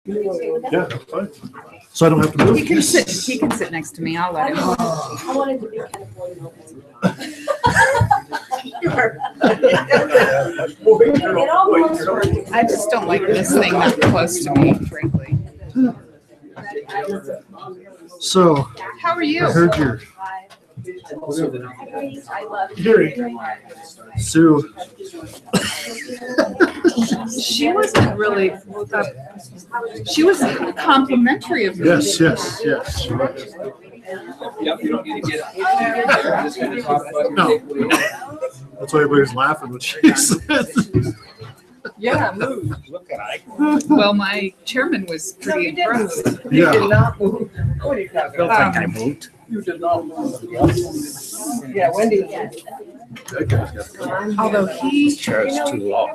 Yeah, fine. So I don't have to move? He can sit next to me. I'll let him. I wanted to be kind of it almost worked. I just don't like this thing that close to me, frankly. So. How are you? I heard your. Hearing. Sue. She wasn't really. She was complimentary of me. Yes, yes, yes. Yep, you don't need to get it. No. That's why everybody's laughing when she said. Yeah, move. Look at I. Well, my chairman was pretty impressed. Yeah. You did not move. What are you talking about? I moved. You did not move. Yeah, Wendy. That guy's got. Although he Chair's too long.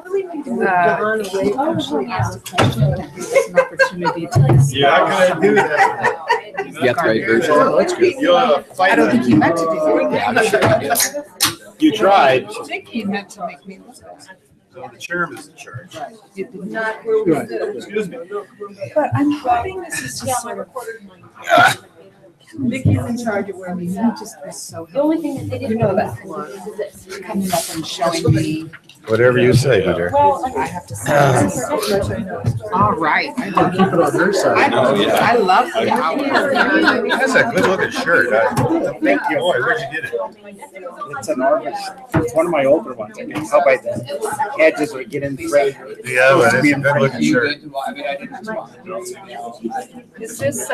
actually asked a question that gave us an opportunity to. Yeah, I gotta do that. You got the right version. Oh, that's good. I don't think he meant to do that. Yeah, I'm sure you did. You tried. I think he meant to make me look bad. So the chairman's in charge. It did Not not. where we Right. stood. Excuse me. But I'm hoping this is Yeah, just my sort of. recorder's Vicky's in charge of where he just was so The only thing that they didn't. You know that. Is that- coming up and showing me. Whatever you say, Peter. Well, I have to say. All right. Keep it on her side. I love the hour. That's a good looking shirt. Thank you. Boy, where'd you get it? It's an Argus. It's one of my older ones. I can tell by the edges we get in the frame. Yeah, but it's a good looking shirt. Is this,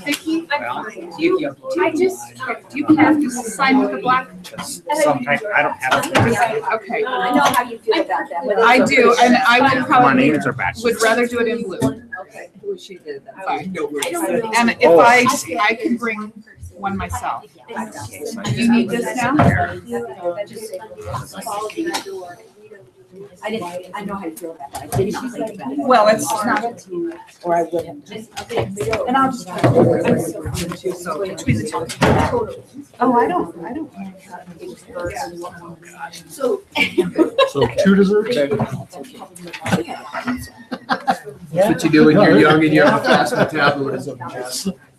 Vicky? I just, Do you have to sign with the black? Sometimes I don't have it. Okay. I know how you feel about that. but- I do, and I would My probably, names are backwards. would rather do it in blue. Okay. She did that. I don't know. And if I can bring one myself. You need this now? I know how you feel about that. I did not think about it. Well, it's not. Or I would have. And I'll just. So between the two. Oh, I don't. So. So 2 desserts? That's what you do when you're young and you have a fast metabolism.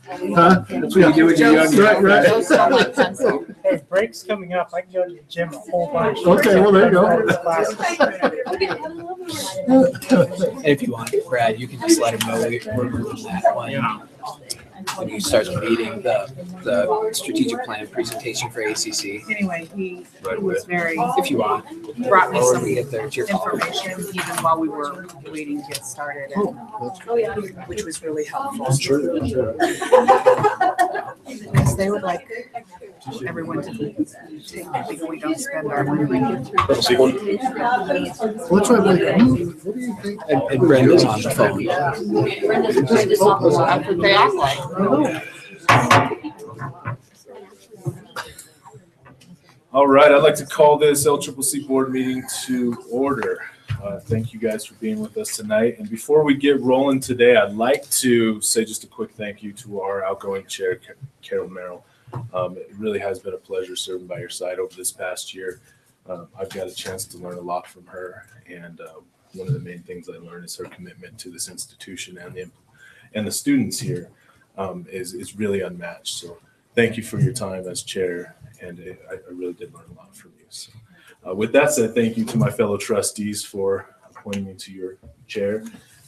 Huh? That's what you do when you're young. Right, right. Hey, break's coming up. I can go to the gym a whole bunch. Okay, well, there you go. If you want, Brad, you can just let him know we're moving that one. When he starts meeting the strategic plan presentation for ACC, Anyway, he was very, if you want. brought me Or some we get there, it's your call. information even while we were waiting to get started, and- which was really helpful. Sure, sure. Because they would like everyone to take, maybe we don't spend our money. Well, that's why I'm like, what do you think? And Brenda's on the phone. That's what they act like. All right, I'd like to call this LCCC board meeting to order. Thank you guys for being with us tonight. And before we get rolling today, I'd like to say just a quick thank you to our outgoing chair, Carol Merrill. It really has been a pleasure serving by your side over this past year. I've got a chance to learn a lot from her, and one of the main things I learned is her commitment to this institution and the students here is really unmatched. So thank you for your time as chair, and I really did learn a lot from you. So, with that said, thank you to my fellow trustees for appointing me to your chair.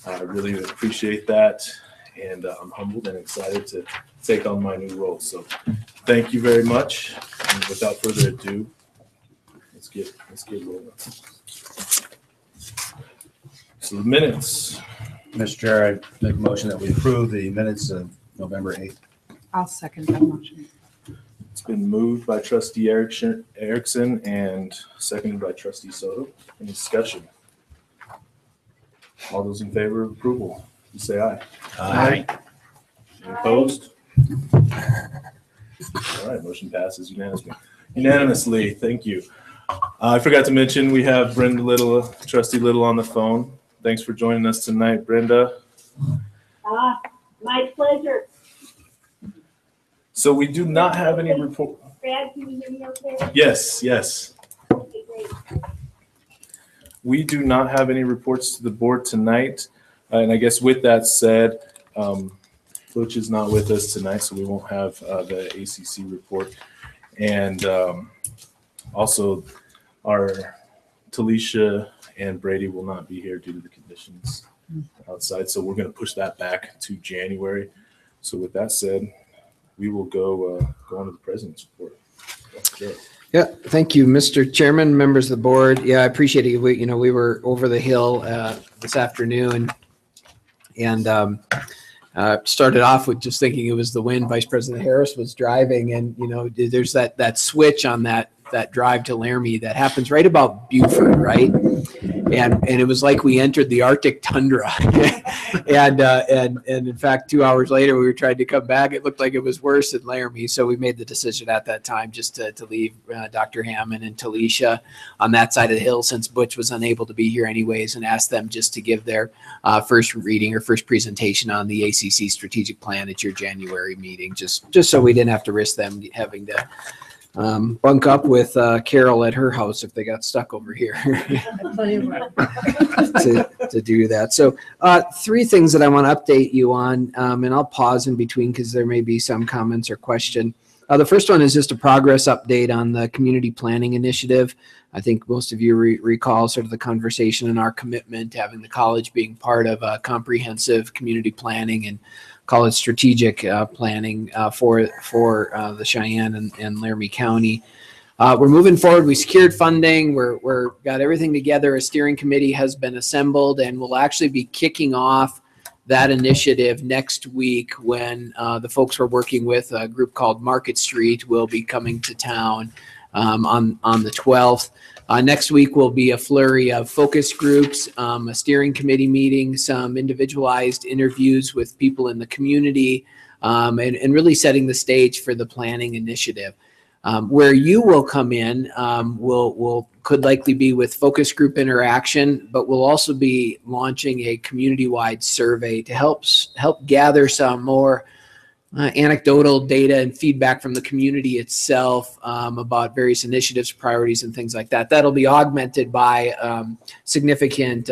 I really appreciate that, and I'm humbled and excited to take on my new role. So thank you very much, and without further ado, let's get rolling. So the minutes. Mr. Chair, I make a motion that we approve the minutes of November 8th. I'll second that motion. It's been moved by trustee Erickson and seconded by trustee Soto. Any discussion? All those in favor of approval, please say aye. Aye. Any opposed? All right, motion passes unanimously. Thank you. I forgot to mention we have Brenda Little, trustee Little on the phone. Thanks for joining us tonight, Brenda. My pleasure. So we do not have any report. Brad, can you hear me okay? Yes. Okay, great. We do not have any reports to the board tonight. And I guess with that said, Butch is not with us tonight, so we won't have the ACC report. And also, our Talisha and Brady will not be here due to the conditions outside, so we're going to push that back to January. So with that said, we will go on to the president's report. Yeah, thank you, Mr. Chairman, members of the board. Yeah, I appreciate it. We were over the hill this afternoon and started off with just thinking it was the wind. Vice President Harris was driving, and there's that switch on that drive to Laramie that happens right about Buford, right? And it was like we entered the Arctic tundra. and in fact, 2 hours later, we were trying to come back. It looked like it was worse in Laramie. So we made the decision at that time just to leave Dr. Hammond and Talisha on that side of the hill, since Butch was unable to be here anyways, and asked them just to give their first reading or first presentation on the ACC strategic plan at your January meeting, just so we didn't have to risk them having to bunk up with Carol at her house if they got stuck over here to do that. So 3 things that I want to update you on, and I'll pause in between because there may be some comments or question. The first one is just a progress update on the community planning initiative. I think most of you recall sort of the conversation and our commitment to having the college being part of comprehensive community planning and college strategic planning for the Cheyenne and Laramie County. We're moving forward. We secured funding. We're got everything together. A steering committee has been assembled, and we'll actually be kicking off that initiative next week when the folks we're working with, a group called Market Street, will be coming to town on the 12th. Next week will be a flurry of focus groups, a steering committee meeting, some individualized interviews with people in the community, and really setting the stage for the planning initiative. Where you will come in could likely be with focus group interaction, but we'll also be launching a community-wide survey to help gather some more anecdotal data and feedback from the community itself about various initiatives, priorities, and things like that. That'll be augmented by significant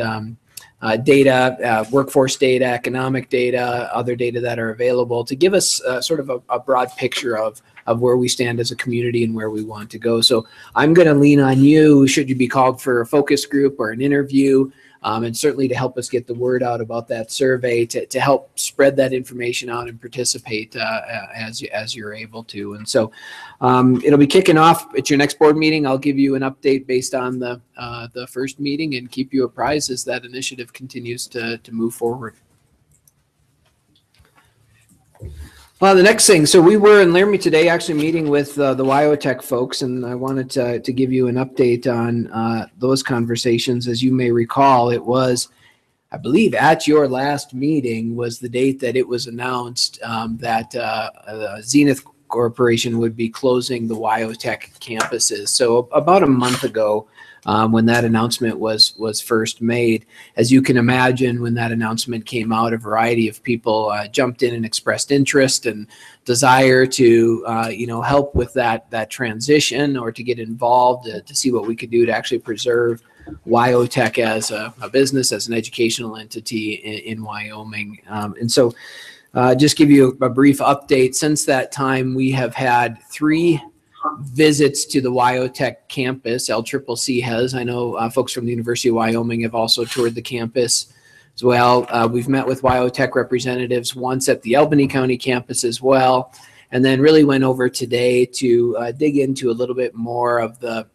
data, workforce data, economic data, other data that are available to give us sort of a broad picture of where we stand as a community and where we want to go. So I'm going to lean on you, should you be called for a focus group or an interview, and certainly to help us get the word out about that survey, to help spread that information out and participate as you're able to. And so it'll be kicking off at your next board meeting. I'll give you an update based on the first meeting and keep you apprised as that initiative continues to move forward. The next thing, so we were in Laramie today actually meeting with the WyoTech folks, and I wanted to give you an update on those conversations. As you may recall, it was, I believe, at your last meeting was the date that it was announced that Zenith Corporation would be closing the WyoTech campuses. So about a month ago, when that announcement was first made. As you can imagine, when that announcement came out, a variety of people jumped in and expressed interest and desire to help with that transition, or to get involved to see what we could do to actually preserve WyoTech as a business, as an educational entity in Wyoming. And so just give you a brief update. Since that time, we have had 3 visits to the WyoTech campus. LCCC has. I know folks from the University of Wyoming have also toured the campus as well. We've met with WyoTech representatives once at the Albany County campus as well, and then really went over today to dig into a little bit more of the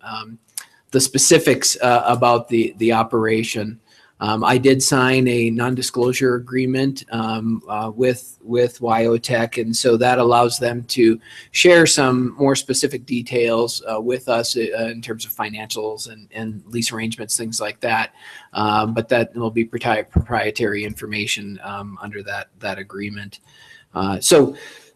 specifics about the operation. I did sign a non-disclosure agreement with WyoTech, and so that allows them to share some more specific details with us in terms of financials and lease arrangements, things like that. But that will be proprietary information under that agreement. So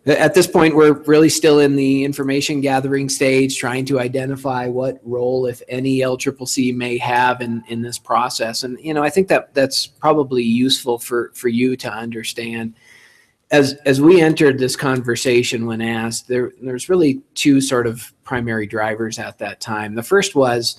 at this point, we're really still in the information gathering stage, trying to identify what role, if any, LCCC may have in this process. And, I think that's probably useful for you to understand. As we entered this conversation when asked, there's really 2 sort of primary drivers at that time. The first was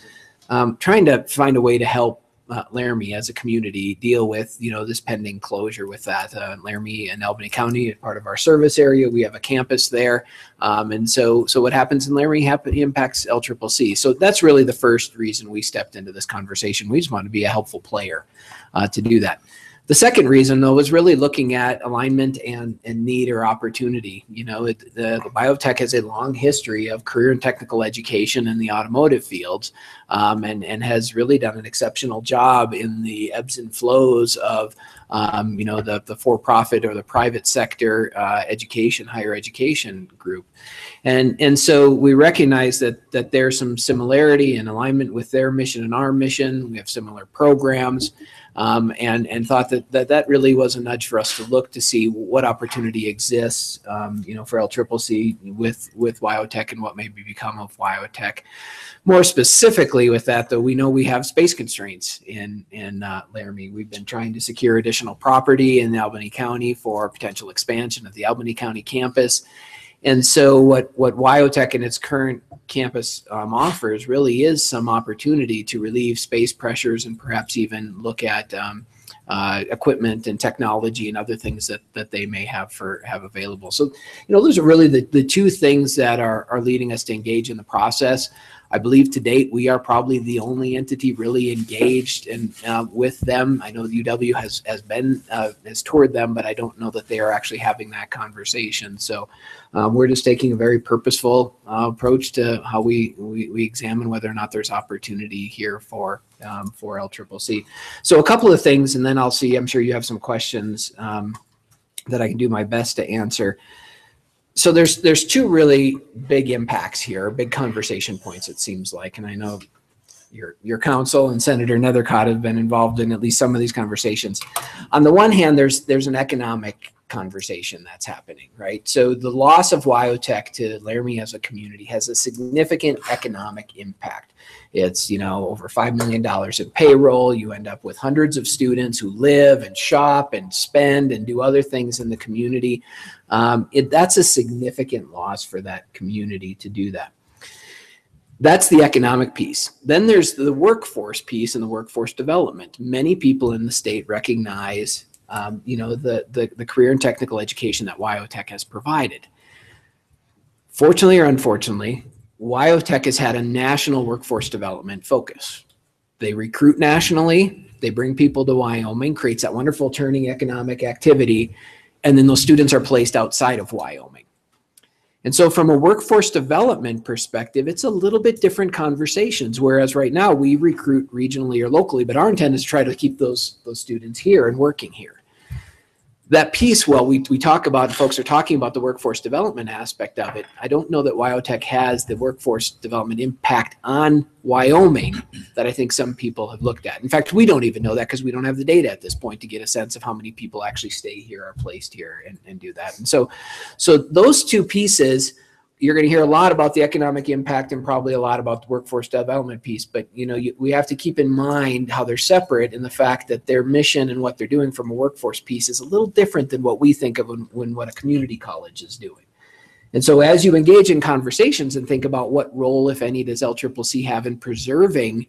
trying to find a way to help Laramie as a community deal with, this pending closure with that. Laramie and Albany County, part of our service area, we have a campus there. And so what happens in Laramie impacts LCCC. So that's really the first reason we stepped into this conversation. We just want to be a helpful player to do that. The second reason, though, was really looking at alignment and need or opportunity. The biotech has a long history of career and technical education in the automotive fields, and has really done an exceptional job in the ebbs and flows of, the for-profit or the private sector education, higher education group. And so we recognize that there's some similarity and alignment with their mission and our mission. We have similar programs. And thought that really was a nudge for us to look to see what opportunity exists, for LCCC with WyoTech and what may become of WyoTech. More specifically with that, though, we know we have space constraints in Laramie. We've been trying to secure additional property in Albany County for potential expansion of the Albany County campus. And so what WyoTech in its current campus offers really is some opportunity to relieve space pressures and perhaps even look at equipment and technology and other things that they may have available. So, those are really the two things that are leading us to engage in the process. I believe to date, we are probably the only entity really engaged with them. I know UW has toured them, but I don't know that they are actually having that conversation. So we're just taking a very purposeful approach to how we examine whether or not there's opportunity here for LCCC. So a couple of things, and then I'm sure you have some questions that I can do my best to answer. So there's two really big impacts here, big conversation points, it seems like, and I know your counsel and Senator Nethercott have been involved in at least some of these conversations. On the one hand, there's an economic conversation that's happening, right? So the loss of WyoTech to Laramie as a community has a significant economic impact. It's, over $5 million in payroll. You end up with hundreds of students who live and shop and spend and do other things in the community. That's a significant loss for that community to do that. That's the economic piece. Then there's the workforce piece and the workforce development. Many people in the state recognize the career and technical education that WyoTech has provided. Fortunately or unfortunately, WyoTech has had a national workforce development focus. They recruit nationally, they bring people to Wyoming, creates that wonderful turning economic activity, and then those students are placed outside of Wyoming. And so from a workforce development perspective, it's a little bit different conversations, whereas right now we recruit regionally or locally, but our intent is to try to keep those students here and working here. That piece, we talk about, folks are talking about the workforce development aspect of it. I don't know that WyoTech has the workforce development impact on Wyoming that I think some people have looked at. In fact, we don't even know that because we don't have the data at this point to get a sense of how many people actually stay here, are placed here, and do that. And so those two pieces, you're going to hear a lot about the economic impact and probably a lot about the workforce development piece, but we have to keep in mind how they're separate, and the fact that their mission and what they're doing from a workforce piece is a little different than what we think of when what a community college is doing. And so as you engage in conversations and think about what role, if any, does LCCC have in preserving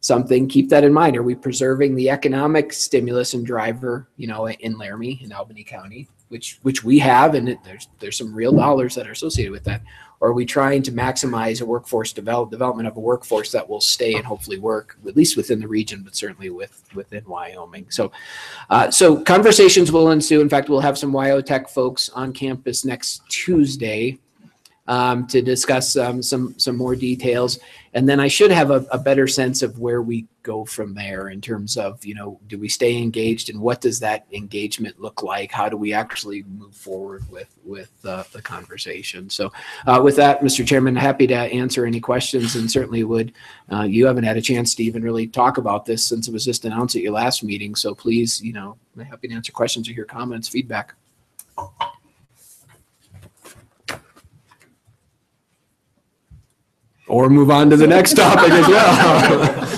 something, keep that in mind. Are we preserving the economic stimulus and driver, in Laramie, in Albany County, which we have, and there's some real dollars that are associated with that? Or are we trying to maximize a workforce development of a workforce that will stay and hopefully work at least within the region, but certainly within Wyoming? So conversations will ensue. In fact, we'll have some WyoTech folks on campus next Tuesday to discuss some more details, and then I should have a better sense of where we go from there in terms of, do we stay engaged, and what does that engagement look like? How do we actually move forward with the conversation? So with that, Mr. Chairman, happy to answer any questions, and certainly would. You haven't had a chance to even really talk about this since it was just announced at your last meeting, so please, I'm happy to answer questions or hear comments, feedback. Or move on to the next topic as well.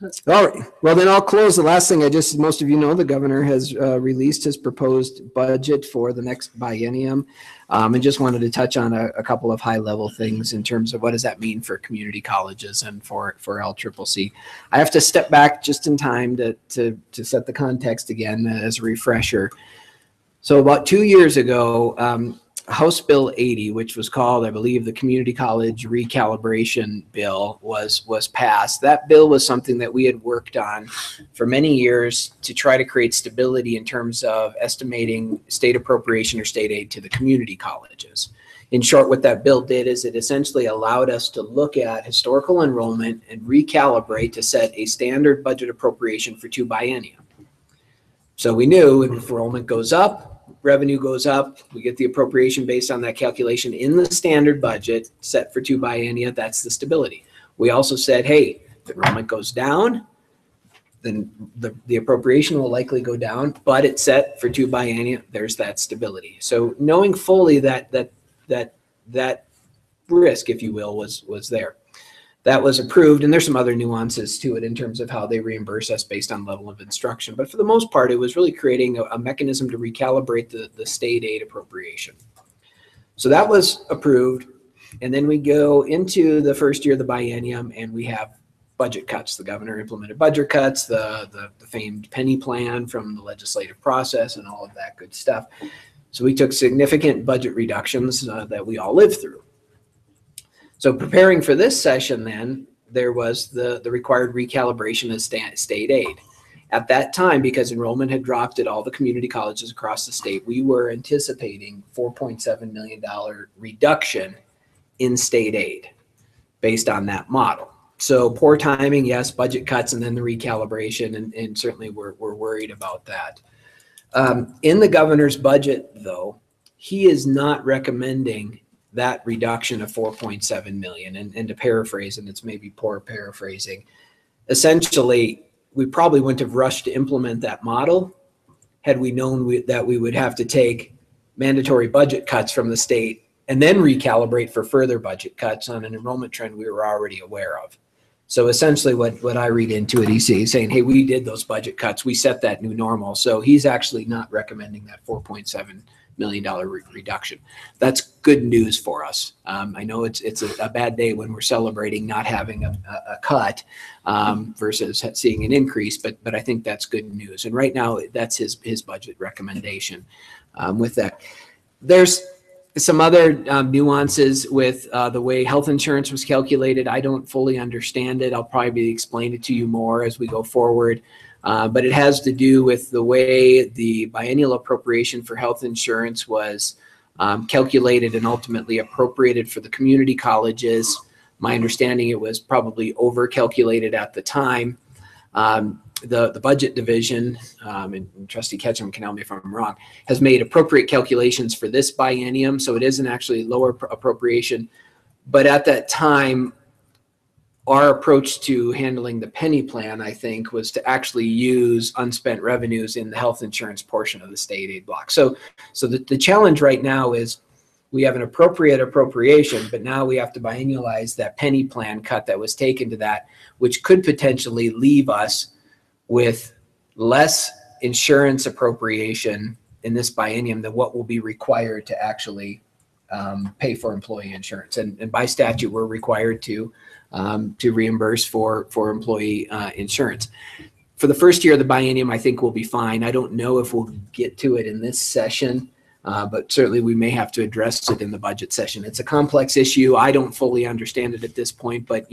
All right. Well, then I'll close. The last thing most of you know, the governor has released his proposed budget for the next biennium. And just wanted to touch on a couple of high level things in terms of what does that mean for community colleges and for LCCC. I have to step back just in time to set the context again as a refresher. So about 2 years ago, House Bill 80, which was called, I believe, the Community College Recalibration Bill, was passed. That bill was something that we had worked on for many years to try to create stability in terms of estimating state appropriation or state aid to the community colleges. In short, what that bill did is it essentially allowed us to look at historical enrollment and recalibrate to set a standard budget appropriation for 2 biennia. So we knew if enrollment goes up, revenue goes up, we get the appropriation based on that calculation in the standard budget set for 2 biennia. That's the stability. We also said, hey, if enrollment goes down, then the appropriation will likely go down, but it's set for 2 biennia. There's that stability. So knowing fully that risk, if you will, was there. That was approved, and there's some other nuances to it in terms of how they reimburse us based on level of instruction. But for the most part, it was really creating a mechanism to recalibrate the state aid appropriation. So that was approved, and then we go into the first year of the biennium, and we have budget cuts. The governor implemented budget cuts, the famed penny plan from the legislative process, and all of that good stuff. So we took significant budget reductions that we all lived through. So preparing for this session then, there was the required recalibration of state aid. At that time, because enrollment had dropped at all the community colleges across the state, we were anticipating $4.7 million reduction in state aid based on that model. So poor timing, yes, budget cuts, and then the recalibration, and certainly we're worried about that. In the governor's budget, though, he is not recommending that reduction of 4.7 million. And to paraphrase, and it's maybe poor paraphrasing, essentially, we probably wouldn't have rushed to implement that model had we known that we would have to take mandatory budget cuts from the state and then recalibrate for further budget cuts on an enrollment trend we were already aware of. So essentially what I read into it, he's saying, hey, we did those budget cuts. We set that new normal. So he's actually not recommending that $4.7 million reduction. That's good news for us. I know it's a bad day when we're celebrating not having a cut versus seeing an increase, but I think that's good news. And right now, that's his budget recommendation. With that, there's some other nuances with the way health insurance was calculated. I don't fully understand it. I'll probably explain it to you more as we go forward. But it has to do with the way the biennial appropriation for health insurance was calculated and ultimately appropriated for the community colleges. My understanding, it was probably over-calculated at the time. The budget division, and Trustee Ketchum can help me if I'm wrong, has made appropriate calculations for this biennium, so it isn't actually lower appropriation. But at that time, our approach to handling the penny plan, I think, was to actually use unspent revenues in the health insurance portion of the state aid block. So the challenge right now is we have an appropriate appropriation, but now we have to biennialize that penny plan cut that was taken to that, which could potentially leave us with less insurance appropriation in this biennium than what will be required to actually pay for employee insurance. And by statute, we're required to reimburse for employee insurance. For the first year of the biennium, I think we'll be fine. I don't know if we'll get to it in this session, but certainly we may have to address it in the budget session. It's a complex issue. I don't fully understand it at this point, but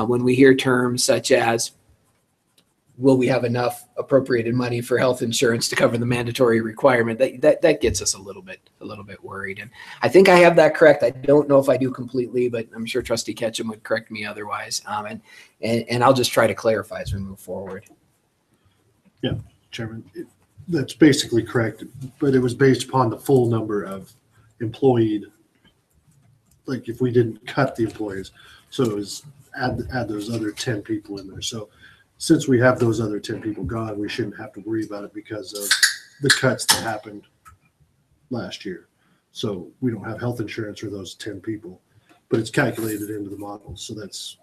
when we hear terms such as, will we have enough appropriated money for health insurance to cover the mandatory requirement, that gets us a little bit worried. And I think I have that correct. I don't know if I do completely, but I'm sure Trustee Ketchum would correct me otherwise. And I'll just try to clarify as we move forward. Yeah, Chairman, that's basically correct, but it was based upon the full number of employed, like if we didn't cut the employees. So it was add those other 10 people in there. So since we have those other 10 people gone, we shouldn't have to worry about it because of the cuts that happened last year. So we don't have health insurance for those 10 people, but it's calculated into the model. So that's,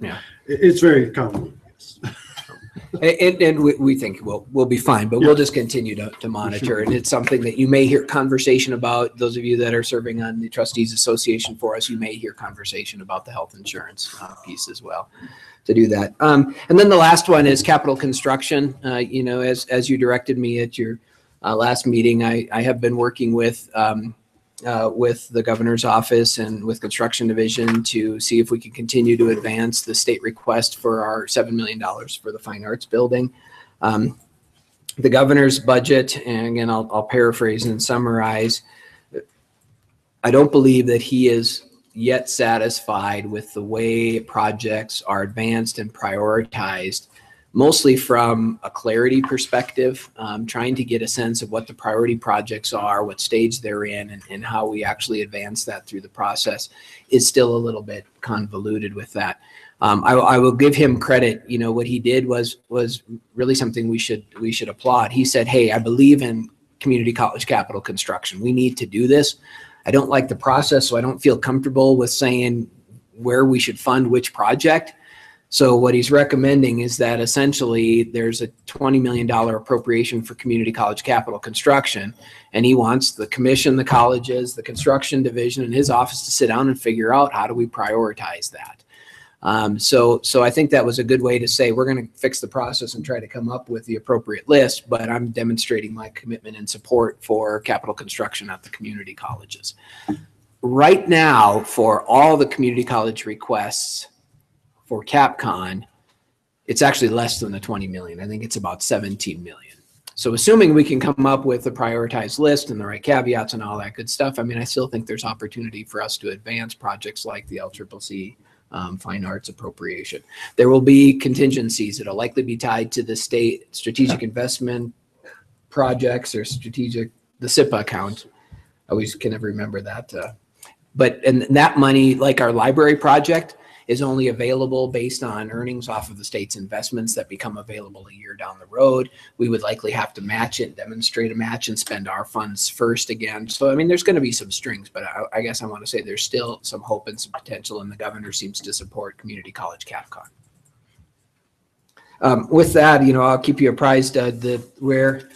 Yeah, it's very convoluted. Yes. And we think we'll be fine, but we'll just continue to monitor. And it's something that you may hear conversation about. Those of you that are serving on the Trustees Association for us, you may hear conversation about the health insurance piece as well to do that. And then the last one is capital construction. As you directed me at your last meeting, I have been working with the governor's office and with construction division to see if we can continue to advance the state request for our $7 million for the fine arts building. The governor's budget, and again, I'll paraphrase and summarize. I don't believe that he is yet satisfied with the way projects are advanced and prioritized, mostly from a clarity perspective, trying to get a sense of what the priority projects are, what stage they're in, and how we actually advance that through the process is still a little bit convoluted with that. I will give him credit. What he did was really something we should applaud. He said, "Hey, I believe in community college capital construction. We need to do this. I don't like the process, so I don't feel comfortable with saying where we should fund which project." So what he's recommending is that essentially there's a $20 million appropriation for community college capital construction, and he wants the commission, the colleges, the construction division, and his office to sit down and figure out how do we prioritize that. So I think that was a good way to say we're going to fix the process and try to come up with the appropriate list, but I'm demonstrating my commitment and support for capital construction at the community colleges. Right now, for all the community college requests, for CapCon, it's actually less than the 20 million. I think it's about 17 million. So assuming we can come up with a prioritized list and the right caveats and all that good stuff, I still think there's opportunity for us to advance projects like the LCCC fine arts appropriation. There will be contingencies that'll likely be tied to the state strategic investment projects or the SIPA account. I always can never remember that. And that money, like our library project, is only available based on earnings off of the state's investments that become available a year down the road. We would likely have to match it, demonstrate a match, and spend our funds first again. So, there's going to be some strings, but I guess I want to say there's still some hope and some potential, and the governor seems to support community college CapCon. With that, I'll keep you apprised where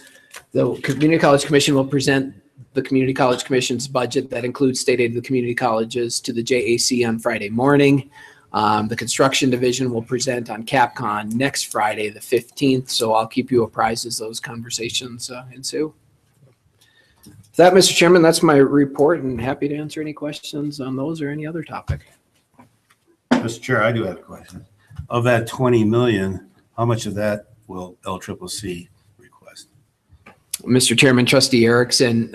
the Community College Commission will present the Community College Commission's budget that includes state aid to the community colleges to the JAC on Friday morning. The construction division will present on CapCon next Friday, the 15th. So I'll keep you apprised as those conversations ensue. With that, Mr. Chairman, that's my report, and happy to answer any questions on those or any other topic. Mr. Chair, I do have a question. Of that 20 million, how much of that will LCCC request? Mr. Chairman, Trustee Erickson,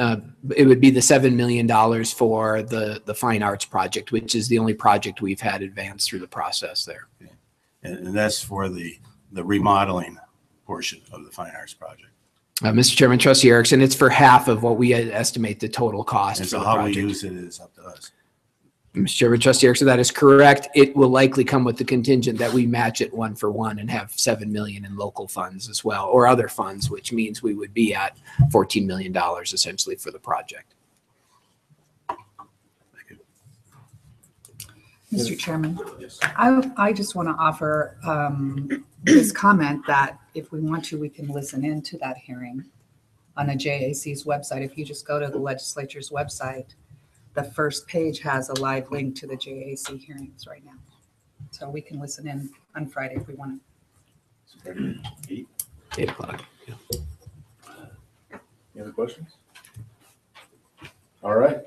it would be the $7 million for the fine arts project, which is the only project we've had advanced through the process there. Okay. And that's for the remodeling portion of the fine arts project. Mr. Chairman, Trustee Erickson, it's for half of what we estimate the total cost. And for so the how project. we use it is up to us. Mr. Chairman, Trustee Erickson, that is correct. It will likely come with the contingent that we match it 1-for-1 and have $7 million in local funds as well, or other funds, which means we would be at $14 million essentially for the project. Mr. Chairman, I just want to offer this comment that if we want to, we can listen in to that hearing on the JAC's website. If you just go to the legislature's website, the first page has a live link to the JAC hearings right now. So we can listen in on Friday if we want to. 8 o'clock. Any other questions? All right.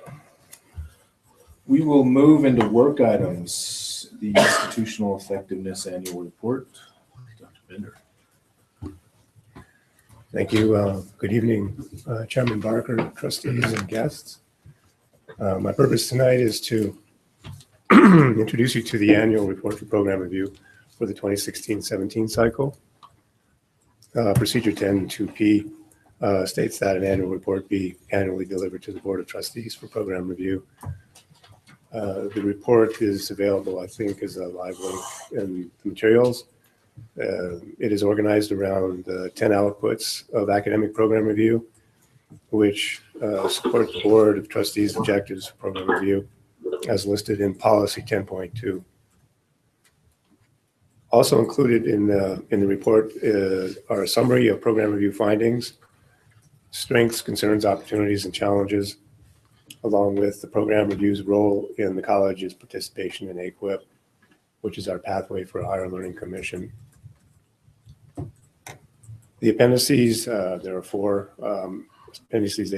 We will move into work items. The institutional effectiveness annual report. Dr. Bender. Thank you. Good evening, Chairman Barker, trustees, and guests. My purpose tonight is to introduce you to the annual report for program review for the 2016-17 cycle. Procedure 10-2P states that an annual report be annually delivered to the Board of Trustees for program review. The report is available, I think, as a live link in the materials. It is organized around 10 outputs of academic program review, which support the Board of Trustees' objectives for program review as listed in policy 10.2. Also included in the report are a summary of program review findings, strengths, concerns, opportunities, and challenges, along with the program review's role in the college's participation in AQUIP, which is our pathway for a higher learning commission. The appendices, there are 4 appendices.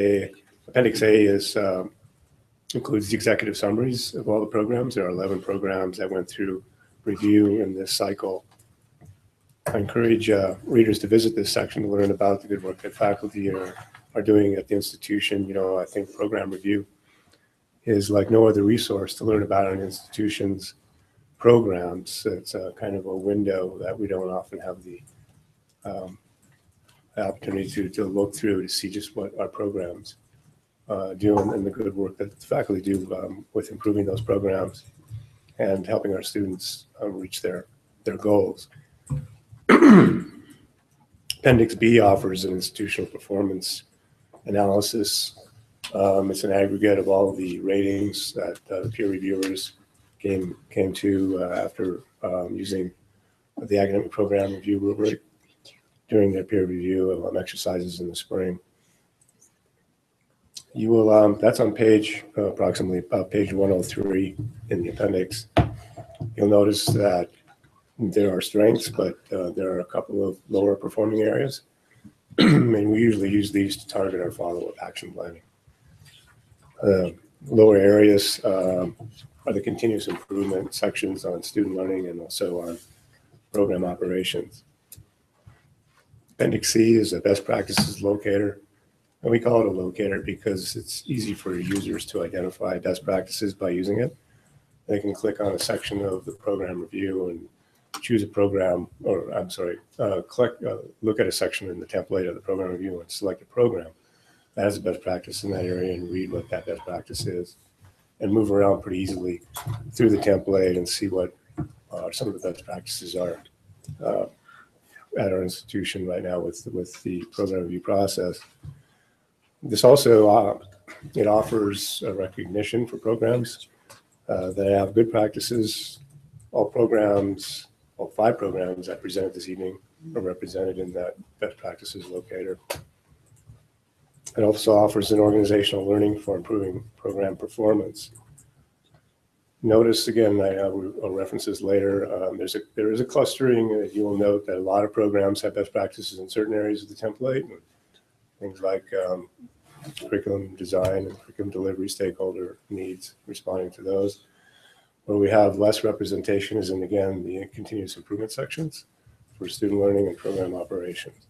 Appendix A includes the executive summaries of all the programs. There are 11 programs that went through review in this cycle. I encourage readers to visit this section to learn about the good work that faculty are doing at the institution. You know, I think program review is like no other resource to learn about an institution's programs. It's a kind of a window that we don't often have the opportunity to look through to see just what our programs do and the good work that the faculty do with improving those programs and helping our students reach their goals. Appendix B offers an institutional performance analysis. It's an aggregate of all of the ratings that the peer reviewers came to after using the academic program review rubric during their peer review exercises in the spring. You will, that's on page, approximately page 103 in the appendix. You'll notice that there are strengths, but there are a couple of lower performing areas. And we usually use these to target our follow-up action planning. Lower areas are the continuous improvement sections on student learning and also on program operations. Appendix C is a best practices locator. And we call it a locator because it's easy for users to identify best practices by using it. They can click on a section of the program review and choose a program, or I'm sorry, look at a section in the template of the program review and select a program that has a best practice in that area and read what that best practice is and move around pretty easily through the template and see what some of the best practices are at our institution right now with the program review process. This also, it offers a recognition for programs that have good practices. All 5 programs that presented this evening are represented in that best practices locator. It also offers an organizational learning for improving program performance. Notice again, I'll reference this later, there is a clustering. You will note that a lot of programs have best practices in certain areas of the template. And things like curriculum design and curriculum delivery, stakeholder needs, responding to those. Where we have less representation is in, again, the continuous improvement sections for student learning and program operations.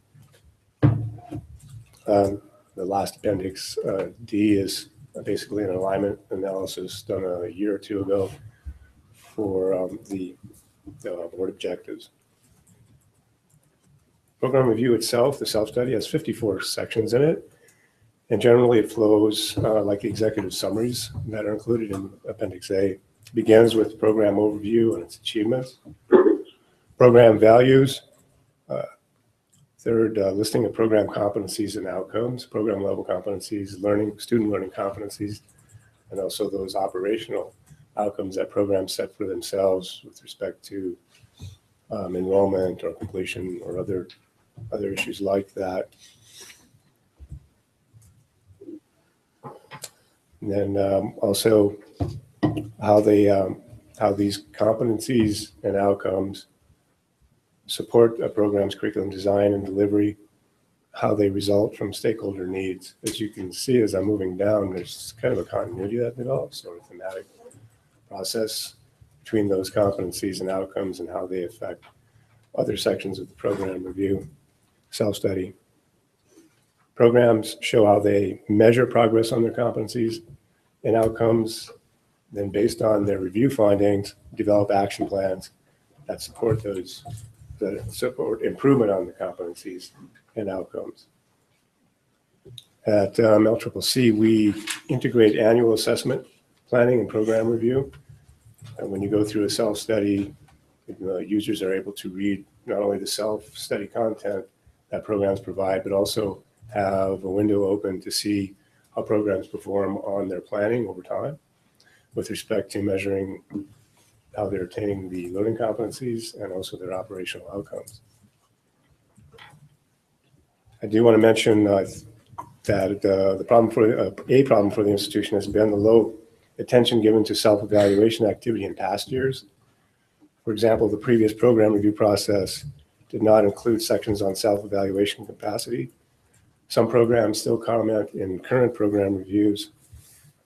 The last appendix, D, is basically an alignment analysis done a year or 2 ago for the board objectives. Program review itself, the self-study, has 54 sections in it. And generally it flows like the executive summaries that are included in Appendix A. It begins with program overview and its achievements. Program values. Third, listing of program competencies and outcomes, program level competencies, student learning competencies, and also those operational outcomes that programs set for themselves with respect to enrollment or completion or other issues like that. And then also how these competencies and outcomes support a program's curriculum design and delivery, how they result from stakeholder needs. As you can see, as I'm moving down, there's kind of a continuity that develops, or a thematic process between those competencies and outcomes and how they affect other sections of the program review, self-study. Programs show how they measure progress on their competencies and outcomes, then based on their review findings, develop action plans that support improvement on the competencies and outcomes. At LCCC, we integrate annual assessment, planning, and program review. And when you go through a self-study, users are able to read not only the self-study content that programs provide, but also have a window open to see how programs perform on their planning over time with respect to measuring how they're attaining the learning competencies and also their operational outcomes. I do want to mention that a problem for the institution has been the low attention given to self-evaluation activity in past years. For example, the previous program review process did not include sections on self-evaluation capacity. Some programs still comment in current program reviews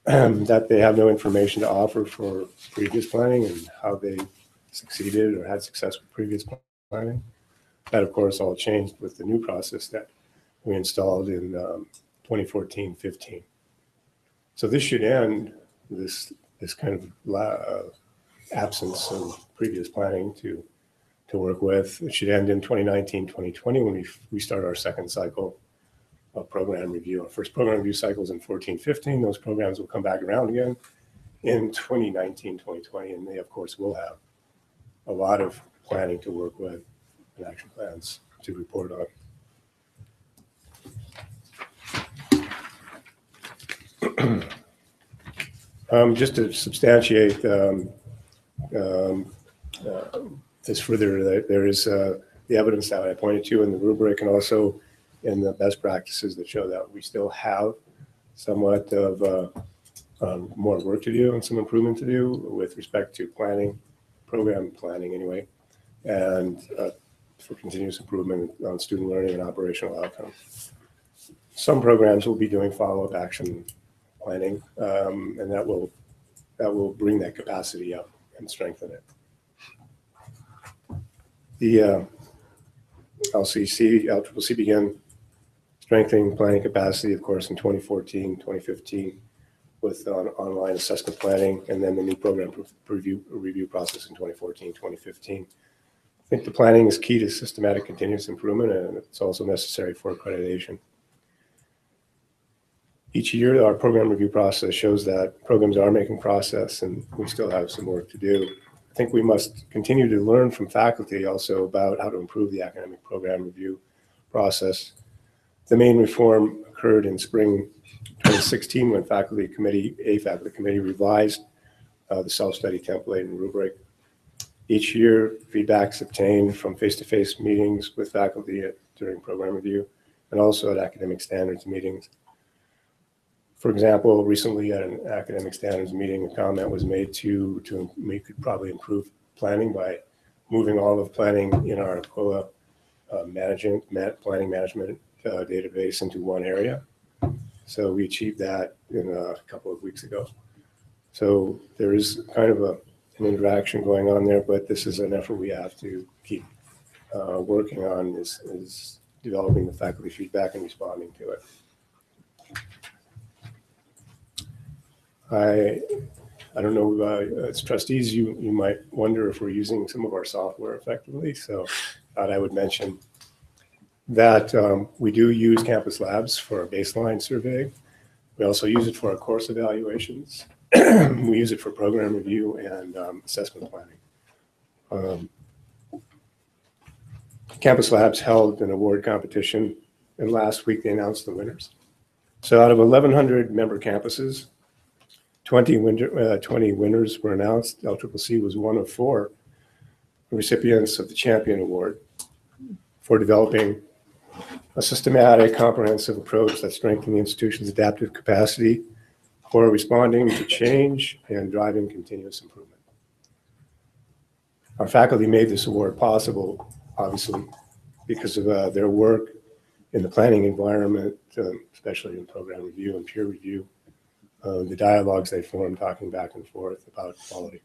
that they have no information to offer for previous planning and how they succeeded or had success with previous planning. That, of course, all changed with the new process that we installed in 2014-15. So this should end this kind of absence of previous planning to work with. It should end in 2019-2020 when we start our second cycle of program review. Our first program review cycle is in 14-15. Those programs will come back around again in 2019-2020, and they, of course, will have a lot of planning to work with and action plans to report on. Just to substantiate this further, there is the evidence that I pointed to in the rubric and also in the best practices that show that we still have somewhat of more work to do and some improvement to do with respect to planning, program planning anyway, and for continuous improvement on student learning and operational outcomes. Some programs will be doing follow-up action planning, and that will bring that capacity up and strengthen it. The LCCC began strengthening planning capacity, of course, in 2014, 2015 with online assessment planning, and then the new program review process in 2014, 2015. I think the planning is key to systematic continuous improvement, and it's also necessary for accreditation. Each year, our program review process shows that programs are making progress, and we still have some work to do. I think we must continue to learn from faculty also about how to improve the academic program review process. The main reform occurred in spring 2016 when a faculty committee revised the self-study template and rubric. Each year, feedback is obtained from face-to-face meetings with faculty during program review and also at academic standards meetings. For example, recently at an academic standards meeting, a comment was made to we could probably improve planning by moving all of planning in our COA planning management database into one area. So we achieved that in a couple of weeks ago. So there is kind of an interaction going on there, but this is an effort we have to keep working on is developing the faculty feedback and responding to it. I don't know, as trustees, you might wonder if we're using some of our software effectively. So I thought I would mention that we do use Campus Labs for our baseline survey. We also use it for our course evaluations. We use it for program review and assessment planning. Campus Labs held an award competition, and last week they announced the winners. So out of 1,100 member campuses, 20 winners were announced. LCCC was one of 4 recipients of the Champion Award for developing a systematic, comprehensive approach that strengthens the institution's adaptive capacity for responding to change and driving continuous improvement. Our faculty made this award possible, obviously, because of their work in the planning environment, especially in program review and peer review. The dialogues they formed talking back and forth about quality.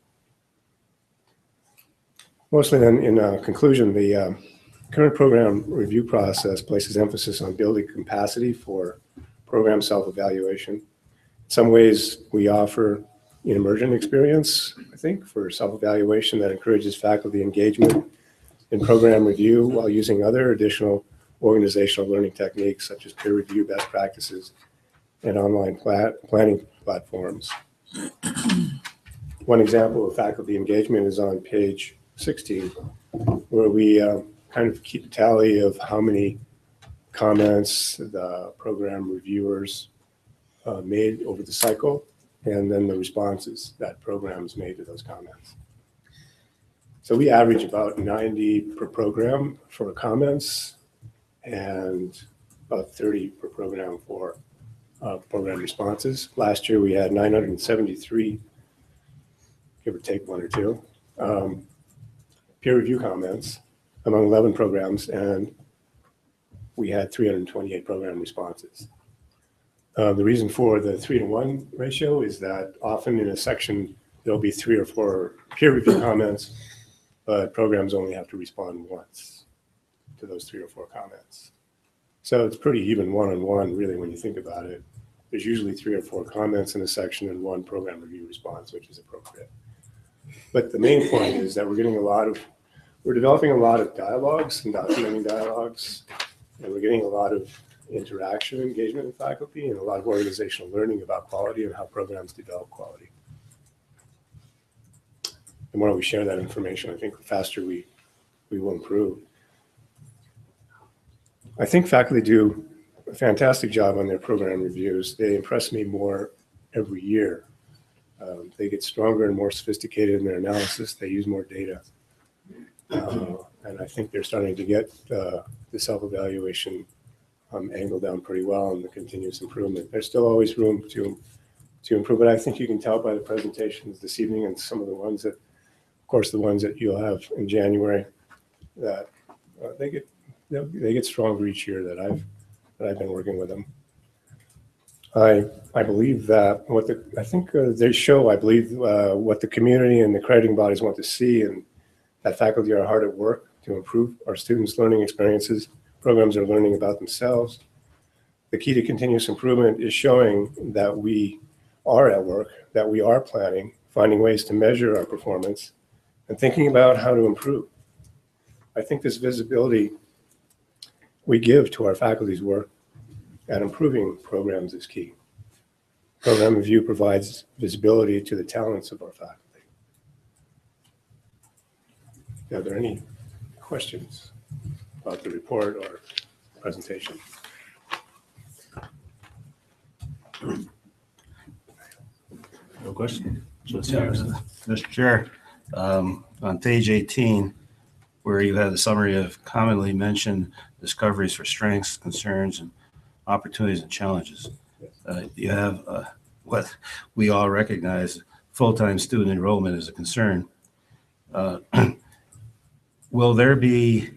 Mostly then in conclusion, the current program review process places emphasis on building capacity for program self-evaluation. In some ways, we offer an emergent experience, I think, for self-evaluation that encourages faculty engagement in program review while using other additional organizational learning techniques such as peer review best practices and online planning platforms. One example of faculty engagement is on page 16, where we kind of keep a tally of how many comments the program reviewers made over the cycle, and then the responses that programs made to those comments. So we average about 90 per program for comments and about 30 per program for program responses. Last year we had 973, give or take one or two, peer review comments among 11 programs, and we had 328 program responses. The reason for the 3-to-1 ratio is that often in a section there'll be 3 or 4 peer review comments, but programs only have to respond once to those 3 or 4 comments. So it's pretty even one-on-one, really, when you think about it. There's usually 3 or 4 comments in a section and 1 program review response, which is appropriate. But the main point is that we're developing a lot of dialogues and documenting dialogues, and we're getting a lot of interaction, engagement with faculty, and a lot of organizational learning about quality and how programs develop quality. The more we share that information, I think the faster we will improve. I think faculty do a fantastic job on their program reviews. They impress me more every year. They get stronger and more sophisticated in their analysis. They use more data. And I think they're starting to get the self-evaluation angle down pretty well and the continuous improvement. There's still always room to improve, but I think you can tell by the presentations this evening and some of the ones that, of course, the ones that you'll have in January, that they get stronger each year that I've been working with them. I believe that I think they show, I believe, what the community and the accrediting bodies want to see, and that faculty are hard at work to improve our students' learning experiences. Programs are learning about themselves. The key to continuous improvement is showing that we are at work, that we are planning, finding ways to measure our performance, and thinking about how to improve. I think this visibility we give to our faculty's work at improving programs is key. Program review provides visibility to the talents of our faculty. Are there any questions about the report or presentation? No question. Mr. Chair, on page 18, where you have the summary of commonly mentioned discoveries for strengths, concerns, and opportunities and challenges, you have what we all recognize, full-time student enrollment is a concern. Will there be,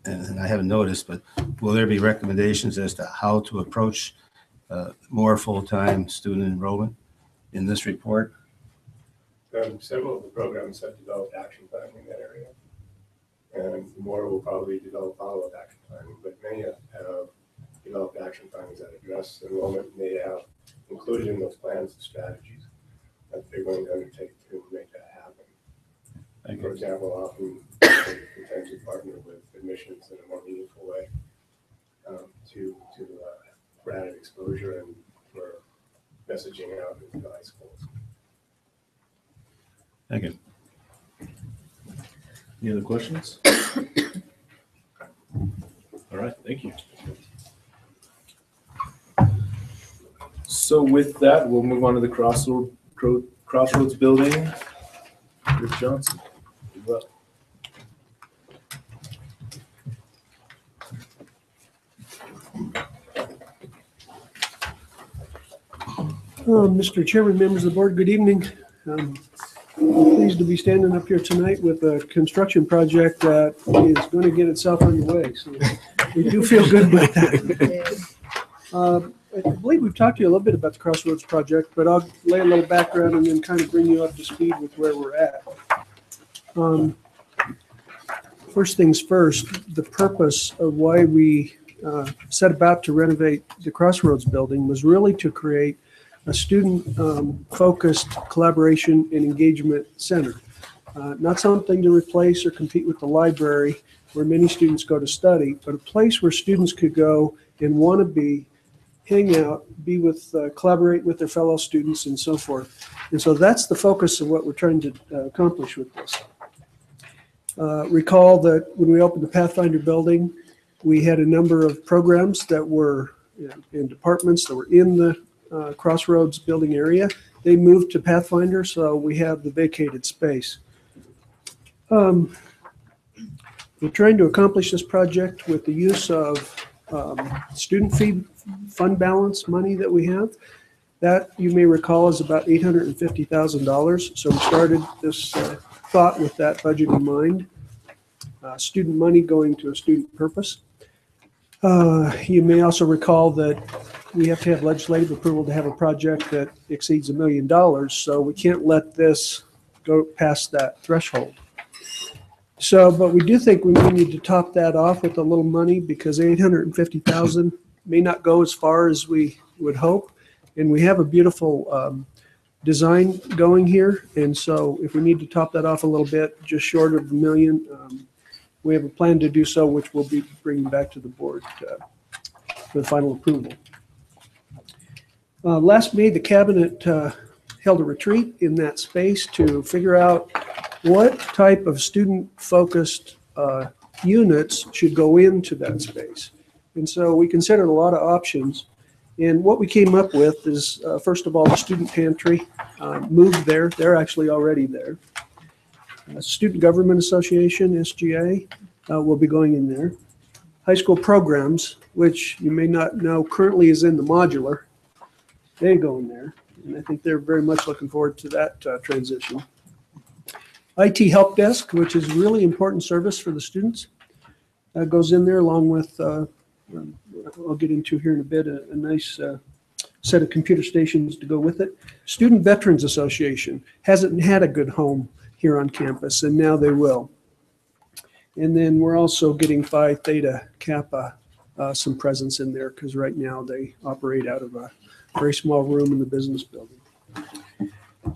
and I haven't noticed, but will there be recommendations as to how to approach more full-time student enrollment in this report? Several of the programs have developed action planning in that area, and more will probably develop follow-up action planning, but many have developed action plans that address enrollment, and they have included in those plans the strategies that they're going to undertake to make that happen. For example, often we tend to partner with admissions in a more meaningful way for added exposure and for messaging out into high schools. Thank you. Any other questions? All right, thank you. So with that, we'll move on to the Crossroads building. Rick Johnson. You're up. Mr. Chairman, members of the board, good evening. I'm pleased to be standing up here tonight with a construction project that is going to get itself underway. So we do feel good about that. I believe we've talked to you a little bit about the Crossroads project, but I'll lay a little background and then kind of bring you up to speed with where we're at. First things first, the purpose of why we set about to renovate the Crossroads building was really to create a student-focused collaboration and engagement center. Not something to replace or compete with the library where many students go to study, but a place where students could go and want to be, hang out, be with, collaborate with their fellow students and so forth. And so that's the focus of what we're trying to accomplish with this. Recall that when we opened the Pathfinder building, we had a number of programs that were in departments that were in the Crossroads building area. They moved to Pathfinder, so we have the vacated space. We're trying to accomplish this project with the use of student fee fund balance money that we have. That, you may recall, is about $850,000. So we started this thought with that budget in mind. Student money going to a student purpose. You may also recall that we have to have legislative approval to have a project that exceeds $1 million. So we can't let this go past that threshold. So, but we do think we may need to top that off with a little money because 850,000 may not go as far as we would hope. And we have a beautiful design going here. And so if we need to top that off a little bit, just short of $1 million, we have a plan to do so, which we'll be bringing back to the board for the final approval. Last May, the cabinet held a retreat in that space to figure out what type of student-focused units should go into that space. And so we considered a lot of options. And what we came up with is, first of all, the student pantry moved there. They're actually already there. Student Government Association, SGA, will be going in there. High school programs, which you may not know currently is in the modular, they go in there. And I think they're very much looking forward to that transition. IT Help Desk, which is a really important service for the students, goes in there along with, I'll get into here in a bit, a nice set of computer stations to go with it. Student Veterans Association hasn't had a good home here on campus, and now they will. And then we're also getting Phi Theta Kappa some presence in there because right now they operate out of a very small room in the business building.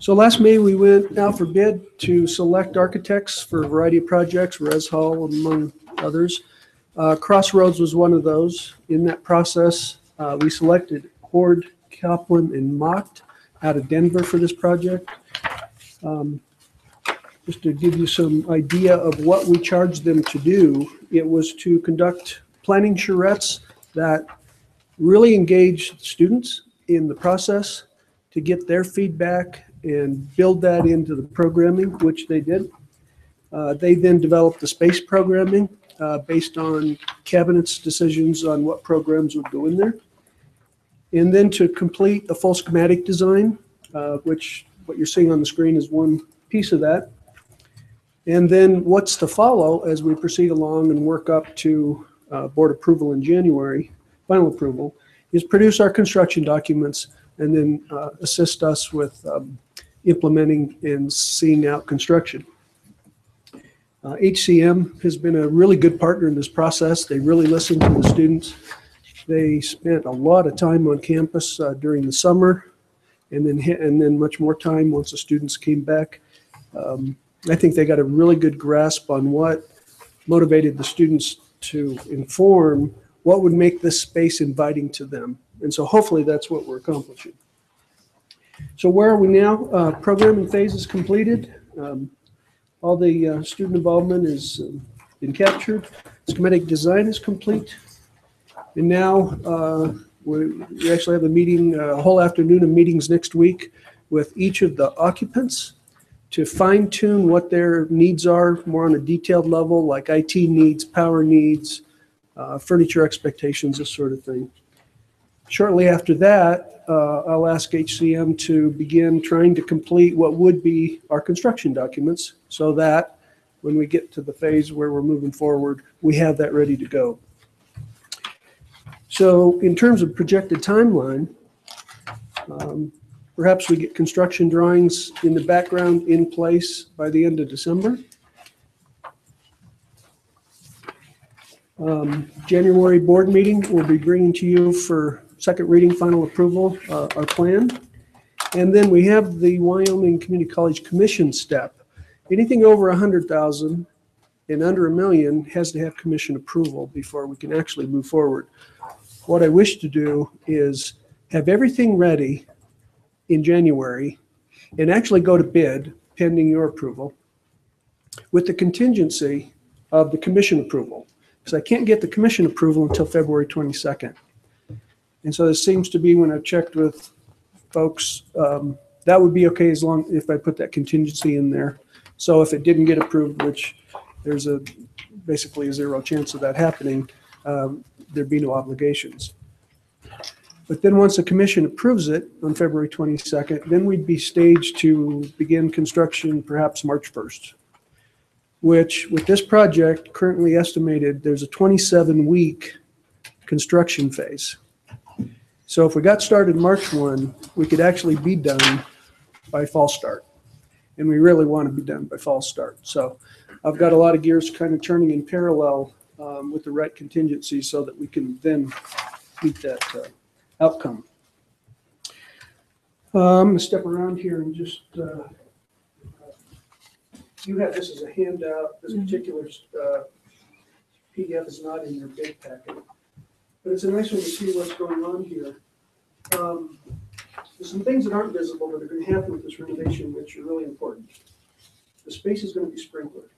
So last May, we went out for bid to select architects for a variety of projects, Res Hall among others. Crossroads was one of those. In that process, we selected Horde, Kaplan, and Mott out of Denver for this project. Just to give you some idea of what we charged them to do, it was to conduct planning charrettes that really engaged students in the process to get their feedback and build that into the programming, which they did. They then developed the space programming based on cabinet's decisions on what programs would go in there. And then to complete a full schematic design, which what you're seeing on the screen is one piece of that. And then what's to follow as we proceed along and work up to board approval in January, final approval, is produce our construction documents and then assist us with implementing and seeing out construction. HCM has been a really good partner in this process. They really listened to the students. They spent a lot of time on campus during the summer and then much more time once the students came back. I think they got a really good grasp on what motivated the students to inform what would make this space inviting to them. And so hopefully that's what we're accomplishing. So where are we now? Programming phase is completed. All the student involvement has been captured. Schematic design is complete. And now we actually have a meeting, a whole afternoon of meetings next week with each of the occupants to fine tune what their needs are more on a detailed level, like IT needs, power needs, furniture expectations, this sort of thing. Shortly after that, I'll ask HCM to begin trying to complete what would be our construction documents so that when we get to the phase where we're moving forward, we have that ready to go. So in terms of projected timeline, perhaps we get construction drawings in the background in place by the end of December. January board meeting, we'll be bringing to you for second reading, final approval, our plan. And then we have the Wyoming Community College Commission step. Anything over 100,000 and under $1 million has to have commission approval before we can actually move forward. What I wish to do is have everything ready in January and actually go to bid pending your approval with the contingency of the commission approval, because I can't get the commission approval until February 22nd. And so this seems to be, when I've checked with folks, that would be okay as long if I put that contingency in there. So if it didn't get approved, which there's basically a zero chance of that happening, there'd be no obligations. But then once the commission approves it on February 22nd, then we'd be staged to begin construction perhaps March 1st, which with this project currently estimated, there's a 27-week construction phase. So if we got started March 1, we could actually be done by fall start. And we really want to be done by fall start. So I've got a lot of gears kind of turning in parallel with the right contingency so that we can then meet that outcome. I'm going to step around here and just, you have this as a handout. This particular PDF is not in your big packet, but it's a nice one to see what's going on here. There's some things that aren't visible that are going to happen with this renovation, which are really important. The space is going to be sprinklered.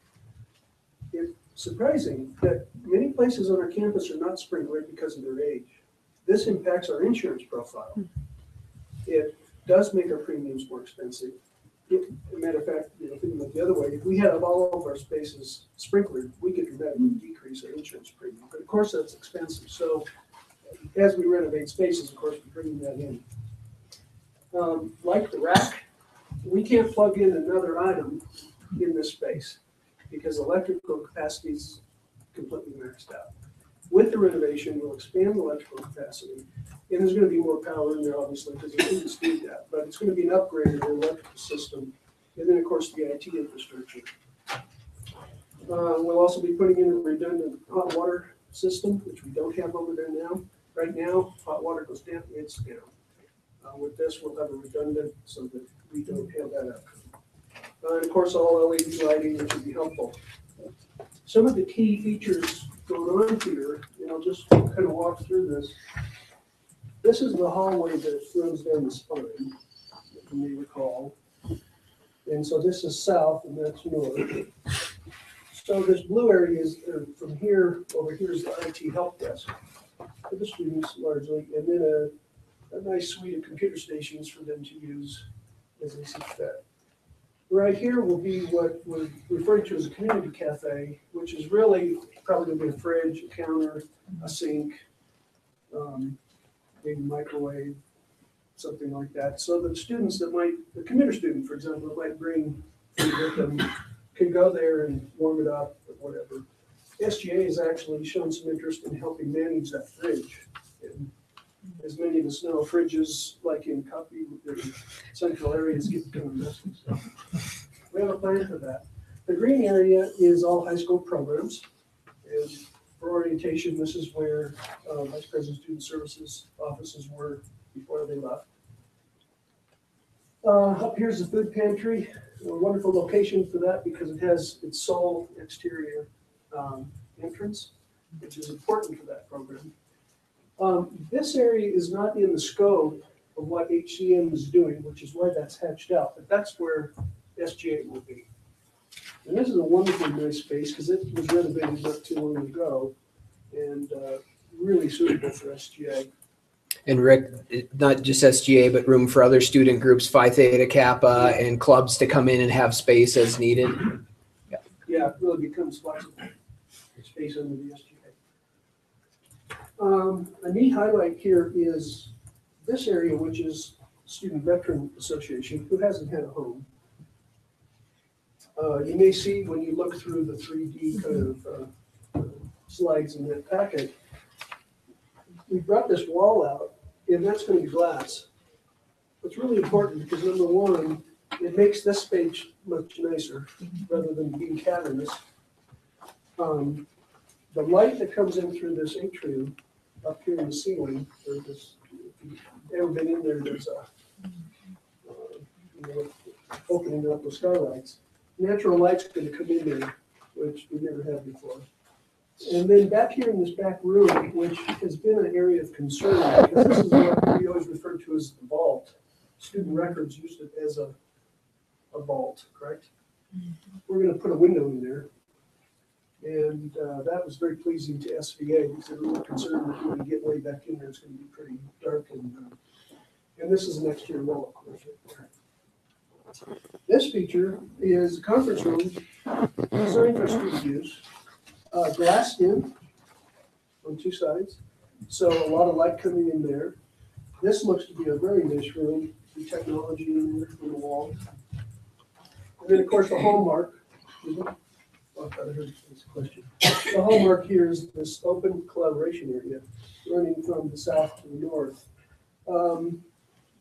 It's surprising that many places on our campus are not sprinklered because of their age. This impacts our insurance profile. It does make our premiums more expensive. As a matter of fact, thinking about the other way, if we had all of our spaces sprinkled, we could dramatically decrease our insurance premium. But of course, that's expensive. So as we renovate spaces, of course, we're bringing that in. Like the rack, we can't plug in another item in this space because electrical capacity is completely maxed out. With the renovation, we'll expand the electrical capacity, and there's going to be more power in there, obviously, because the students need that. But it's going to be an upgrade of the electrical system, and then, of course, the IT infrastructure. We'll also be putting in a redundant hot water system, which we don't have over there now. Right now, hot water goes down, it's down. With this, we'll have a redundant so that we don't have that outcome. And of course, all LED lighting, which would be helpful. Some of the key features going on here, and I'll just kind of walk through this. This is the hallway that runs down the spine, if you may recall. And so this is south and that's north. So this blue area is from here over here is the IT help desk for the students largely, and then a nice suite of computer stations for them to use as they see fit. Right here will be what we're referring to as a community cafe, which is really probably going to be a fridge, a counter, a sink, maybe microwave, something like that. So that students that might, the commuter student, for example, that might bring food with them, can go there and warm it up or whatever. SGA has actually shown some interest in helping manage that fridge. And as many of us know, fridges, like in coffee, central areas get kind of messy. So we have a plan for that. The green area is all high school programs. And for orientation, this is where Vice President Student Services offices were before they left. Up here's the food pantry. A wonderful location for that because it has its sole exterior entrance, which is important for that program. This area is not in the scope of what HCM is doing, which is why that's hatched out, but that's where SGA will be. And this is a wonderfully nice space because it was renovated not too long ago and really suitable for SGA. And Rick, not just SGA, but room for other student groups, Phi Theta Kappa, and clubs to come in and have space as needed. Yeah, it really becomes flexible. Space under the SGA. A neat highlight here is this area, which is Student Veteran Association, who hasn't had a home. You may see when you look through the 3D kind of slides in that packet, we brought this wall out, and that's going to be glass. It's really important because, number one, it makes this space much nicer rather than being cavernous. The light that comes in through this atrium up here in the ceiling, or this, if you've ever been in there, there's a opening up with skylights. Natural light's going to come in there, which we never had before. And then back here in this back room, which has been an area of concern, because this is what we always refer to as the vault. Student records used it as a vault, correct? We're going to put a window in there. And that was very pleasing to SVA because they were more concerned that when you get way back in there, it's going to be pretty dark. And this is an exterior wall, of course, right there. This feature is a conference room designed for student use, glassed in on two sides, so a lot of light coming in there. This looks to be a very nice room, the technology in there on the wall. And then, of course, the hallmark. Oh, I thought I heard this question. The hallmark here is this open collaboration area running from the south to the north.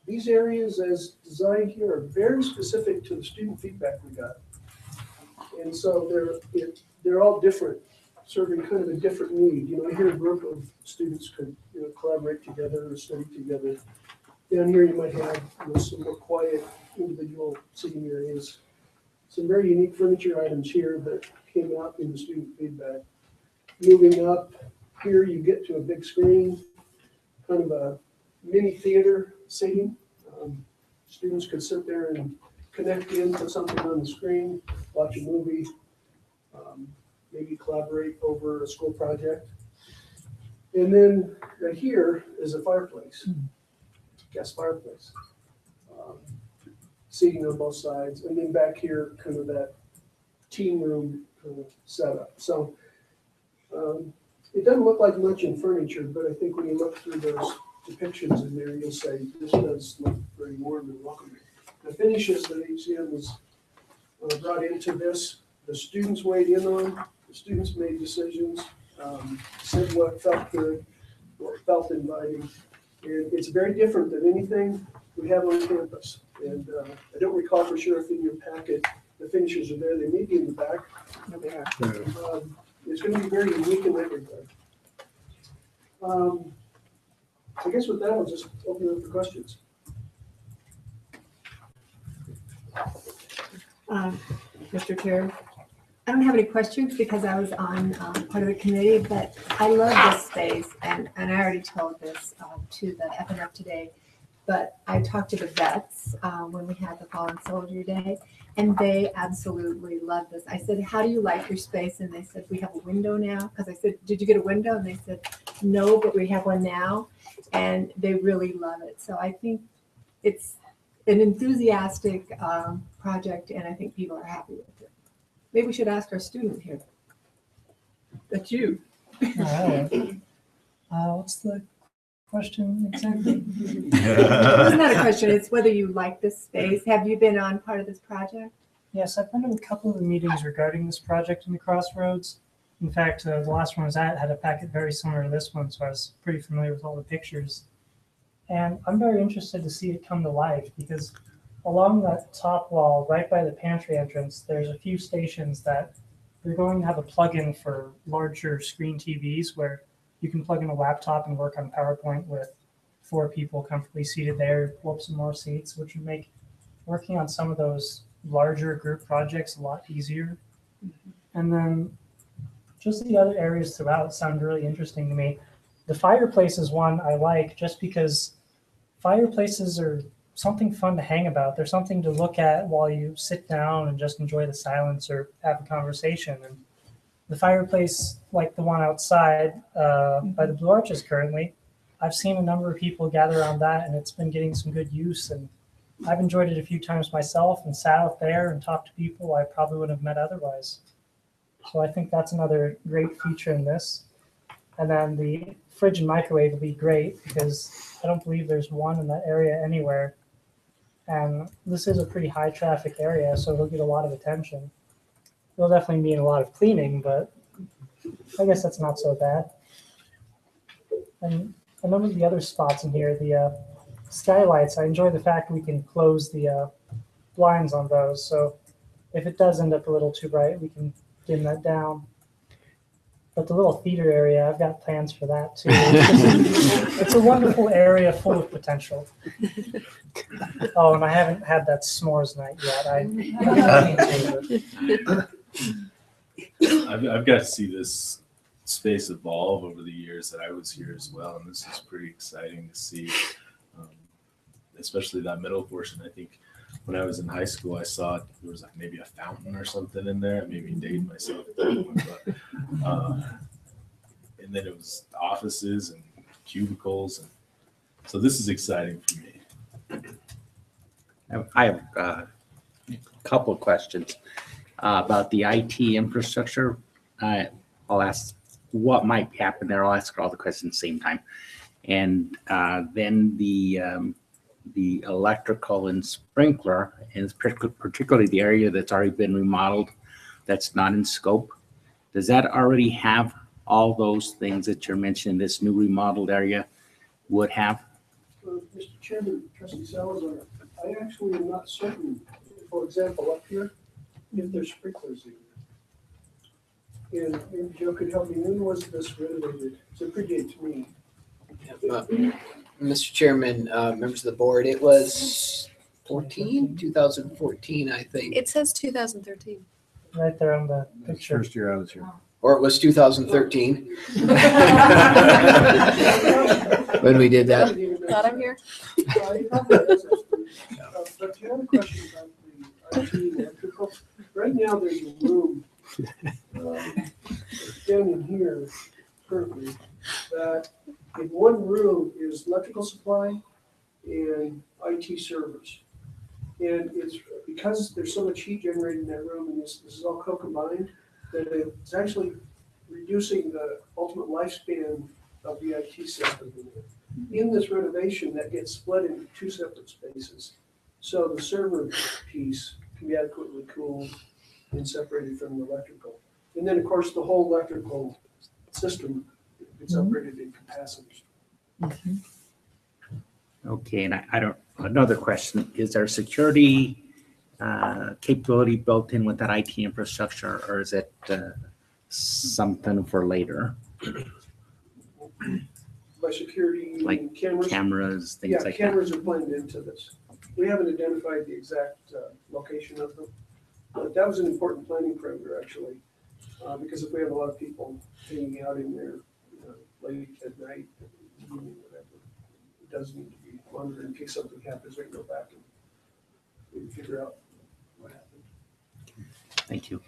These areas as designed here are very specific to the student feedback we got. And so they're all different, serving kind of a different need. Here a group of students could collaborate together or study together. Down here you might have some more quiet individual sitting areas. Some very unique furniture items here that came out in the student feedback. Moving up here you get to a big screen, kind of a mini theater seating. Students could sit there and connect in to something on the screen, watch a movie, maybe collaborate over a school project. And then right here is a fireplace, gas fireplace. Seating on both sides, and then back here, kind of that team room kind of setup. So it doesn't look like much in furniture, but I think when you look through those depictions in there, you'll say this does look very warm and welcoming. The finishes that HCM was brought into this, the students weighed in on, the students made decisions, said what felt good, what felt inviting. And it's very different than anything we have on campus. And I don't recall for sure if in your packet the finishes are there. They may be in the back. It's going to be very unique in that regard. I guess with that, I'll just open it up for questions. Mr. Chair, I don't have any questions because I was on part of the committee, but I love this space, and I already told this to the FNF today, but I talked to the vets when we had the Fallen Soldier Day, and they absolutely love this. I said, how do you like your space? And they said, we have a window now. Because I said, did you get a window? And they said, no, but we have one now. And they really love it. So I think it's an enthusiastic project, and I think people are happy with it. Maybe we should ask our student here. That's you. What's the question exactly? It's not a question. It's whether you like this space. Have you been on part of this project? Yes, I've been to a couple of the meetings regarding this project in the Crossroads. In fact, the last one I was at had a packet very similar to this one, so I was pretty familiar with all the pictures. And I'm very interested to see it come to life because along that top wall, right by the pantry entrance, there's a few stations that they're going to have a plug-in for larger screen TVs where you can plug in a laptop and work on PowerPoint with 4 people comfortably seated there, pull up some more seats, which would make working on some of those larger group projects a lot easier. And then just the other areas throughout sound really interesting to me. The fireplace is one I like just because fireplaces are something fun to hang about. They're something to look at while you sit down and just enjoy the silence or have a conversation. And the fireplace, like the one outside by the Blue Arches currently, I've seen a number of people gather around that, and it's been getting some good use. And I've enjoyed it a few times myself and sat out there and talked to people I probably wouldn't have met otherwise. So I think that's another great feature in this. And then the fridge and microwave will be great because I don't believe there's one in that area anywhere. And this is a pretty high traffic area, so it'll get a lot of attention. It'll definitely mean a lot of cleaning, but I guess that's not so bad. And a number of the other spots in here, the skylights, I enjoy the fact we can close the blinds on those. So if it does end up a little too bright, we can dim that down. But the little theater area, I've got plans for that too. It's a wonderful area full of potential. Oh, and I haven't had that s'mores night yet. I've got to see this space evolve over the years that I was here as well, and this is pretty exciting to see, especially that middle portion. I think when I was in high school, I saw there was like maybe a fountain or something in there. Maybe dating myself at that point, but, and then it was offices and cubicles, and so this is exciting for me. I have Couple of questions about the IT infrastructure. I'll ask what might happen there. I'll ask all the questions at the same time. And then the electrical and sprinkler, and particularly the area that's already been remodeled, that's not in scope. Does that already have all those things that you're mentioning this new remodeled area would have? Mr. Chairman, Trustee Salazar, I actually am not certain, for example, up here, if there's sprinklers in there. And maybe Joe could help me, when was this renovated? So it predates me. Mr. Chairman, members of the board, it was 2014, I think. It says 2013. Right there on the picture. First year I was here. Or it was 2013 when we did that. Glad I'm here. But to have a question about the IT and electrical, right now there's a room down in here currently that in one room is electrical supply and IT servers. And it's because there's so much heat generated in that room, and this is all co-combined, that it's actually reducing the ultimate lifespan of the IT system. In this renovation, that gets split into two separate spaces. So the server piece can be adequately cooled and separated from the electrical. And then, of course, the whole electrical system gets upgraded in capacitors. Okay, and I don't, another question, is there security capability built in with that IT infrastructure, or is it something for later? By security, Like cameras, things like that? Cameras are blended into this. We haven't identified the exact location of them, but that was an important planning parameter, actually, because if we have a lot of people hanging out in there late at night, whatever, it does need to be monitored in case something happens. We can go back and we can figure out what happened. Thank you.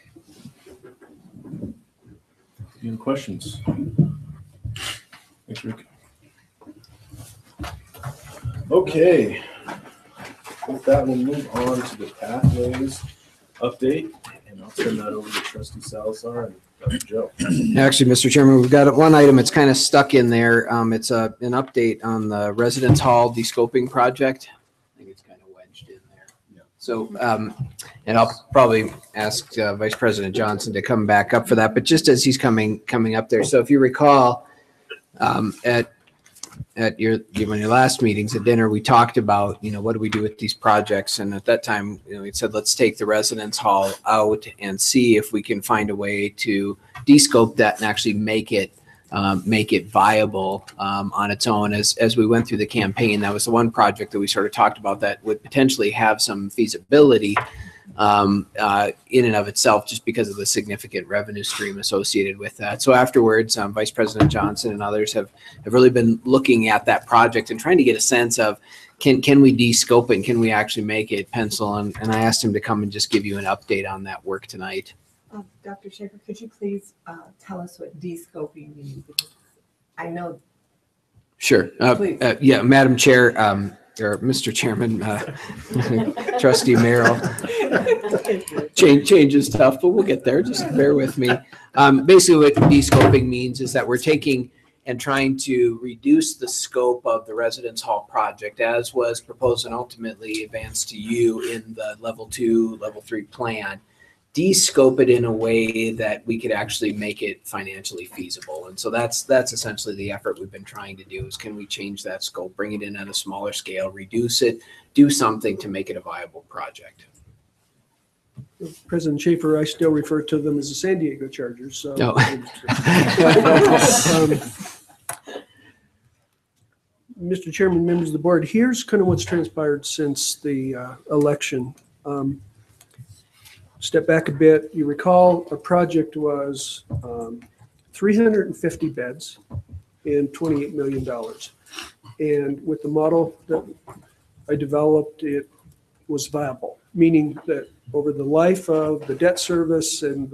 Any questions? Thanks, Rick. Okay. With that, we'll move on to the pathways update, and I'll turn that over to Trustee Salazar and Dr. Joe. Actually, Mr. Chairman, we've got one item that's kind of stuck in there. It's an update on the residence hall descoping project. I think it's kind of wedged in there. Yeah. So, and I'll probably ask Vice President Johnson to come back up for that, but just as he's coming up there. So if you recall, at your last meetings at dinner, we talked about, what do we do with these projects? And at that time, we said, let's take the residence hall out and see if we can find a way to descope that and actually make it viable on its own. As we went through the campaign, that was the one project that we sort of talked about that would potentially have some feasibility in and of itself, just because of the significant revenue stream associated with that. So afterwards, Vice President Johnson and others have really been looking at that project and trying to get a sense of, can we descope it and can we actually make it pencil? And I asked him to come and just give you an update on that work tonight. Dr. Schaefer, could you please tell us what descoping means? Because I know. Sure. Yeah, Madam Chair, or Mr. Chairman, Trustee Merrill. Change is tough, but we'll get there. Just bear with me. Basically, what descoping means is that we're taking and trying to reduce the scope of the residence hall project as was proposed and ultimately advanced to you in the level 2, level 3 plan. Descope it in a way that we could actually make it financially feasible. And so that's essentially the effort we've been trying to do, is can we change that scope, bring it in at a smaller scale, reduce it, do something to make it a viable project. President Schaefer, I still refer to them as the San Diego Chargers. So, No. Mr. Chairman, members of the board, here's kind of what's transpired since the election. Step back a bit. You recall our project was 350 beds and $28 million. And with the model that I developed, it was viable, meaning that over the life of the debt service and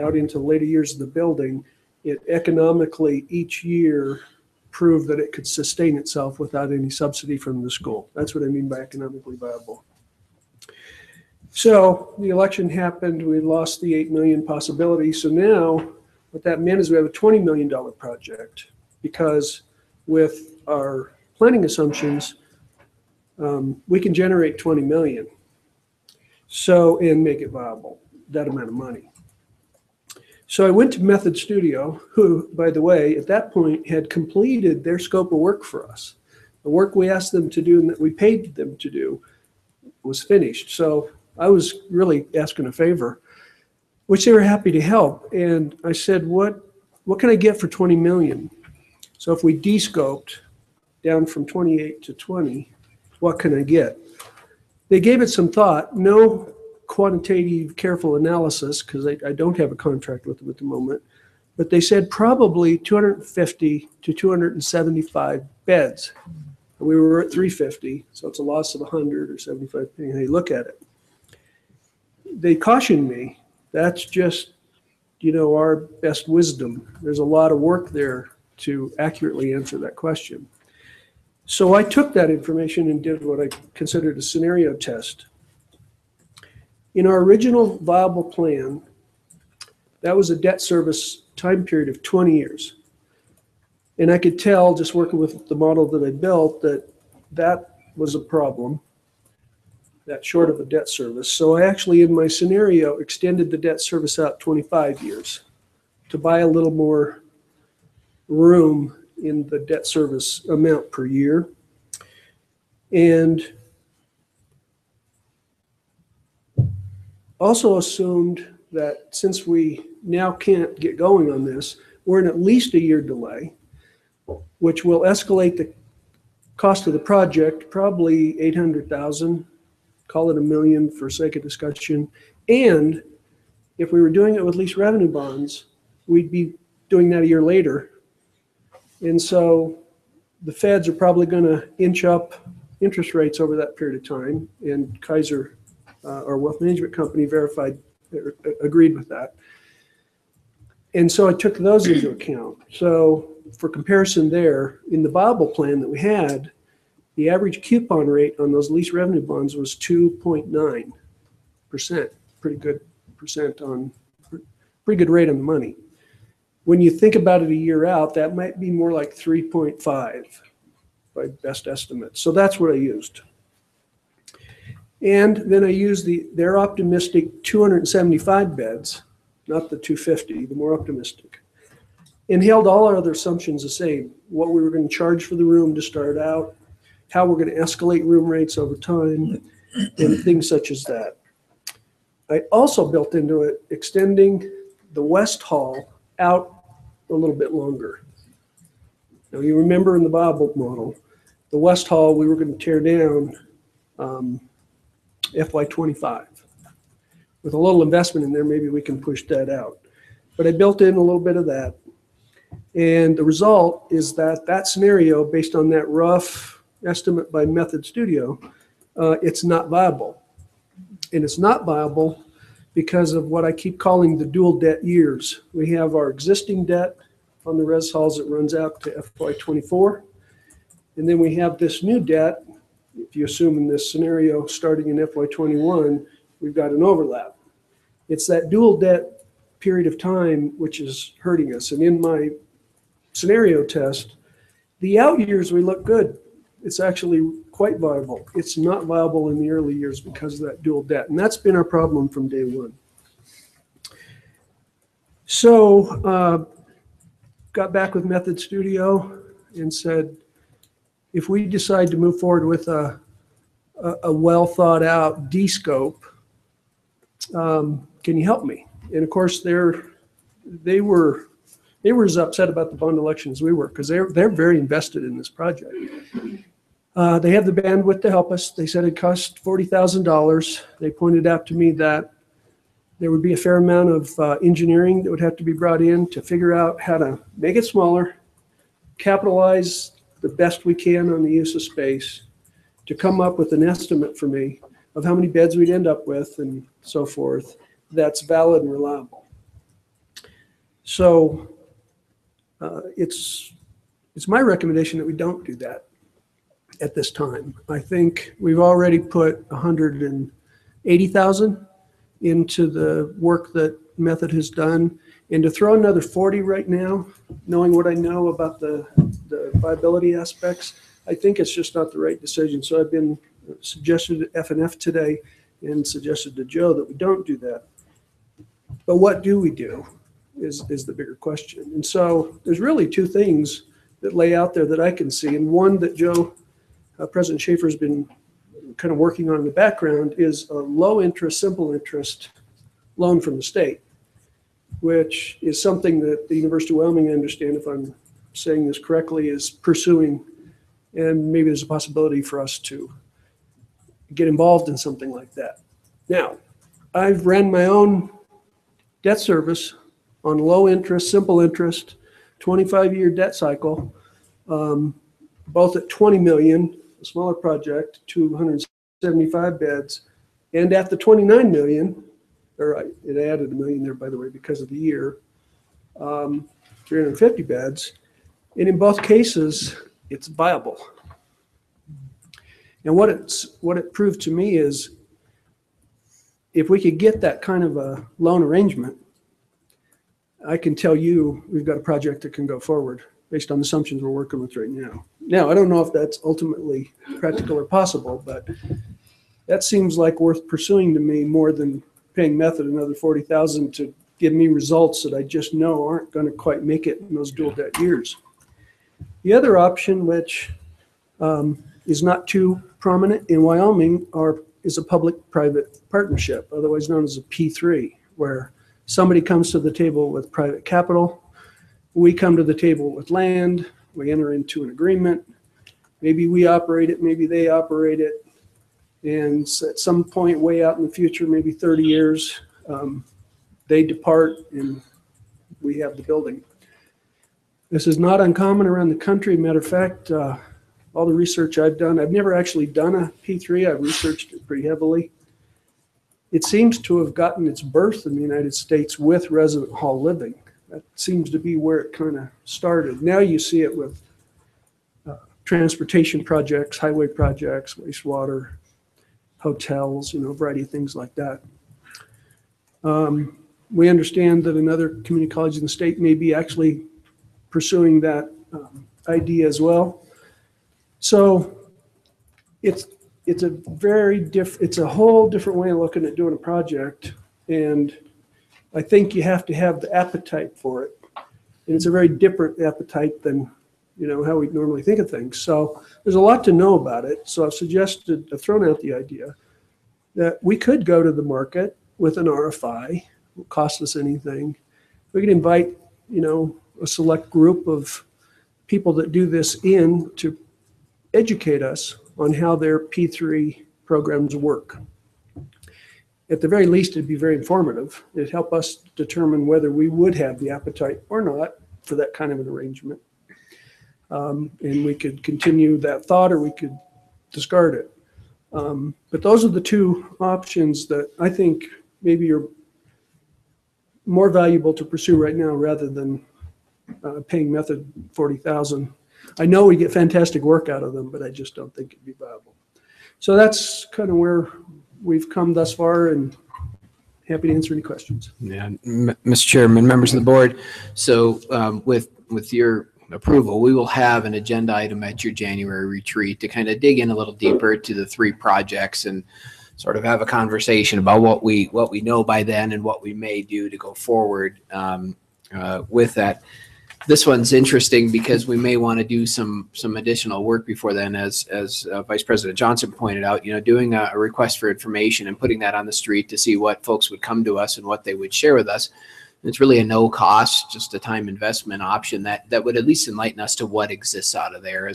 out into later years of the building, it economically each year proved that it could sustain itself without any subsidy from the school. That's what I mean by economically viable. So the election happened, we lost the 8 million possibility. So now what that meant is we have a $20 million project because with our planning assumptions, we can generate 20 million. So, and make it viable, that amount of money. So I went to Method Studio, who, by the way, at that point had completed their scope of work for us. The work we asked them to do and that we paid them to do was finished. So I was really asking a favor, which they were happy to help. And I said, what can I get for 20 million? So if we de-scoped down from 28 to 20, what can I get? They gave it some thought, no quantitative careful analysis, because I don't have a contract with them at the moment, but they said probably 250 to 275 beds. And we were at 350, so it's a loss of 100 or 75, depending how you look at it. They cautioned me, that's just, our best wisdom. There's a lot of work there to accurately answer that question. So I took that information and did what I considered a scenario test. In our original viable plan, that was a debt service time period of 20 years. And I could tell, just working with the model that I built, that was a problem, that short of a debt service. So I actually, in my scenario, extended the debt service out 25 years to buy a little more room in the debt service amount per year. And also assumed that since we now can't get going on this, we're in at least a year delay, which will escalate the cost of the project, probably 800,000, call it $1 million for sake of discussion. And if we were doing it with lease revenue bonds, we'd be doing that a year later. And so the feds are probably going to inch up interest rates over that period of time. And Kaiser, our wealth management company, agreed with that. And so I took those into account. So for comparison there, in the viable plan that we had, the average coupon rate on those lease revenue bonds was 2.9%. Pretty good pretty good rate on the money. When you think about it a year out, that might be more like 3.5 by best estimate. So that's what I used. And then I used their optimistic 275 beds, not the 250, the more optimistic, and held all our other assumptions the same. What we were going to charge for the room to start out, how we're going to escalate room rates over time, and things such as that. I also built into it extending the West Hall out a little bit longer. Now you remember in the Bible model, the West Hall we were going to tear down FY25. With a little investment in there, maybe we can push that out. But I built in a little bit of that. And the result is that scenario, based on that rough estimate by Method Studio, it's not viable. And it's not viable because of what I keep calling the dual debt years. We have our existing debt on the res halls that runs out to FY24. And then we have this new debt. If you assume in this scenario, starting in FY21, we've got an overlap. It's that dual debt period of time which is hurting us. And in my scenario test, the out years we look good. It's actually quite viable. It's not viable in the early years because of that dual debt. And that's been our problem from day one. So got back with Method Studio and said, if we decide to move forward with a well thought out D-scope, can you help me? And of course, they were as upset about the bond election as we were, because they're very invested in this project. They have the bandwidth to help us. They said it cost $40,000. They pointed out to me that there would be a fair amount of engineering that would have to be brought in to figure out how to make it smaller, capitalize the best we can on the use of space, to come up with an estimate for me of how many beds we'd end up with and so forth that's valid and reliable. So it's my recommendation that we don't do that at this time. I think we've already put $150 80,000 into the work that Method has done. And to throw another 40 right now, knowing what I know about the viability aspects, I think it's just not the right decision. So I've been suggested to F&F today and suggested to Joe that we don't do that. But what do we do is the bigger question. And so there's really two things that lay out there that I can see. And one that Joe, President Schaefer, has been kind of working on in the background is a low interest, simple interest loan from the state, which is something that the University of Wyoming, I understand, if I'm saying this correctly, is pursuing. And maybe there's a possibility for us to get involved in something like that. Now, I've ran my own debt service on low interest, simple interest, 25-year debt cycle, both at 20 million, a smaller project, 275 beds, and at the 29 million, or it added $1 million there, by the way, because of the year, 350 beds. And in both cases, it's viable. And what it proved to me is if we could get that kind of a loan arrangement, I can tell you we've got a project that can go forward based on the assumptions we're working with right now. Now, I don't know if that's ultimately practical or possible, but that seems like worth pursuing to me more than paying Method another $40,000 to give me results that I just know aren't going to quite make it in those dual debt years. The other option, which is not too prominent in Wyoming, is a public-private partnership, otherwise known as a P3, where somebody comes to the table with private capital, we come to the table with land, we enter into an agreement, maybe we operate it, maybe they operate it, and at some point way out in the future, maybe 30 years, they depart and we have the building. This is not uncommon around the country. Matter of fact, all the research I've done, I've never actually done a P3. I've researched it pretty heavily. It seems to have gotten its birth in the United States with resident hall living. That seems to be where it kind of started. Now you see it with transportation projects, highway projects, wastewater, hotels, a variety of things like that. We understand that another community college in the state may be actually pursuing that idea as well. So it's a whole different way of looking at doing a project, and I think you have to have the appetite for it, and it's a very different appetite than how we normally think of things. So there's a lot to know about it. So I've thrown out the idea that we could go to the market with an RFI. It won't cost us anything. We could invite a select group of people that do this in to educate us on how their P3 programs work. At the very least, it'd be very informative. It'd help us determine whether we would have the appetite or not for that kind of an arrangement. And we could continue that thought or we could discard it. But those are the two options that I think maybe are more valuable to pursue right now rather than paying Method $40,000. I know we get fantastic work out of them, but I just don't think it'd be viable. So that's kind of where we've come thus far, and happy to answer any questions. Yeah, Mr. Chairman, members of the board. So with your approval, we will have an agenda item at your January retreat to kind of dig in a little deeper to the three projects and sort of have a conversation about what we know by then and what we may do to go forward with that. This one's interesting because we may want to do some additional work before then, as Vice President Johnson pointed out, doing a request for information and putting that on the street to see what folks would come to us and what they would share with us. It's really a no cost, just a time investment option that would at least enlighten us to what exists out of there.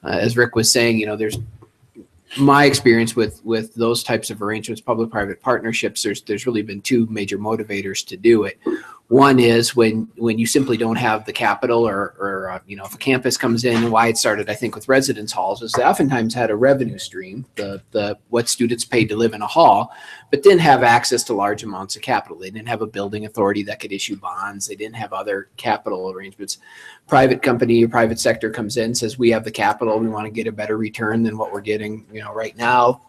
As Rick was saying, there's my experience with those types of arrangements, public-private partnerships, there's really been two major motivators to do it. One is when you simply don't have the capital or if a campus comes in, and why it started, I think, with residence halls, is they oftentimes had a revenue stream, the what students paid to live in a hall, but didn't have access to large amounts of capital. They didn't have a building authority that could issue bonds. They didn't have other capital arrangements. Private company or private sector comes in, says we have the capital, we want to get a better return than what we're getting right now.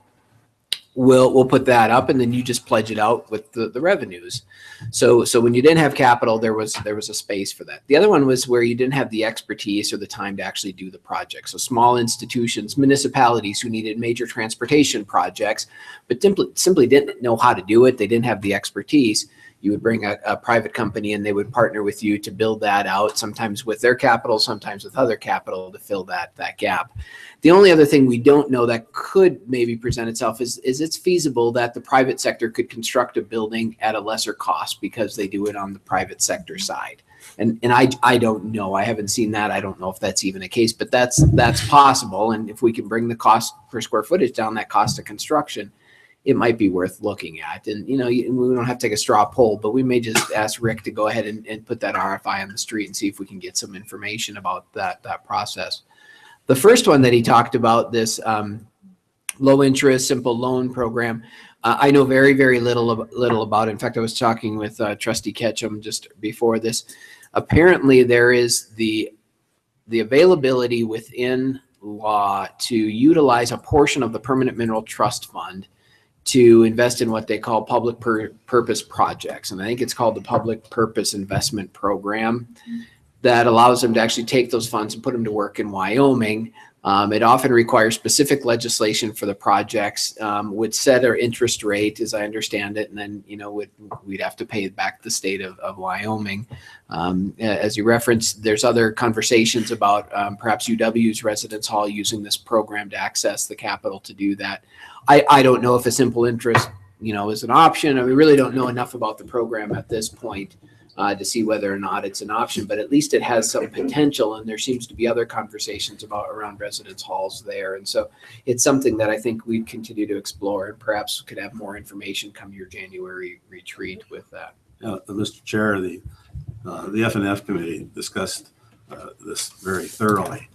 we'll put that up, and then you just pledge it out with the revenues. So when you didn't have capital, there was a space for that. The other one was where you didn't have the expertise or the time to actually do the project. So small institutions, municipalities who needed major transportation projects, but simply didn't know how to do it. They didn't have the expertise. You would bring a private company and they would partner with you to build that out, sometimes with their capital, sometimes with other capital to fill that gap. The only other thing we don't know that could maybe present itself is it's feasible that the private sector could construct a building at a lesser cost because they do it on the private sector side. And I don't know. I haven't seen that. I don't know if that's even a case, but that's possible. And if we can bring the cost per square footage down, that cost of construction, it might be worth looking at. And, we don't have to take a straw poll, but we may just ask Rick to go ahead and put that RFI on the street and see if we can get some information about that process. The first one that he talked about, this low interest, simple loan program, I know very, very little about it. In fact, I was talking with Trustee Ketchum just before this. Apparently there is the availability within law to utilize a portion of the Permanent Mineral Trust Fund to invest in what they call public purpose projects. And I think it's called the Public Purpose Investment Program that allows them to actually take those funds and put them to work in Wyoming. It often requires specific legislation for the projects, would set our interest rate, as I understand it, and then, we'd have to pay back the state of Wyoming. As you referenced, there's other conversations about perhaps UW's residence hall using this program to access the capital to do that. I don't know if a simple interest, is an option. We really don't know enough about the program at this point to see whether or not it's an option, but at least it has some potential, and there seems to be other conversations around residence halls there. And so it's something that I think we'd continue to explore, and perhaps could have more information come your January retreat with that. Mr. Chair, the F&F committee discussed this very thoroughly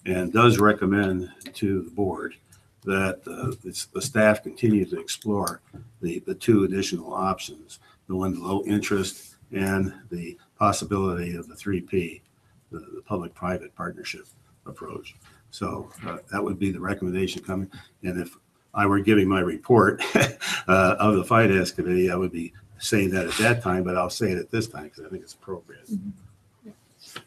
and does recommend to the board that the staff continue to explore the two additional options, the one low interest and the possibility of the 3P, the public-private partnership approach. So that would be the recommendation coming. And if I were giving my report of the Finance Committee, I would be saying that at that time, but I'll say it at this time because I think it's appropriate. Mm-hmm.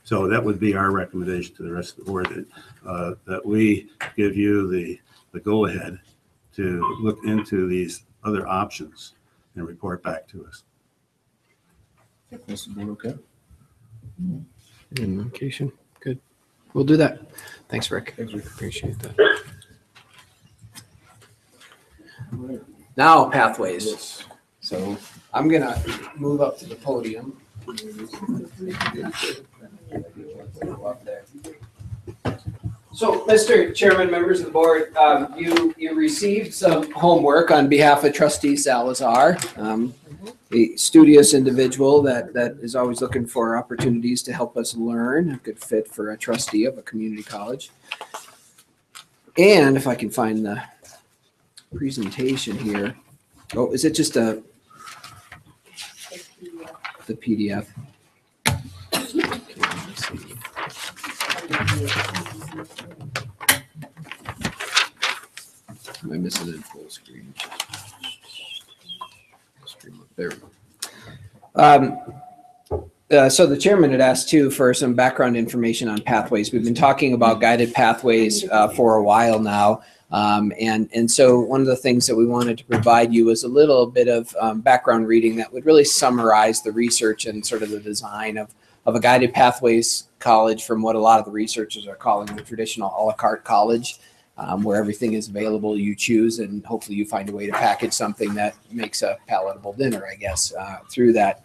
So that would be our recommendation to the rest of the board, that we give you the go-ahead to look into these other options and report back to us. Is the board okay? Communication, good. We'll do that. Thanks, Rick. Thanks, Rick. Appreciate that. Now, pathways. Yes. So I'm gonna move up to the podium. So, Mr. Chairman, members of the board, you received some homework on behalf of Trustee Salazar, a studious individual that is always looking for opportunities to help us learn, a good fit for a trustee of a community college. And if I can find the presentation here. Oh, is it just the PDF? Okay, let's see. Am I missing it in full screen? There we go. So the chairman had asked too for some background information on pathways. We've been talking about guided pathways for a while now. And so one of the things that we wanted to provide you was a little bit of background reading that would really summarize the research and sort of the design of a guided pathways college from what a lot of the researchers are calling the traditional a la carte college, where everything is available, you choose, and hopefully you find a way to package something that makes a palatable dinner, I guess, through that.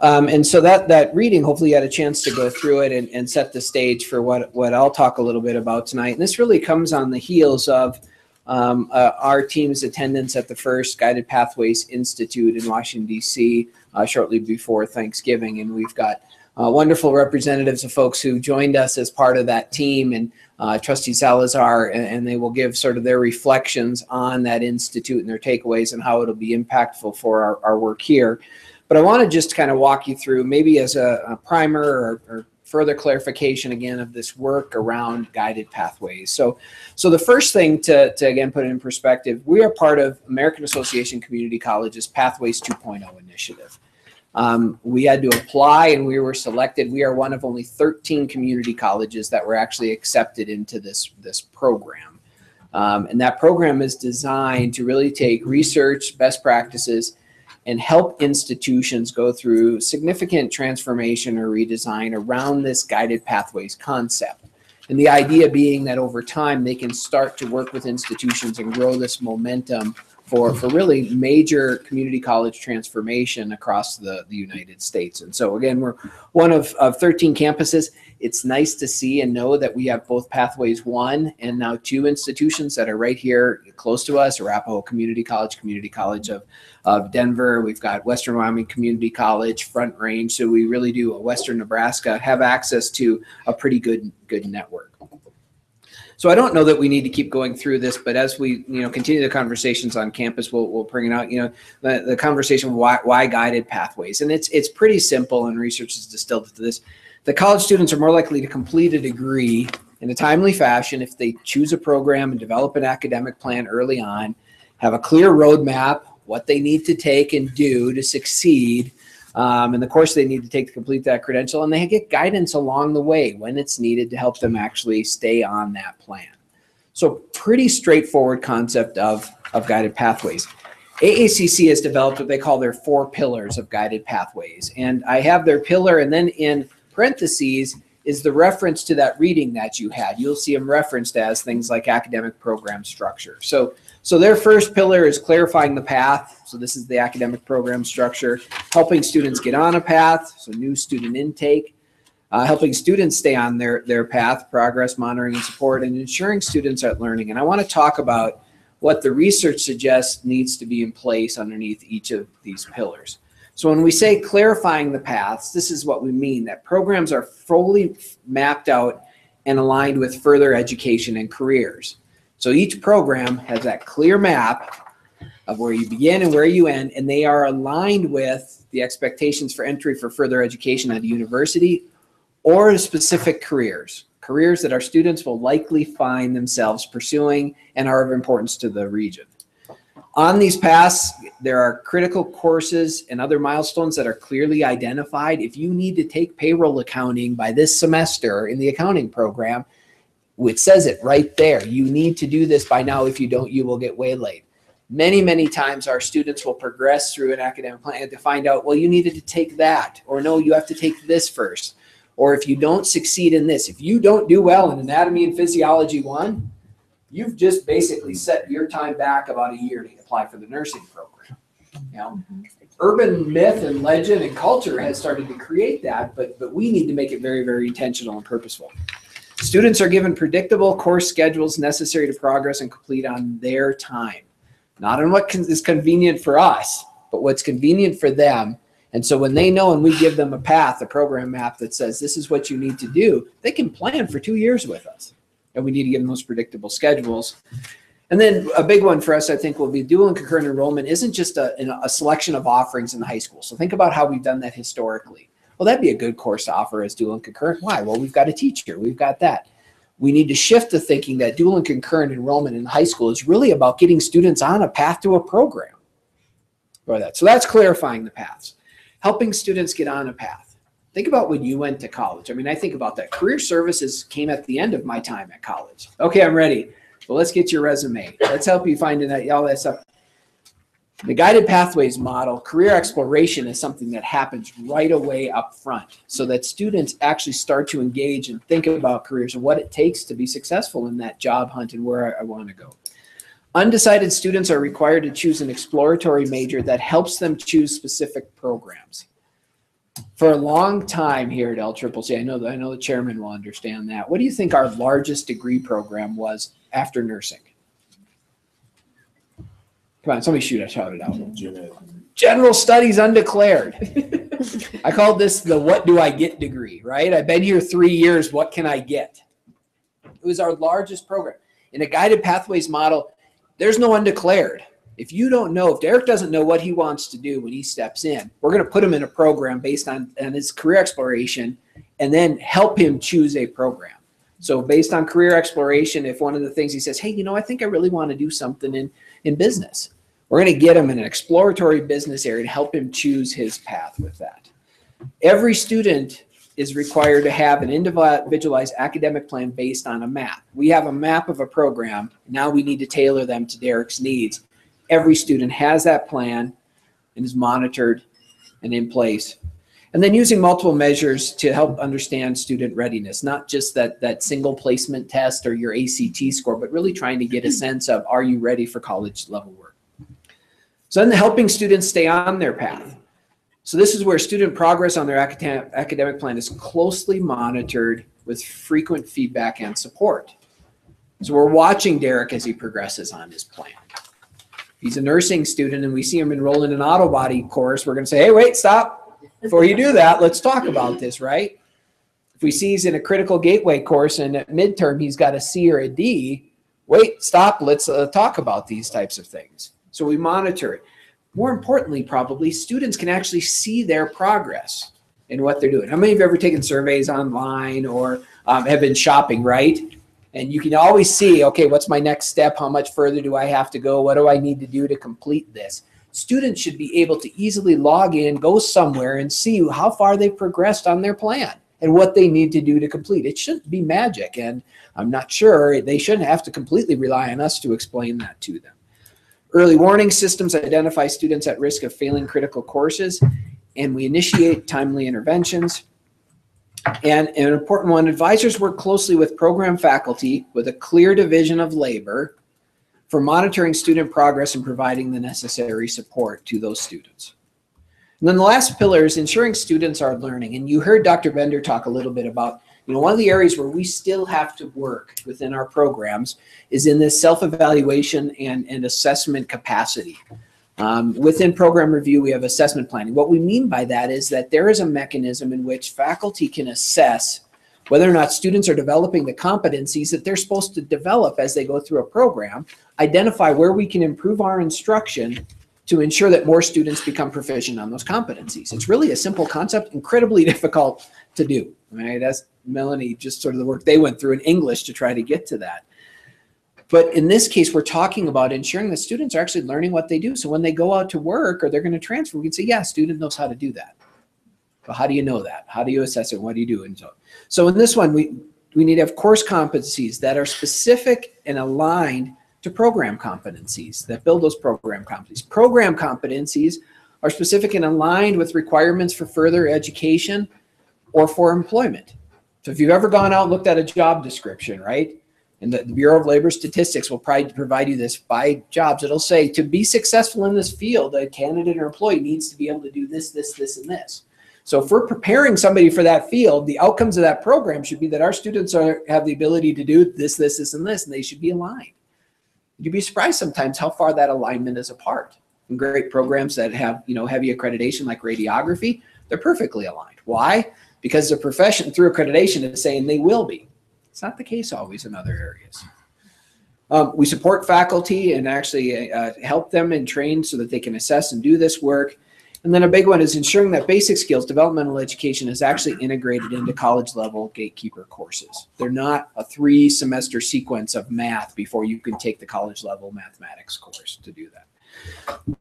And so that reading, hopefully you had a chance to go through it and set the stage for what I'll talk a little bit about tonight. And this really comes on the heels of our team's attendance at the first Guided Pathways Institute in Washington, D.C. Shortly before Thanksgiving. And we've got wonderful representatives of folks who joined us as part of that team, and Trustee Salazar, and they will give sort of their reflections on that institute and their takeaways and how it'll be impactful for our work here. But I want to just kind of walk you through, maybe as a primer or further clarification again of this work around guided pathways. So the first thing to again put it in perspective, we are part of American Association Community Colleges Pathways 2.0 initiative. We had to apply and we were selected. We are one of only 13 community colleges that were actually accepted into this program. And that program is designed to really take research, best practices, and help institutions go through significant transformation or redesign around this guided pathways concept. And the idea being that over time, they can start to work with institutions and grow this momentum for really major community college transformation across the United States. And so again, we're one of 13 campuses. It's nice to see and know that we have both Pathways 1 and now 2 institutions that are right here close to us, Arapahoe Community College of Denver. We've got Western Wyoming Community College, Front Range. So we really do, Western Nebraska, have access to a pretty good network. So I don't know that we need to keep going through this, but as we continue the conversations on campus, we'll bring it out. The conversation why guided pathways, and it's pretty simple, and research is distilled to this. The college students are more likely to complete a degree in a timely fashion if they choose a program and develop an academic plan early on, have a clear roadmap, what they need to take and do to succeed, and the course they need to take to complete that credential, and they get guidance along the way when it's needed to help them actually stay on that plan. So pretty straightforward concept of guided pathways. AACC has developed what they call their 4 pillars of guided pathways, and I have their pillar, and then in parentheses is the reference to that reading that you had. You'll see them referenced as things like academic program structure. So their first pillar is clarifying the path. So this is the academic program structure, helping students get on a path, so new student intake, helping students stay on their path, progress, monitoring, and support, and ensuring students are learning. And I want to talk about what the research suggests needs to be in place underneath each of these pillars. So when we say clarifying the paths, this is what we mean, that programs are fully mapped out and aligned with further education and careers. So each program has that clear map of where you begin and where you end, and they are aligned with the expectations for entry for further education at a university or specific careers that our students will likely find themselves pursuing and are of importance to the region. On these paths, there are critical courses and other milestones that are clearly identified. If you need to take payroll accounting by this semester in the accounting program, it says it right there. You need to do this by now. If you don't, you will get waylaid. Many times our students will progress through an academic plan to find out, well, you needed to take that, or no, you have to take this first. Or if you don't succeed in this, if you don't do well in Anatomy and Physiology 1, you've just basically set your time back about a year to apply for the nursing program. Urban myth and legend and culture has started to create that, but we need to make it very intentional and purposeful. Students are given predictable course schedules necessary to progress and complete on their time. Not on what is convenient for us, but what's convenient for them. And so when they know and we give them a path, a program map that says this is what you need to do, they can plan for 2 years with us. And we need to give them those predictable schedules. And then a big one for us, I think, will be dual and concurrent enrollment isn't just a selection of offerings in the high school. So think about how we've done that historically. Well, that'd be a good course to offer as dual and concurrent. Why? Well, we've got a teacher. We've got that. We need to shift to thinking that dual and concurrent enrollment in high school is really about getting students on a path to a program. So that's clarifying the paths. Helping students get on a path. Think about when you went to college. I mean, I think about that. Career services came at the end of my time at college. Okay, I'm ready. Well, let's get your resume. Let's help you find all that stuff. The guided pathways model, career exploration is something that happens right away up front so that students actually start to engage and think about careers and what it takes to be successful in that job hunt and where I want to go. Undecided students are required to choose an exploratory major that helps them choose specific programs. For a long time here at LCCC, I know the chairman will understand that. What do you think our largest degree program was after nursing? Come on, somebody shout it out. General Studies Undeclared. I called this the what do I get degree, right? I've been here 3 years, what can I get? It was our largest program. In a guided pathways model, there's no undeclared. If you don't know, if Derek doesn't know what he wants to do when he steps in, we're going to put him in a program based on his career exploration and then help him choose a program. So based on career exploration, if one of the things he says, hey, I think I really want to do something in business, we're going to get him in an exploratory business area to help him choose his path with that. Every student is required to have an individualized academic plan based on a map. We have a map of a program. Now we need to tailor them to Derek's needs. Every student has that plan and is monitored and in place. And then using multiple measures to help understand student readiness, not just that single placement test or your ACT score, but really trying to get a sense of, are you ready for college level work? So then helping students stay on their path. So this is where student progress on their academic plan is closely monitored with frequent feedback and support. So we're watching Derek as he progresses on his plan. He's a nursing student and we see him enroll in an auto body course. We're going to say, hey, wait, stop. Before you do that, let's talk about this, right? If we see he's in a critical gateway course and at midterm he's got a C or a D, wait, stop, let's talk about these types of things. So we monitor it. More importantly, probably, students can actually see their progress in what they're doing. How many of you have ever taken surveys online or have been shopping, right? And you can always see, okay, what's my next step? How much further do I have to go? What do I need to do to complete this? Students should be able to easily log in, go somewhere, and see how far they've progressed on their plan and what they need to do to complete. It shouldn't be magic, and I'm not sure they shouldn't have to completely rely on us to explain that to them. Early warning systems identify students at risk of failing critical courses, and we initiate timely interventions. And an important one, advisors work closely with program faculty with a clear division of labor for monitoring student progress and providing the necessary support to those students. And then the last pillar is ensuring students are learning. And you heard Dr. Bender talk a little bit about, one of the areas where we still have to work within our programs is in this self-evaluation and assessment capacity. Within program review, we have assessment planning. What we mean by that is that there is a mechanism in which faculty can assess whether or not students are developing the competencies that they're supposed to develop as they go through a program, identify where we can improve our instruction to ensure that more students become proficient on those competencies. It's really a simple concept, incredibly difficult to do. Right? That's Melanie, just sort of the work they went through in English to try to get to that. But in this case, we're talking about ensuring that students are actually learning what they do. So when they go out to work or they're going to transfer, we can say, yeah, student knows how to do that. But how do you know that? How do you assess it? What do you do? And so in this one, we need to have course competencies that are specific and aligned to program competencies that build those program competencies. Program competencies are specific and aligned with requirements for further education or for employment. So if you've ever gone out and looked at a job description, right? And the Bureau of Labor Statistics will probably provide you this by jobs. It'll say to be successful in this field, a candidate or employee needs to be able to do this, this, this, and this. So if we're preparing somebody for that field, the outcomes of that program should be that our students have the ability to do this, this, this, and this, and they should be aligned. You'd be surprised sometimes how far that alignment is apart. And great programs that have, heavy accreditation like radiography, they're perfectly aligned. Why? Because the profession through accreditation is saying they will be. It's not the case always in other areas. We support faculty and actually help them and train so that they can assess and do this work. And then a big one is ensuring that basic skills, developmental education is actually integrated into college level gatekeeper courses. They're not a 3-semester sequence of math before you can take the college level mathematics course to do that.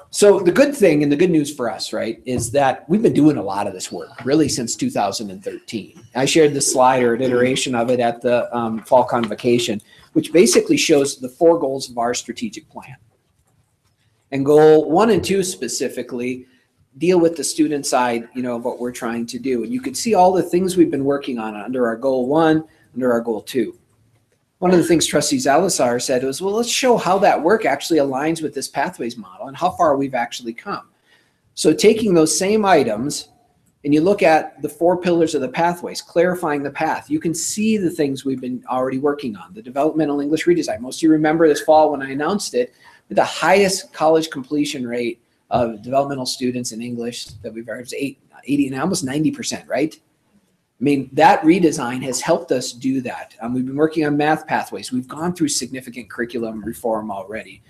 So the good thing and the good news for us, right, is that we've been doing a lot of this work really since 2013. I shared this slide or an iteration of it at the fall convocation, which basically shows the 4 goals of our strategic plan. And goal 1 and 2 specifically deal with the student side, of what we're trying to do. And you can see all the things we've been working on under our goal 1, under our goal 2. One of the things Trustee Zalazar said was, well, let's show how that work actually aligns with this pathways model and how far we've actually come. So taking those same items and you look at the 4 pillars of the pathways, clarifying the path, you can see the things we've been already working on. The developmental English redesign. Most of you remember this fall when I announced it, with the highest college completion rate of developmental students in English that we've ever had, 80 and almost 90%, right? I mean, that redesign has helped us do that. We've been working on math pathways. We've gone through significant curriculum reform already.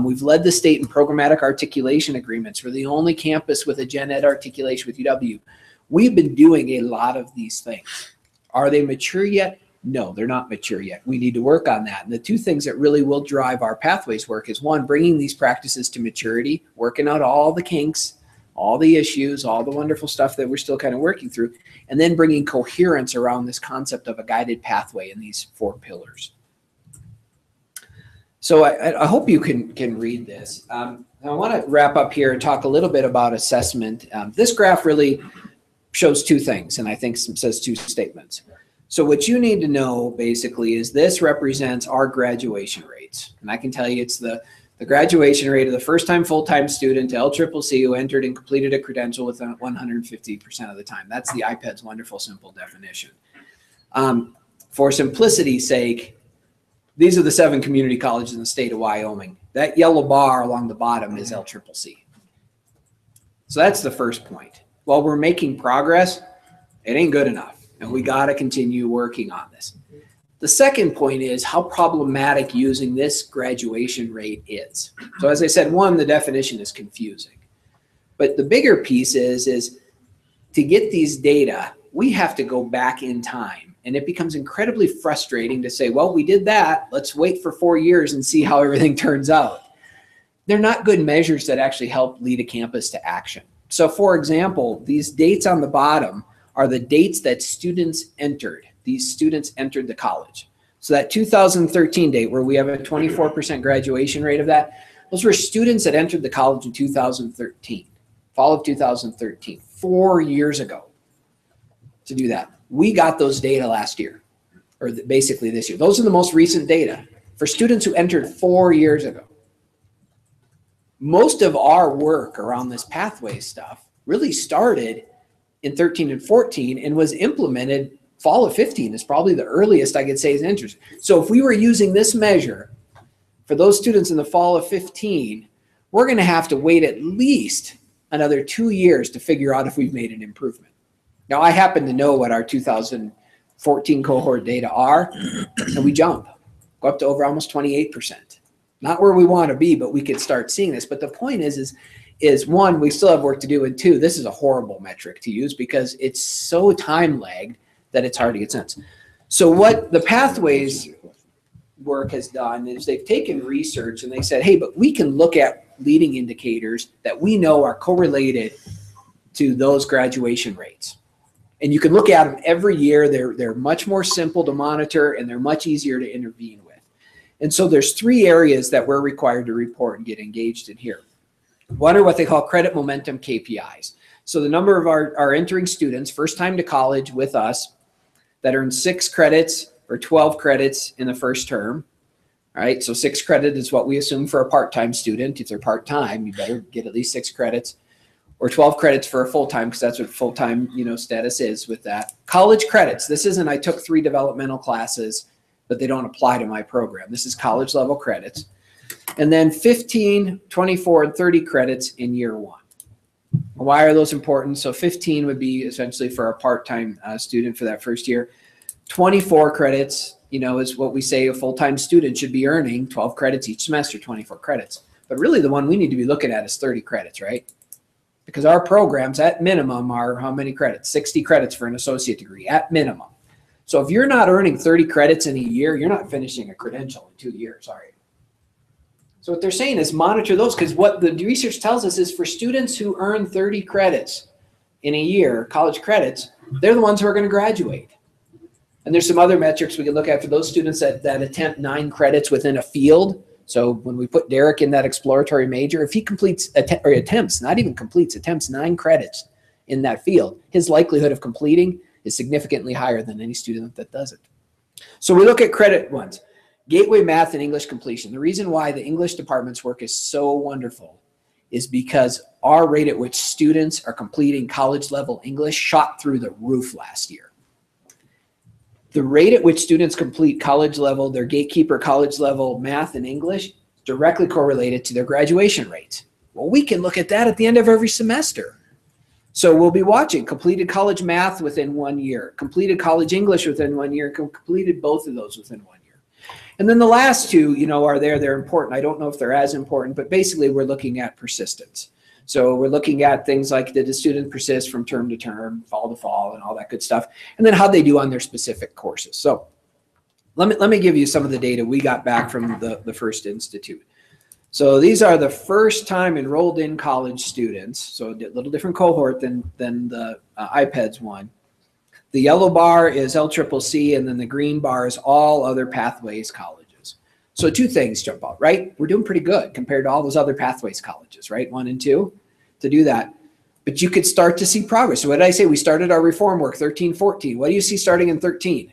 We've led the state in programmatic articulation agreements. We're the only campus with a gen ed articulation with UW. We've been doing a lot of these things. Are they mature yet? No, they're not mature yet. We need to work on that. And the two things that really will drive our pathways work is one, bringing these practices to maturity, working out all the kinks, all the issues, all the wonderful stuff that we're still kind of working through, and then bringing coherence around this concept of a guided pathway in these 4 pillars. So I hope you can read this. I want to wrap up here and talk a little bit about assessment. This graph really shows 2 things, and I think says 2 statements. So what you need to know basically is this represents our graduation rates. And I can tell you it's the graduation rate of the first-time full-time student to LCCC who entered and completed a credential within 150% of the time. That's the iPad's wonderful simple definition. For simplicity's sake, these are the 7 community colleges in the state of Wyoming. That yellow bar along the bottom is LCCC. So that's the first point. While we're making progress, it ain't good enough, and we got to continue working on this. The second point is how problematic using this graduation rate is. So as I said, one, the definition is confusing. But the bigger piece is to get these data, we have to go back in time. And it becomes incredibly frustrating to say, well, we did that. Let's wait for 4 years and see how everything turns out. They're not good measures that actually help lead a campus to action. So for example, these dates on the bottom are the dates that students entered. These students entered the college. So that 2013 date where we have a 24% graduation rate of that, those were students that entered the college in 2013, fall of 2013, 4 years ago to do that. We got those data last year, or basically this year. Those are the most recent data for students who entered 4 years ago. Most of our work around this pathway stuff really started in 13 and 14 and was implemented fall of 15 is probably the earliest I could say is interest. So if we were using this measure for those students in the fall of 15, we're going to have to wait at least another 2 years to figure out if we've made an improvement. Now, I happen to know what our 2014 cohort data are, and we jump, go up to over almost 28%. Not where we want to be, but we could start seeing this. But the point is one, we still have work to do, and two, this is a horrible metric to use because it's so time lagged that it's hard to get sense. So what the pathways work has done is they've taken research and they said, hey, but we can look at leading indicators that we know are correlated to those graduation rates. And you can look at them every year. They're much more simple to monitor and they're much easier to intervene with. And so there's 3 areas that we're required to report and get engaged in here. One are what they call credit momentum KPIs. So the number of our entering students, first time to college with us, that earn 6 credits or 12 credits in the first term. All right, so 6 credit is what we assume for a part-time student. If they're part-time, you better get at least 6 credits, or 12 credits for a full-time, because that's what full-time, status is with that. College credits. This isn't I took 3 developmental classes, but they don't apply to my program. This is college level credits. And then 15, 24, and 30 credits in year 1. Why are those important? So 15 would be essentially for a part-time student for that first year. 24 credits, is what we say a full-time student should be earning, 12 credits each semester, 24 credits. But really the one we need to be looking at is 30 credits, right? Because our programs at minimum are how many credits? 60 credits for an associate degree at minimum. So if you're not earning 30 credits in a year, you're not finishing a credential in 2 years, are you? So what they're saying is monitor those, because what the research tells us is for students who earn 30 credits in a year, college credits, they're the ones who are going to graduate. And there's some other metrics we can look at for those students that attempt 9 credits within a field. So when we put Derek in that exploratory major, if he completes or attempts 9 credits in that field, his likelihood of completing is significantly higher than any student that does it. So we look at credit ones. Gateway math and English completion. The reason why the English department's work is so wonderful is because our rate at which students are completing college level English shot through the roof last year. The rate at which students complete college level, their gatekeeper college level math and English, directly correlated to their graduation rates. Well, we can look at that at the end of every semester. So we'll be watching completed college math within 1 year, completed college English within 1 year, completed both of those within 1 year. And then the last 2, are they're important. I don't know if they're as important, but basically we're looking at persistence. So we're looking at things like, did the student persist from term to term, fall to fall, and all that good stuff, and then how they do on their specific courses. So let me give you some of the data we got back from the First Institute. So these are the first time enrolled in college students, so a little different cohort than the iPads one. The yellow bar is LCCC, and then the green bar is all other pathways colleges. So two things jump out, right? We're doing pretty good compared to all those other pathways colleges, right? 1 and 2 to do that. But you could start to see progress. So what did I say? We started our reform work 13, 14. What do you see starting in 13?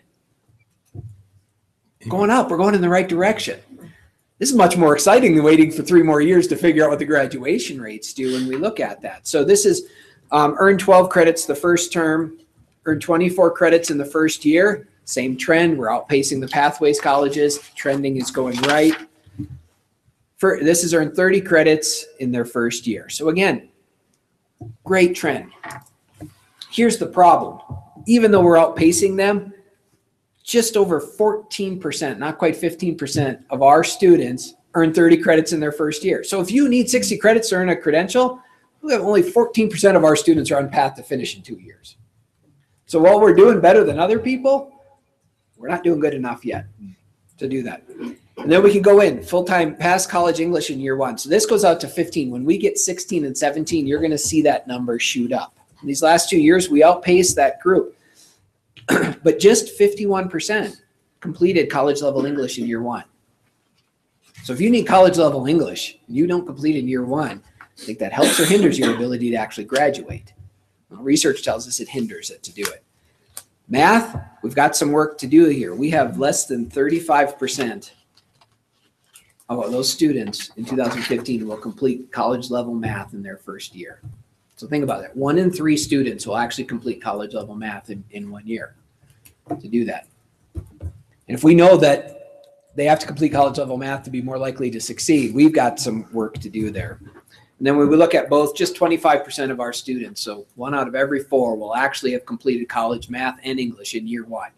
Going up. We're going in the right direction. This is much more exciting than waiting for 3 more years to figure out what the graduation rates do when we look at that. So this is earn 12 credits the first term, earn 24 credits in the first year. Same trend. We're outpacing the pathways colleges. Trending is going right. This is earn 30 credits in their first year. So again, great trend. Here's the problem. Even though we're outpacing them, just over 14%, not quite 15% of our students earn 30 credits in their first year. So if you need 60 credits to earn a credential, we have only 14% of our students are on path to finish in 2 years. So while we're doing better than other people, we're not doing good enough yet to do that. And then we can go in full-time pass college English in year 1. So this goes out to 15. When we get 16 and 17, you're going to see that number shoot up. In these last 2 years, we outpaced that group. But just 51% completed college level English in year 1. So if you need college level English and you don't complete in year 1, I think that helps or hinders your ability to actually graduate. Well, research tells us it hinders it to do it. Math, we've got some work to do here. We have less than 35% of those students in 2015 will complete college level math in their first year. So think about that. 1 in 3 students will actually complete college level math in 1 year to do that. And if we know that they have to complete college level math to be more likely to succeed, we've got some work to do there. And then when we look at both, just 25% of our students, so 1 out of every 4 will actually have completed college math and English in year 1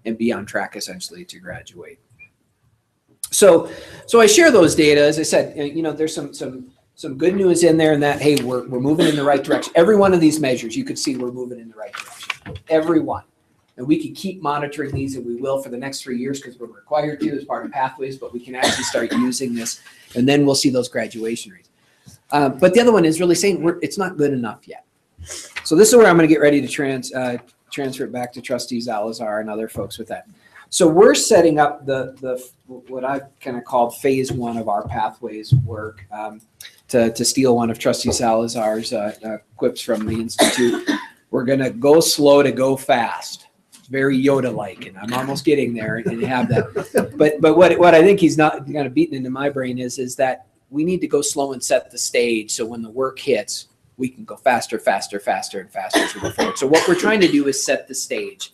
and be on track essentially to graduate. So I share those data. As I said, you know, there's some good news in there in that, hey, we're moving in the right direction. Every one of these measures, you could see we're moving in the right direction. Every one. And we can keep monitoring these, and we will for the next 3 years because we're required to as part of pathways, but we can actually start using this, and then we'll see those graduation rates. But the other one is really saying it's not good enough yet. So this is where I'm going to get ready to transfer it back to Trustee Salazar and other folks with that. So we're setting up the what I've kind of called phase 1 of our pathways work. To steal one of Trustee Salazar's quips from the Institute, we're going to go slow to go fast. It's very Yoda-like, and I'm almost getting there and have that. But what I think he's not kind of beaten into my brain is that we need to go slow and set the stage so when the work hits, we can go faster, faster, faster, and faster as we go forward. So what we're trying to do is set the stage.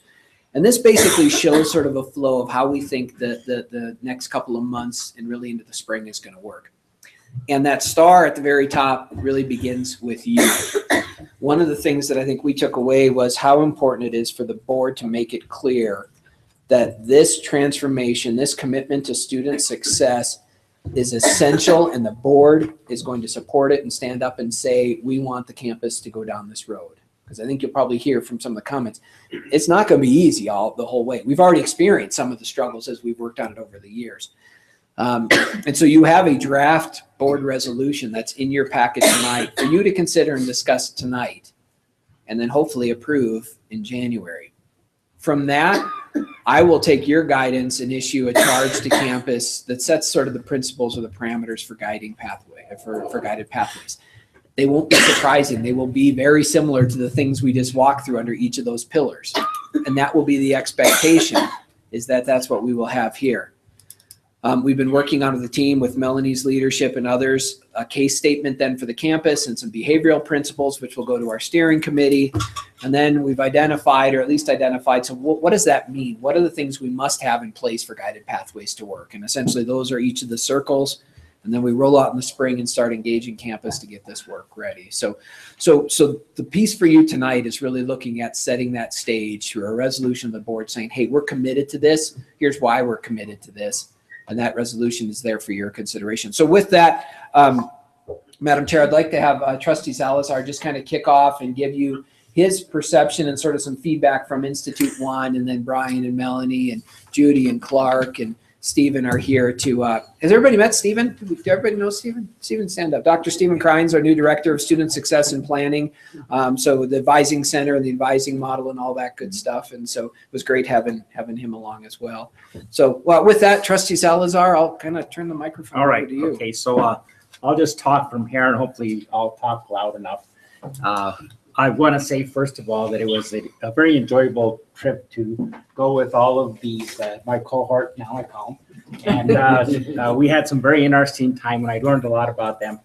And this basically shows sort of a flow of how we think the next couple of months and really into the spring is going to work. And that star at the very top really begins with you. One of the things that I think we took away was how important it is for the board to make it clear that this transformation, this commitment to student success is essential, and the board is going to support it and stand up and say, we want the campus to go down this road. Because I think you'll probably hear from some of the comments, it's not going to be easy the whole way. We've already experienced some of the struggles as we've worked on it over the years. And so you have a draft board resolution that's in your packet tonight for you to consider and discuss tonight, and then hopefully approve in January. From that, I will take your guidance and issue a charge to campus that sets sort of the principles or the parameters for guiding pathway, for guided pathways. They won't be surprising. They will be very similar to the things we just walked through under each of those pillars. And that will be the expectation, is that that's what we will have here. We've been working on the team with Melanie's leadership and others, a case statement then for the campus and some behavioral principles, which will go to our steering committee. And then we've identified, or at least identified, so what does that mean? What are the things we must have in place for guided pathways to work? And essentially those are each of the circles. And then we roll out in the spring and start engaging campus to get this work ready. So the piece for you tonight is really looking at setting that stage through a resolution of the board saying, hey, we're committed to this. Here's why we're committed to this. And that resolution is there for your consideration. So with that, Madam Chair, I'd like to have Trustee Salazar just kind of kick off and give you his perception and sort of some feedback from Institute One, and then Brian and Melanie and Judy and Clark and Stephen are here to, has everybody met Stephen? Do everybody know Stephen? Stephen, stand up. Dr. Stephen Crines, our new Director of Student Success and Planning. So the advising center and the advising model and all that good stuff. And so it was great having him along as well. So with that, Trustee Salazar, I'll kind of turn the microphone All right. over to you. Okay. So I'll just talk from here, and hopefully I'll talk loud enough. I want to say, first of all, that it was a very enjoyable trip to go with all of these, my cohort, now I call them. And we had some very interesting time, and I learned a lot about them.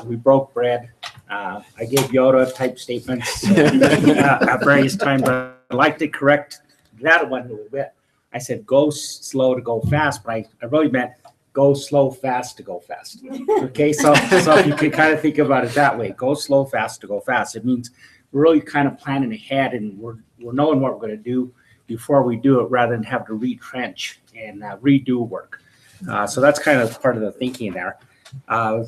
We broke bread. I gave Yoda type statements at various times. But I'd like to correct that one a little bit. I said, go slow to go fast, but I really meant go slow, fast to go fast. Okay, so if you can kind of think about it that way, go slow, fast to go fast. It means we're really kind of planning ahead, and we're knowing what we're going to do before we do it, rather than have to retrench and redo work. So that's kind of part of the thinking there.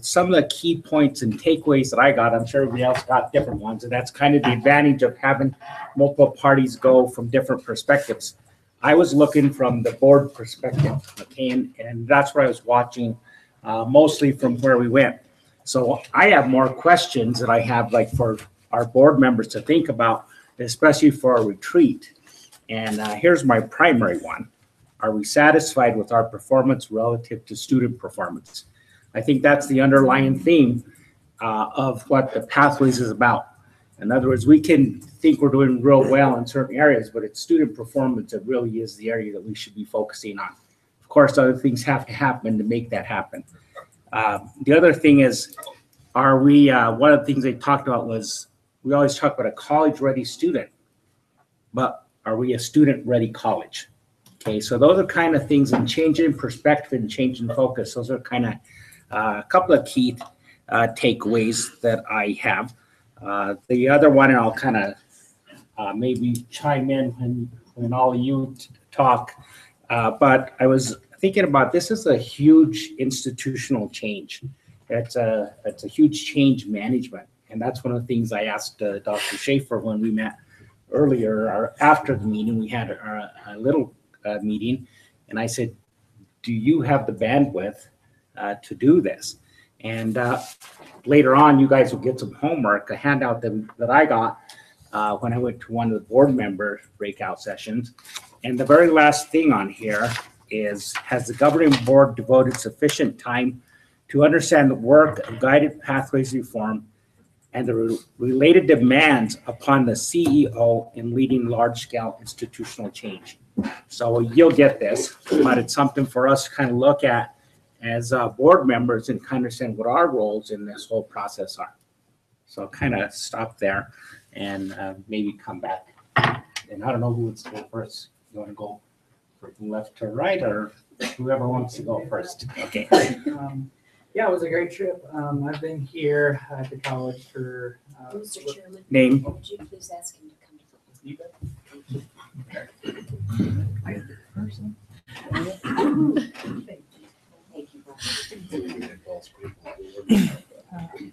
Some of the key points and takeaways that I got, I'm sure everybody else got different ones, and that's kind of the advantage of having multiple parties go from different perspectives. I was looking from the board perspective, okay, and that's what I was watching mostly from where we went. So I have more questions that I have, like, for our board members to think about, especially for a retreat. And here's my primary one. Are we satisfied with our performance relative to student performance? I think that's the underlying theme of what the Pathways is about. In other words, we can think we're doing real well in certain areas, but it's student performance that really is the area that we should be focusing on. Of course, other things have to happen to make that happen. The other thing is, are we, one of the things they talked about was, we always talk about a college-ready student, but are we a student-ready college? Okay, so those are kind of things, and changing perspective and changing focus. Those are kind of a couple of key takeaways that I have. The other one, and I'll kind of maybe chime in when all of you talk, but I was thinking about, this is a huge institutional change. It's a huge change management, and that's one of the things I asked Dr. Schaefer when we met earlier, or after the meeting. We had a little meeting, and I said, do you have the bandwidth to do this? And later on, you guys will get some homework, a handout that I got when I went to one of the board member breakout sessions. And the very last thing on here is, has the governing board devoted sufficient time to understand the work of guided pathways reform and the related demands upon the CEO in leading large-scale institutional change? So you'll get this, but it's something for us to kind of look at as board members and kind of understand what our roles in this whole process are. So I'll kind of stop there and maybe come back. And I don't know who wants to go first. You want to go from left to right, or whoever wants to go first? Okay. Yeah, it was a great trip. I've been here at the college for. Mr. Chairman. Name. Would you please ask him to come to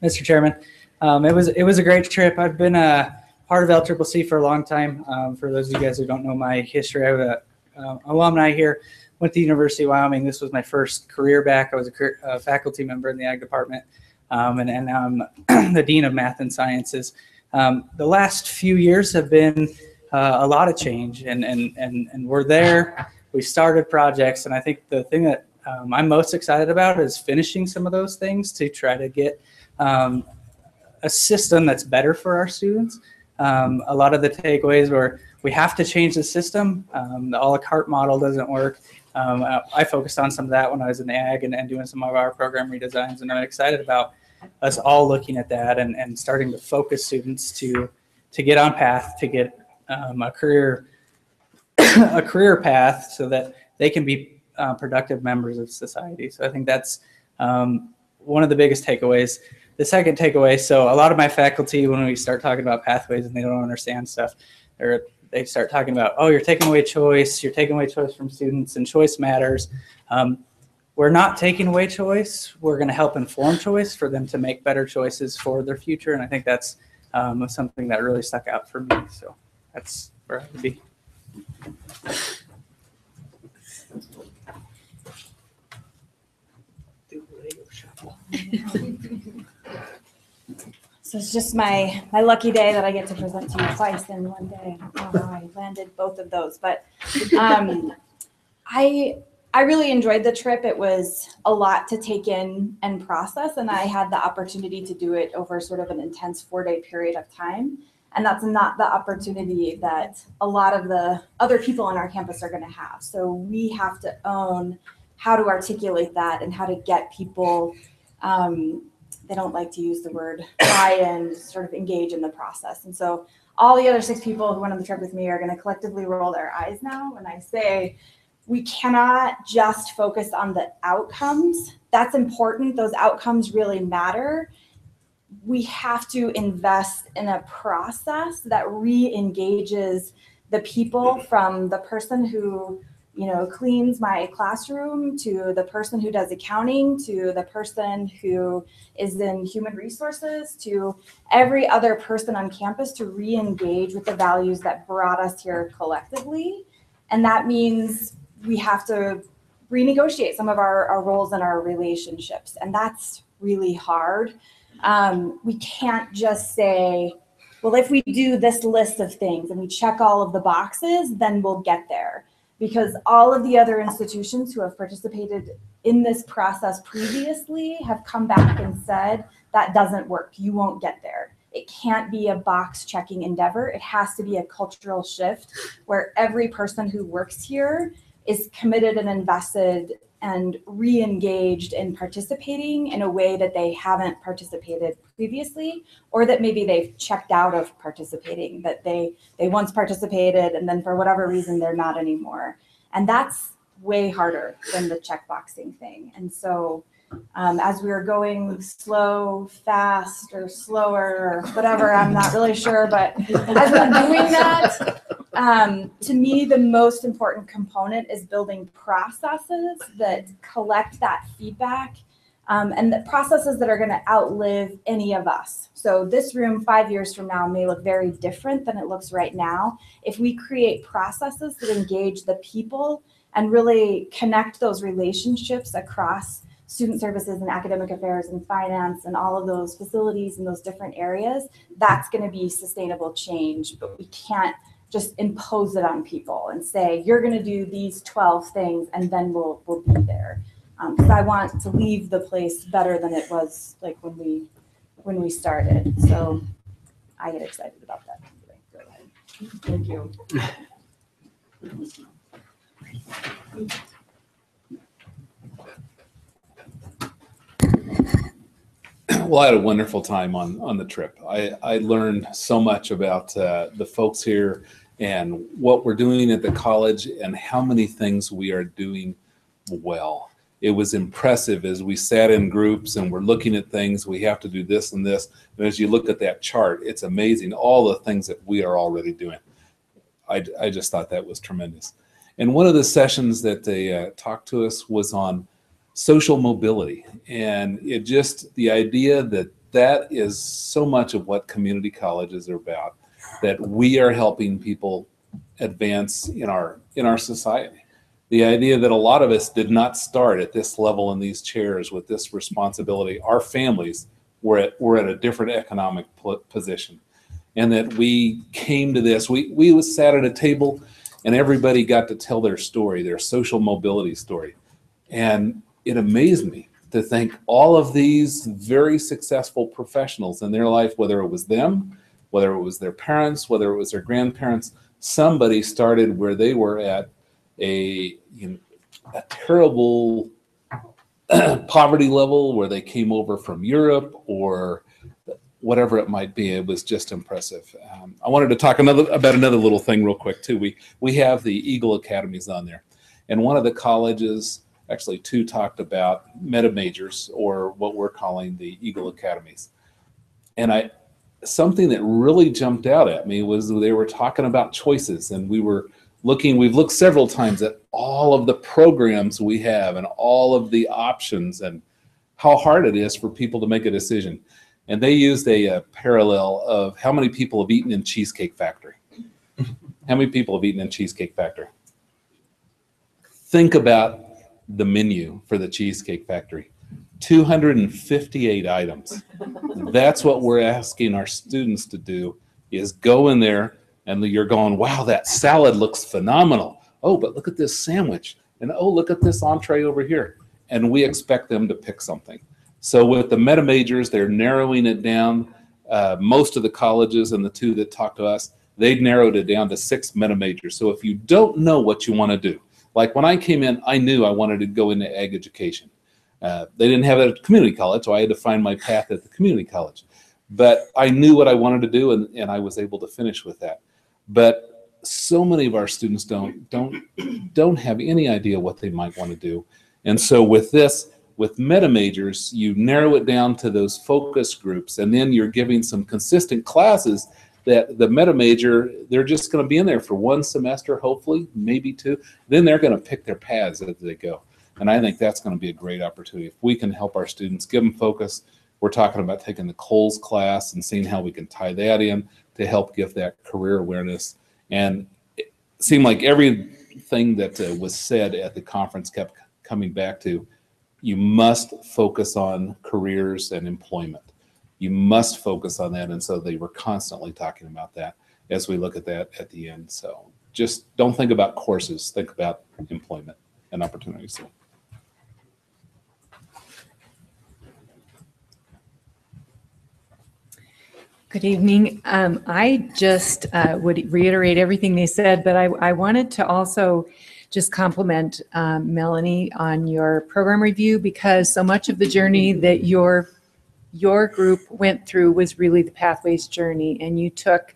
Mr. Chairman, it was a great trip. I've been a part of LCCC for a long time. For those of you guys who don't know my history, I have an alumni here. Went to the University of Wyoming. This was my first career back. I was a faculty member in the ag department, and now I'm the dean of math and sciences. The last few years have been a lot of change, and we're there. We started projects, and I think the thing that I'm most excited about is finishing some of those things to try to get a system that's better for our students. A lot of the takeaways were, we have to change the system. The a la carte model doesn't work. I focused on some of that when I was in the ag and doing some of our program redesigns, and I'm excited about us all looking at that and starting to focus students to get on path to get a career path so that they can be productive members of society. So I think that's one of the biggest takeaways. The second takeaway, so a lot of my faculty, when we start talking about pathways and they don't understand stuff, they start talking about, oh, you're taking away choice from students, and choice matters. we're not taking away choice. We're going to help inform choice for them to make better choices for their future. And I think that's something that really stuck out for me. So that's where I would be. So it's just my lucky day that I get to present to you twice in one day. I don't know how I landed both of those, but I really enjoyed the trip. It was a lot to take in and process, and I had the opportunity to do it over sort of an intense 4-day period of time. And that's not the opportunity that a lot of the other people on our campus are going to have. So we have to own how to articulate that and how to get people, they don't like to use the word buy in, sort of engage in the process. And so all the other 6 people who went on the trip with me are going to collectively roll their eyes now when I say we cannot just focus on the outcomes. That's important. Those outcomes really matter. We have to invest in a process that re-engages the people, from the person who, you know, cleans my classroom, to the person who does accounting, to the person who is in human resources, to every other person on campus, to re-engage with the values that brought us here collectively. And that means we have to renegotiate some of our roles and our relationships. And that's really hard. We can't just say, well, if we do this list of things and we check all of the boxes, then we'll get there. Because all of the other institutions who have participated in this process previously have come back and said, that doesn't work. You won't get there. It can't be a box checking endeavor. It has to be a cultural shift where every person who works here is committed and invested and re-engaged in participating in a way that they haven't participated previously, or that maybe they've checked out of participating, that they once participated and then for whatever reason they're not anymore. And that's way harder than the checkboxing thing. And so as we were going slow, fast, or slower, or whatever, I'm not really sure, but as we're doing that, to me, the most important component is building processes that collect that feedback, and the processes that are going to outlive any of us. So this room 5 years from now may look very different than it looks right now. If we create processes that engage the people and really connect those relationships across student services and academic affairs and finance and all of those facilities in those different areas, that's going to be sustainable change. But we can't just impose it on people and say, you're going to do these 12 things and then we'll be there. Because I want to leave the place better than it was like when we started. So I get excited about that. Go ahead. Thank you. Well, I had a wonderful time on the trip. I learned so much about the folks here and what we're doing at the college and how many things we are doing well. It was impressive as we sat in groups and we're looking at things. We have to do this and this. And as you look at that chart, it's amazing all the things that we are already doing. I just thought that was tremendous. And one of the sessions that they talked to us was on social mobility, and it just the idea that is so much of what community colleges are about, that we are helping people advance in our society. The idea that a lot of us did not start at this level in these chairs with this responsibility. Our families were at a different economic position, and that we came to this. We sat at a table and everybody got to tell their story, their social mobility story. And it amazed me to think all of these very successful professionals in their life, whether it was them, whether it was their parents, whether it was their grandparents, somebody started where they were at a terrible poverty level, where they came over from Europe or whatever it might be. It was just impressive. I wanted to talk about another little thing real quick too. We have the Eagle Academies on there, and one of the colleges, actually two, talked about meta majors, or what we're calling the Eagle Academies. And something that really jumped out at me was they were talking about choices, and we were we've looked several times at all of the programs we have and all of the options and how hard it is for people to make a decision. And they used a parallel of how many people have eaten in Cheesecake Factory. How many people have eaten in Cheesecake Factory? Think about the menu for the Cheesecake Factory. 258 items. That's what we're asking our students to do, is go in there and you're going, wow, that salad looks phenomenal. Oh, but look at this sandwich. And oh, look at this entree over here. And we expect them to pick something. So with the meta majors, they're narrowing it down. Most of the colleges and the two that talk to us, they've narrowed it down to 6 meta majors. So if you don't know what you want to do, like when I came in, I knew I wanted to go into ag education. They didn't have it at community college, so I had to find my path at the community college. But I knew what I wanted to do, and I was able to finish with that. But so many of our students don't have any idea what they might want to do. And so with this, with meta majors, you narrow it down to those focus groups, and then you're giving some consistent classes that the meta major, they're just going to be in there for 1 semester, hopefully, maybe 2. Then they're going to pick their paths as they go. And I think that's going to be a great opportunity. If we can help our students, give them focus. We're talking about taking the Coles class and seeing how we can tie that in to help give that career awareness. And it seemed like everything that was said at the conference kept coming back to, you must focus on careers and employment. You must focus on that. And so they were constantly talking about that as we look at that at the end. So just don't think about courses, think about employment and opportunities. Good evening. I just would reiterate everything they said, but I wanted to also just compliment Melanie on your program review, because so much of the journey that your group went through was really the Pathways journey, and you took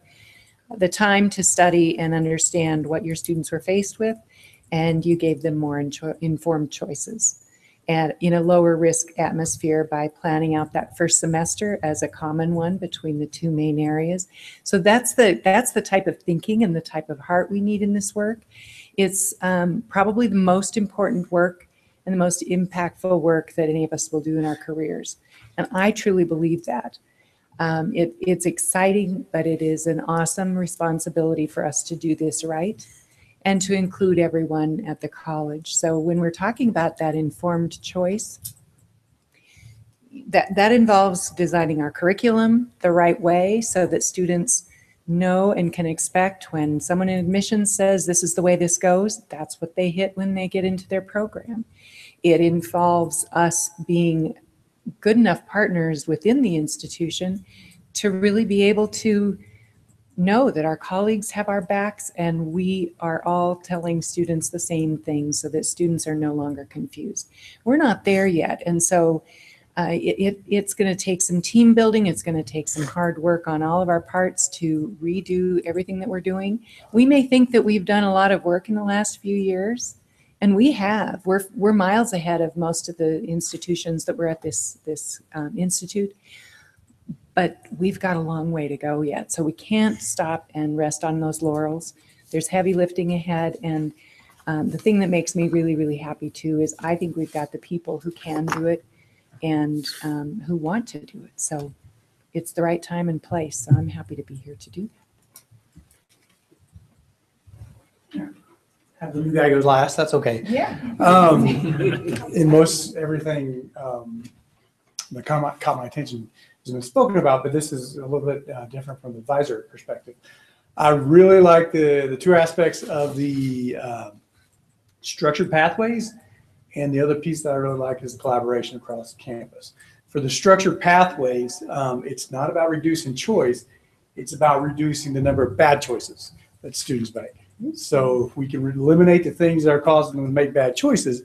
the time to study and understand what your students were faced with, and you gave them more informed choices and in a lower risk atmosphere by planning out that first semester as a common one between the 2 main areas. So that's the type of thinking and the type of heart we need in this work. It's probably the most important work and the most impactful work that any of us will do in our careers. And I truly believe that. It's exciting, but it is an awesome responsibility for us to do this right and to include everyone at the college. So when we're talking about that informed choice, that involves designing our curriculum the right way so that students know and can expect when someone in admissions says this is the way this goes, that's what they hit when they get into their program. It involves us being good enough partners within the institution to really be able to know that our colleagues have our backs and we are all telling students the same thing so that students are no longer confused. We're not there yet, and so it's going to take some team building. It's going to take some hard work on all of our parts to redo everything that we're doing. We may think that we've done a lot of work in the last few years, and we have. We're miles ahead of most of the institutions that were at this institute, but we've got a long way to go yet. So we can't stop and rest on those laurels. There's heavy lifting ahead, and the thing that makes me really, really happy too is I think we've got the people who can do it and who want to do it. So it's the right time and place. So I'm happy to be here to do that. Have the new guy goes last. That's okay. Yeah. In most everything that caught my attention has been spoken about, but this is a little bit different from the advisor perspective. I really like the 2 aspects of the structured pathways. And the other piece that I really like is the collaboration across campus. For the structured pathways, it's not about reducing choice. It's about reducing the number of bad choices that students make. So if we can eliminate the things that are causing them to make bad choices,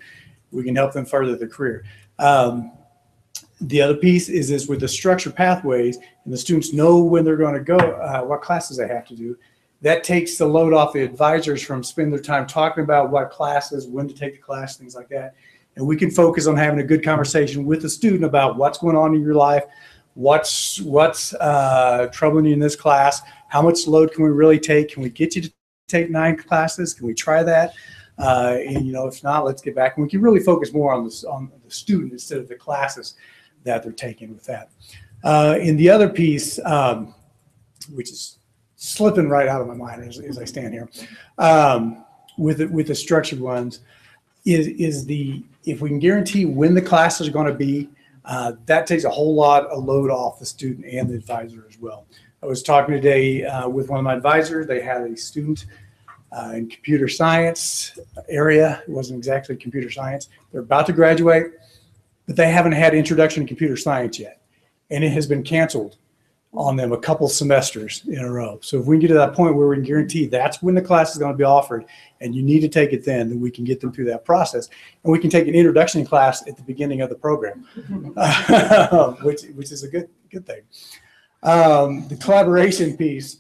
we can help them further their career. The other piece is with the structured pathways, and the students know when they're going to go, what classes they have to do. That takes the load off the advisors from spending their time talking about what classes, when to take the class, things like that. And we can focus on having a good conversation with the student about what's going on in your life, what's troubling you in this class, how much load can we really take, can we get you to take 9 classes? Can we try that? And if not, let's get back. And we can really focus more on the student instead of the classes that they're taking with that. And the other piece, which is slipping right out of my mind as I stand here, with the structured ones, is if we can guarantee when the classes are going to be, that takes a whole lot of load off the student and the advisor as well. I was talking today with one of my advisors. They had a student in computer science area. It wasn't exactly computer science. They're about to graduate, but they haven't had introduction to computer science yet. And it has been canceled on them a couple semesters in a row. So if we can get to that point where we can guarantee that's when the class is going to be offered and you need to take it then we can get them through that process. And we can take an introduction class at the beginning of the program, which is a good thing. The collaboration piece,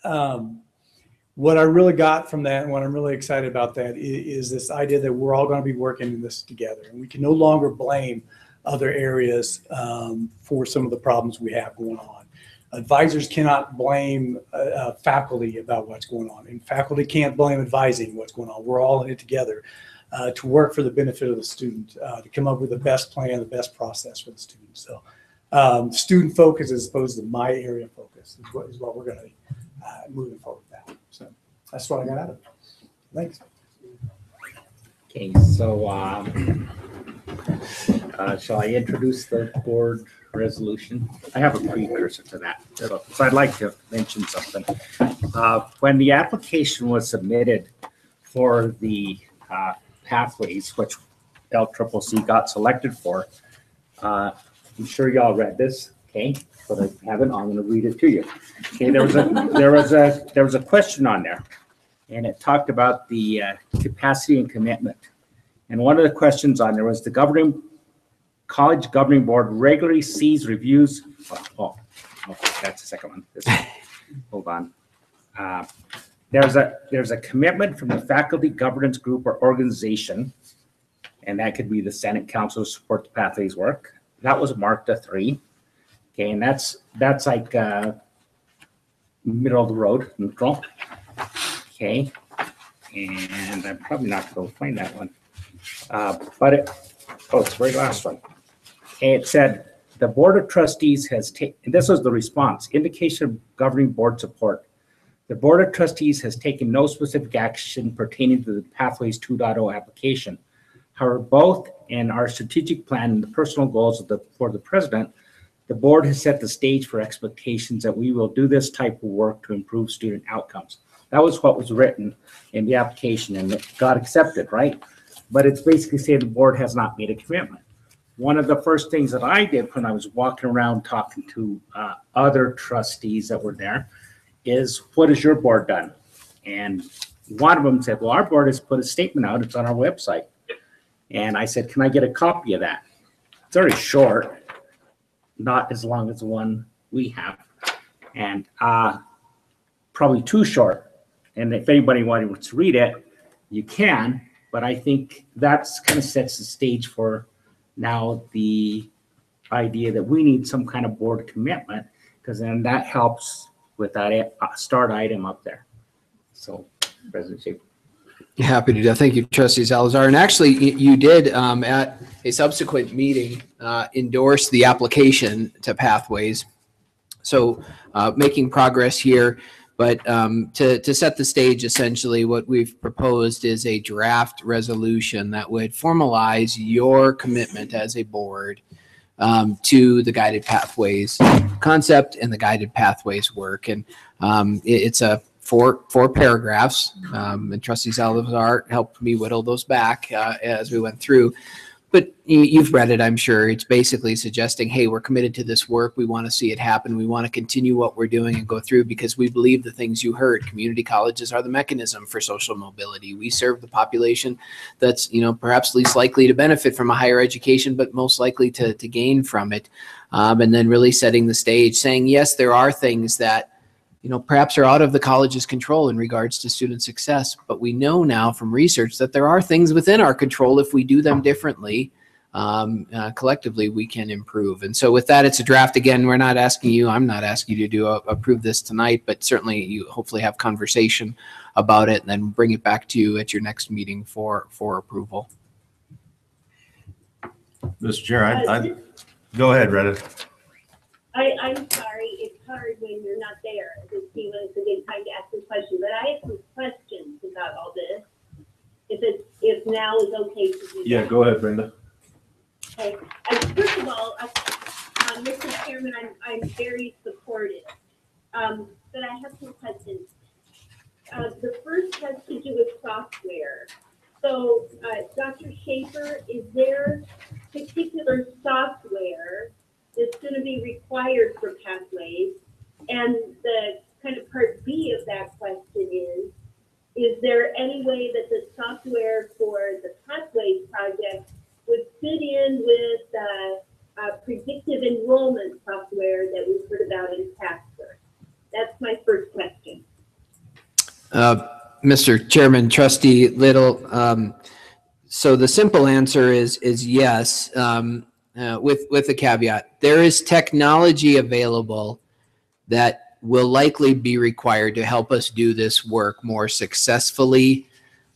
what I really got from that and what I'm really excited about that is this idea that we're all going to be working in this together. And we can no longer blame other areas for some of the problems we have going on. Advisors cannot blame faculty about what's going on, and faculty can't blame advising what's going on. We're all in it together to work for the benefit of the student, to come up with the best plan, the best process for the student. So student focus as opposed to my area of focus is what we're going to moving forward with that. So that's what I got out of it. Thanks. Okay, so shall I introduce the board resolution? I have a precursor to that. So I'd like to mention something. When the application was submitted for the pathways, which LCCC got selected for, I'm sure y'all read this, okay? But I haven't. I'm going to read it to you. Okay, there was a question on there, and it talked about the capacity and commitment. And one of the questions on there was the college governing board regularly sees reviews. Oh, that's the second one. Hold on. There's a commitment from the faculty governance group or organization, and that could be the Senate Council to support the pathways work. That was marked a 3. Okay, and that's like middle of the road, neutral. Okay, and I'm probably not going to find that one. But it's the very last one. Okay, it said the Board of Trustees has taken, this was the response, indication of governing board support. The Board of Trustees has taken no specific action pertaining to the Pathways 2.0 application. However, both in our strategic plan and the personal goals for the president, the board has set the stage for expectations that we will do this type of work to improve student outcomes. That was what was written in the application, and it got accepted, right? But it's basically saying the board has not made a commitment. One of the first things that I did when I was walking around talking to other trustees that were there is, what has your board done? And one of them said, well, our board has put a statement out. It's on our website. And I said, can I get a copy of that? It's very short, not as long as the one we have, and probably too short. And if anybody wants to read it, you can, but I think that's kind of sets the stage for now the idea that we need some kind of board commitment, because then that helps with that start item up there. So, President Shaver. Happy to do that. Thank you, Trustee Salazar. And actually, you did at a subsequent meeting endorse the application to Pathways. So making progress here. But to set the stage, essentially, what we've proposed is a draft resolution that would formalize your commitment as a board to the guided pathways concept and the guided pathways work. And it's a four paragraphs, and Trustee Salazar helped me whittle those back as we went through. But you've read it, I'm sure. It's basically suggesting, hey, we're committed to this work. We want to see it happen. We want to continue what we're doing and go through, because we believe the things you heard. Community colleges are the mechanism for social mobility. We serve the population that's, perhaps least likely to benefit from a higher education, but most likely to gain from it. And then really setting the stage, saying, yes, there are things that perhaps are out of the college's control in regards to student success. But we know now from research that there are things within our control if we do them differently collectively we can improve. And so with that, it's a draft. Again, I'm not asking you to approve this tonight, but certainly you hopefully have conversation about it and then bring it back to you at your next meeting for approval. Mr. Chair, go ahead, Retta. I'm sorry, it's hard when you're not there to see when it's a good time to ask a question, but I have some questions about all this. If now is okay to do that. Yeah, go ahead, Brenda. Okay. First of all, Mr. Chairman, I'm very supportive, but I have some questions. The first has to do with software. So, Dr. Schaefer, is there particular software that's going to be required for pathways? And the kind of part B of that question is there any way that the software for the pathways project would fit in with the predictive enrollment software that we've heard about in PASPER? That's my first question. Mr. Chairman, Trustee Little, so the simple answer is yes, with a caveat. There is technology available that will likely be required to help us do this work more successfully.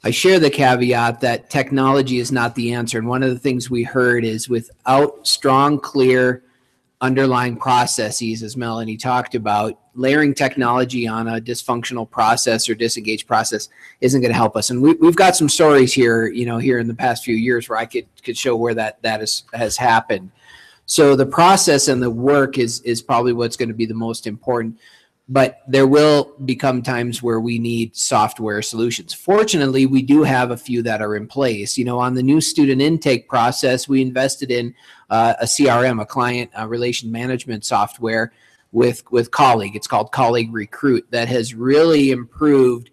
I share the caveat that technology is not the answer. And one of the things we heard is without strong, clear underlying processes, as Melanie talked about, layering technology on a dysfunctional process or disengaged process isn't going to help us. And we've got some stories here, here in the past few years where I could show where that has happened. So the process and the work is probably what's going to be the most important. But there will become times where we need software solutions. Fortunately, we do have a few that are in place. On the new student intake process, we invested in a CRM, a client relation management software with Colleague. It's called Colleague Recruit, that has really improved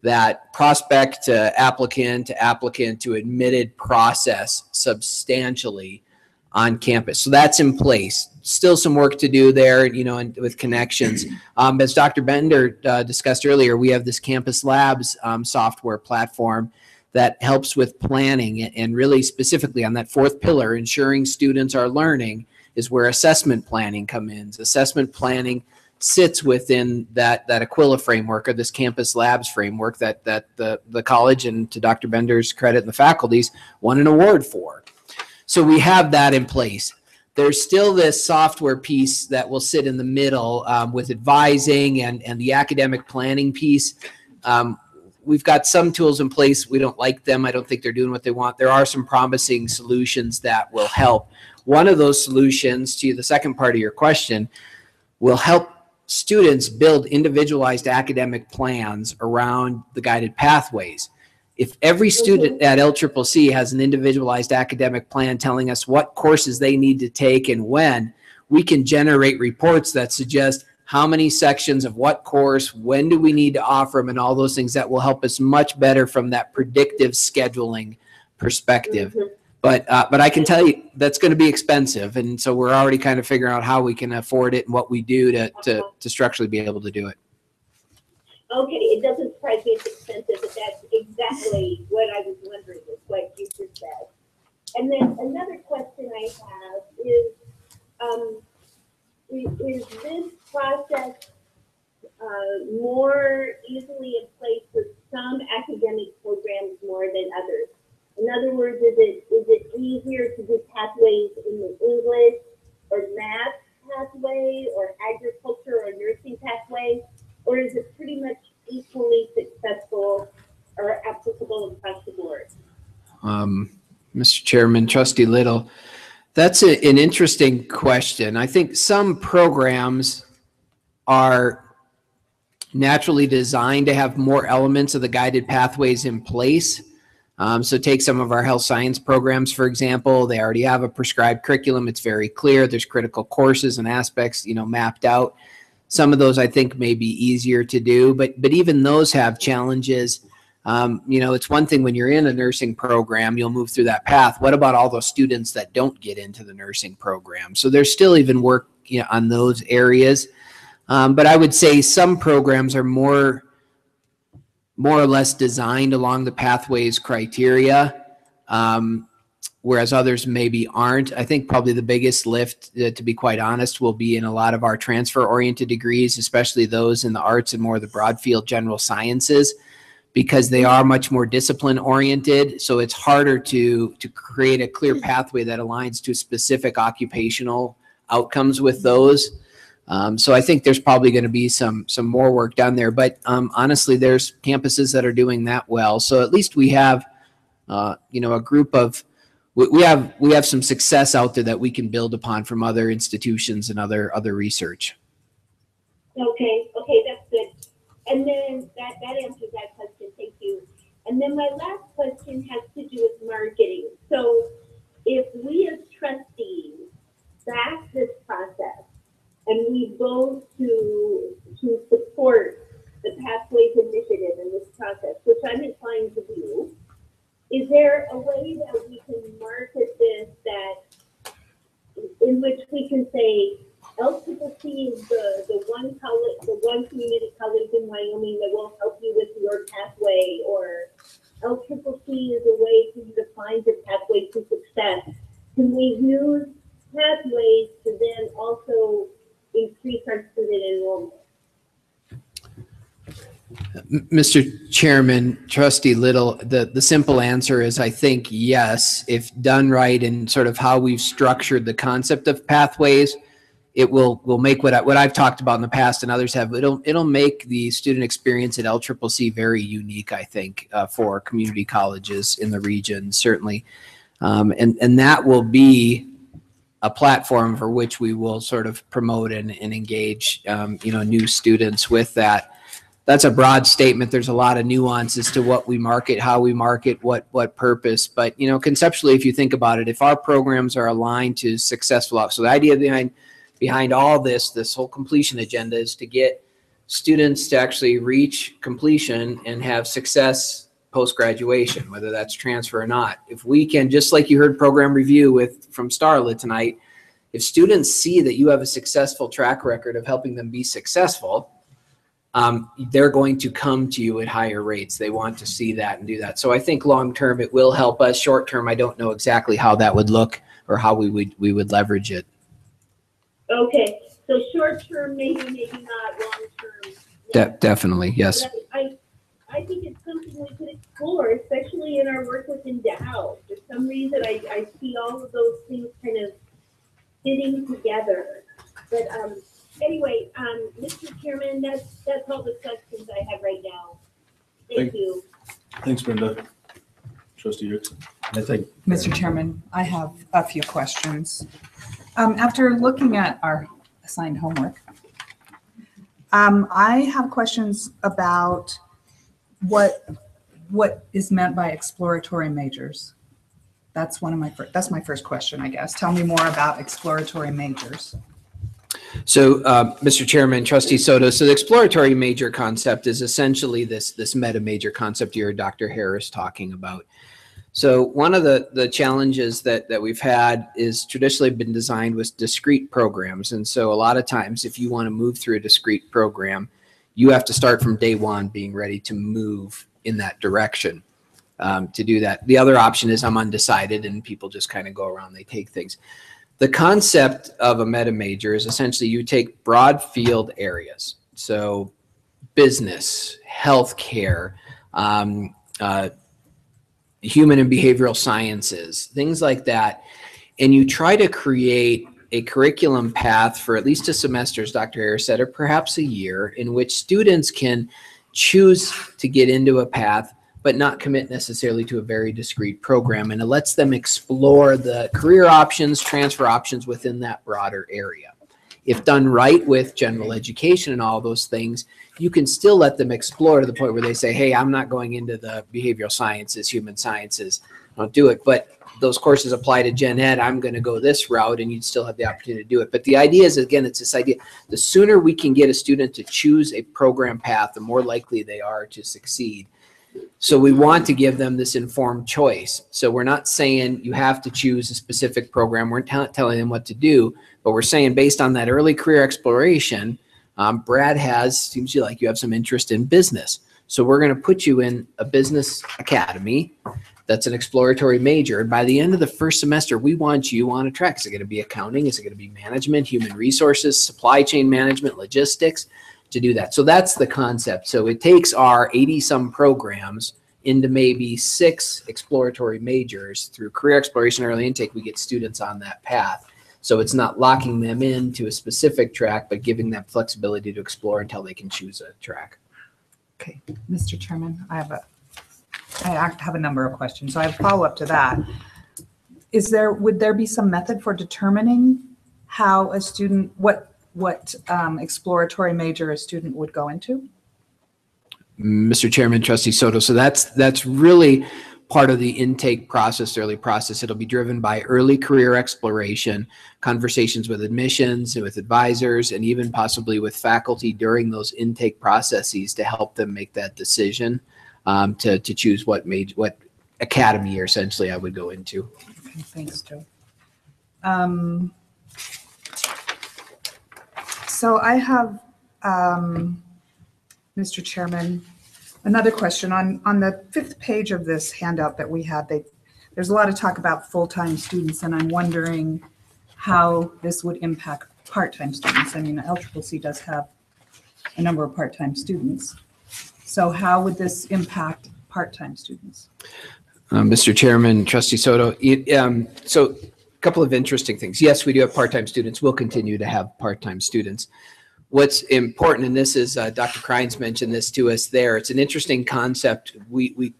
that prospect to applicant to admitted process substantially on campus. So that's in place. Still some work to do there, and with connections. As Dr. Bender discussed earlier, we have this Campus Labs software platform that helps with planning, and really specifically on that fourth pillar, ensuring students are learning, is where assessment planning comes in. Assessment planning sits within that Aquila framework, or this Campus Labs framework that the college, and to Dr. Bender's credit, and the faculties won an award for. So we have that in place. There's still this software piece that will sit in the middle with advising and the academic planning piece. We've got some tools in place. We don't like them. I don't think they're doing what they want. There are some promising solutions that will help. One of those solutions, to the second part of your question, will help students build individualized academic plans around the guided pathways. If every student at LCCC has an individualized academic plan telling us what courses they need to take and when, we can generate reports that suggest how many sections of what course, when do we need to offer them, and all those things that will help us much better from that predictive scheduling perspective. But I can tell you that's going to be expensive, and so we're already kind of figuring out how we can afford it and what we do to structurally be able to do it. Okay, it doesn't surprise me it's expensive, but that's exactly what I was wondering, is what you just said. And then another question I have is this process more easily in place with some academic programs more than others? In other words, is it easier to do pathways in the English or math pathway or agriculture or nursing pathway? Or is it pretty much equally successful or applicable across the board? Mr. Chairman, Trustee Little, that's an interesting question. I think some programs are naturally designed to have more elements of the guided pathways in place. So take some of our health science programs, for example. They already have a prescribed curriculum. It's very clear. There's critical courses and aspects, mapped out. Some of those I think may be easier to do, but even those have challenges. It's one thing when you're in a nursing program, you'll move through that path. What about all those students that don't get into the nursing program? So there's still even work on those areas. But I would say some programs are more or less designed along the pathways criteria. whereas others maybe aren't. I think probably the biggest lift, to be quite honest, will be in a lot of our transfer-oriented degrees, especially those in the arts and more the broad field general sciences, because they are much more discipline-oriented. So it's harder to create a clear pathway that aligns to specific occupational outcomes with those. So I think there's probably going to be some more work done there. But honestly, there's campuses that are doing that well. So at least we have, a group of, we have some success out there that we can build upon from other institutions and other research. Okay, that's good. And then that answers that question. Thank you. And then my last question has to do with marketing. So if we as trustees back this process and we vote to support the Pathways Initiative in this process, which I'm inclined to do, is there a way that we can market this in which we can say LCCC is the one college, the one community college in Wyoming that will help you with your pathway, or LCCC is a way for you to find your pathway to success? Can we use pathways to then also increase our student enrollment? Mr. Chairman, Trustee Little, the simple answer is I think yes, if done right in sort of how we've structured the concept of pathways, it will make what I've talked about in the past and others have. It'll make the student experience at LCCC very unique, I think, for community colleges in the region, certainly, and that will be a platform for which we will sort of promote and engage, new students with that. That's a broad statement. There's a lot of nuances to what we market, how we market, what purpose. But, conceptually, if you think about it, if our programs are aligned to successful, so the idea behind all this whole completion agenda is to get students to actually reach completion and have success post-graduation, whether that's transfer or not. If we can, just like you heard program review from Starla tonight, if students see that you have a successful track record of helping them be successful, they're going to come to you at higher rates. They want to see that and do that. So I think long-term it will help us. Short-term, I don't know exactly how that would look or how we would leverage it. Okay, so short-term, maybe not long-term. Definitely, yes. I think it's something we could explore, especially in our work with Endow. For some reason, I see all of those things kind of fitting together. But anyway, Mr. Chairman, that's all the questions I have right now. Thank you. Thanks, Brenda. Trustee Erickson. I think, Mr. Chairman, I have a few questions. After looking at our assigned homework, I have questions about what is meant by exploratory majors. That's that's my first question, I guess. Tell me more about exploratory majors. So, Mr. Chairman, Trustee Soto, so the exploratory major concept is essentially this meta major concept you heard Dr. Harris talking about. So one of the challenges that we've had is traditionally been designed with discrete programs. And so a lot of times if you want to move through a discrete program, you have to start from day one being ready to move in that direction to do that. The other option is I'm undecided and people just kind of go around, they take things. The concept of a meta major is essentially you take broad field areas. So business, healthcare, human and behavioral sciences, things like that. And you try to create a curriculum path for at least a semester, as Dr. Harris said, or perhaps a year, in which students can choose to get into a path, but not commit necessarily to a very discrete program. And it lets them explore the career options, transfer options within that broader area. If done right with general education and all those things, you can still let them explore to the point where they say, hey, I'm not going into the behavioral sciences, human sciences, don't do it. But those courses apply to gen ed, I'm going to go this route, and you'd still have the opportunity to do it. But the idea is, again, it's this idea, the sooner we can get a student to choose a program path, the more likely they are to succeed. So we want to give them this informed choice. So we're not saying you have to choose a specific program. We're not telling them what to do, but we're saying based on that early career exploration, Brad seems like you have some interest in business. So we're going to put you in a business academy that's an exploratory major. And by the end of the first semester, we want you on a track. Is it going to be accounting? Is it going to be management, human resources, supply chain management, logistics, to do that? So that's the concept. So it takes our 80-some programs into maybe 6 exploratory majors. Through career exploration early intake, we get students on that path. So it's not locking them into a specific track, but giving them flexibility to explore until they can choose a track. Okay, Mr. Chairman, I have a number of questions. So I have follow-up to that. Would there be some method for determining how a student, what exploratory major a student would go into? Mr. Chairman, Trustee Soto, so that's really part of the intake process, early process. It'll be driven by early career exploration, conversations with admissions and with advisors, and even possibly with faculty during those intake processes to help them make that decision to choose what academy essentially I would go into. Okay, thanks, Joe. So I have, Mr. Chairman, another question. On the 5th page of this handout that we had, there's a lot of talk about full-time students, and I'm wondering how this would impact part-time students. I mean, LCCC does have a number of part-time students. So how would this impact part-time students? Mr. Chairman, Trustee Soto, so a couple of interesting things. Yes, we do have part-time students. We'll continue to have part-time students. What's important, and this is Dr. Kreins mentioned this to us there, it's an interesting concept. We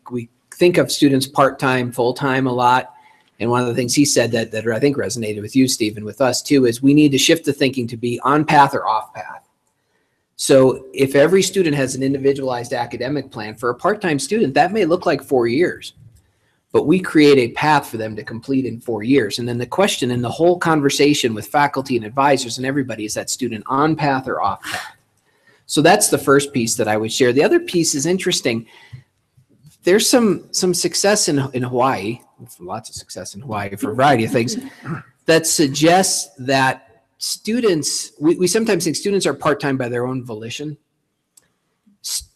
think of students part-time, full-time a lot. And one of the things he said that I think resonated with you, Stephen, with us too, is we need to shift the thinking to be on path or off path. So if every student has an individualized academic plan, for a part-time student, that may look like 4 years. But we create a path for them to complete in 4 years. And then the question in the whole conversation with faculty and advisors and everybody is that student on path or off path. So that's the first piece that I would share. The other piece is interesting. There's some success in Hawaii, lots of success in Hawaii for a variety of things, that suggests that students, we sometimes think students are part-time by their own volition.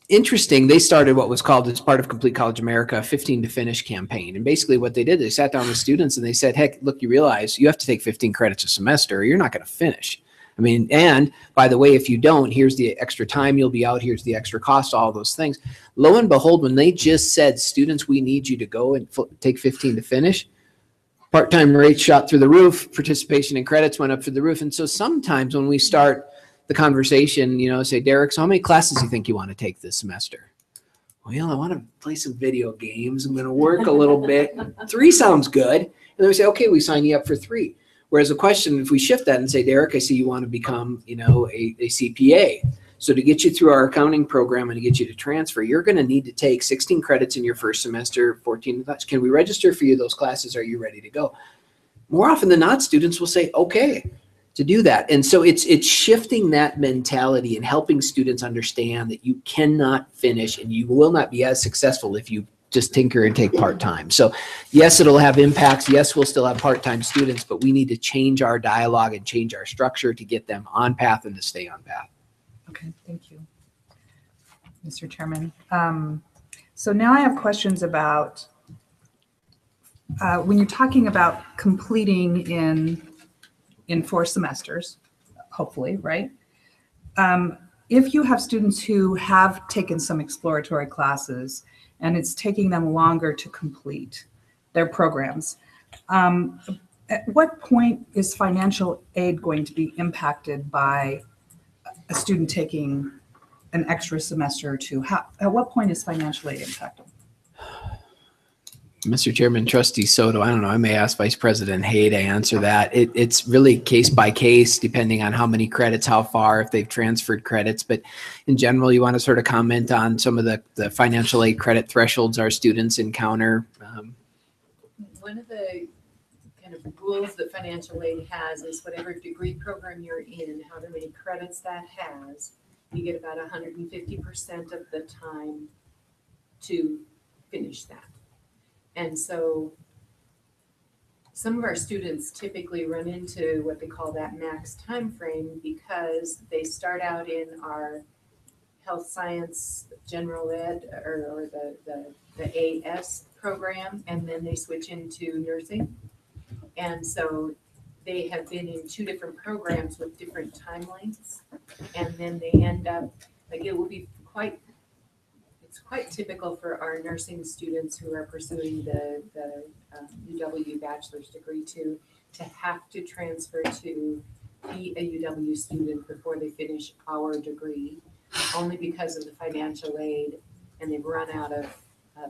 Interesting, they started what was called, as part of Complete College America, a 15 to finish campaign. And basically what they did, they sat down with students and they said, heck, look, you realize you have to take 15 credits a semester or you're not going to finish. I mean, and by the way, if you don't, here's the extra time you'll be out, here's the extra cost, all those things. Lo and behold, when they just said, students, we need you to go and take 15 to finish, part-time rates shot through the roof, participation in credits went up through the roof. And so sometimes when we start the conversation, say, Derek, so how many classes do you think you want to take this semester? Well, I want to play some video games. I'm going to work a little bit. 3 sounds good. And then we say, okay, we sign you up for 3. Whereas a question, if we shift that and say, Derek, I see you want to become, a CPA. So to get you through our accounting program and to get you to transfer, you're going to need to take 16 credits in your first semester, 14. Can we register for you those classes? Are you ready to go? More often than not, students will say, okay, to do that. And so it's shifting that mentality and helping students understand that you cannot finish and you will not be as successful if you just tinker and take part-time. So yes, it'll have impacts. Yes, we'll still have part-time students, but we need to change our dialogue and change our structure to get them on path and to stay on path. Okay, thank you, Mr. Chairman. So now I have questions about when you're talking about completing in 4 semesters, hopefully, right? If you have students who have taken some exploratory classes and it's taking them longer to complete their programs, at what point is financial aid going to be impacted by a student taking an extra semester or 2? At what point is financial aid impacted? Mr. Chairman, Trustee Soto, I don't know, I may ask Vice President Hay to answer that. It's really case by case, depending on how many credits, how far, if they've transferred credits. But in general, you want to sort of comment on some of the financial aid credit thresholds our students encounter? One of the kind of rules that financial aid has is whatever degree program you're in, however many credits that has, you get about 150% of the time to finish that. And so some of our students typically run into what they call that max time frame because they start out in our health science general ed or the AS program and then they switch into nursing. And so they have been in 2 different programs with different time lengths. And then they end up, like it will be it's quite typical for our nursing students who are pursuing the UW bachelor's degree to have to transfer to be a UW student before they finish our degree, only because of the financial aid, and they've run out of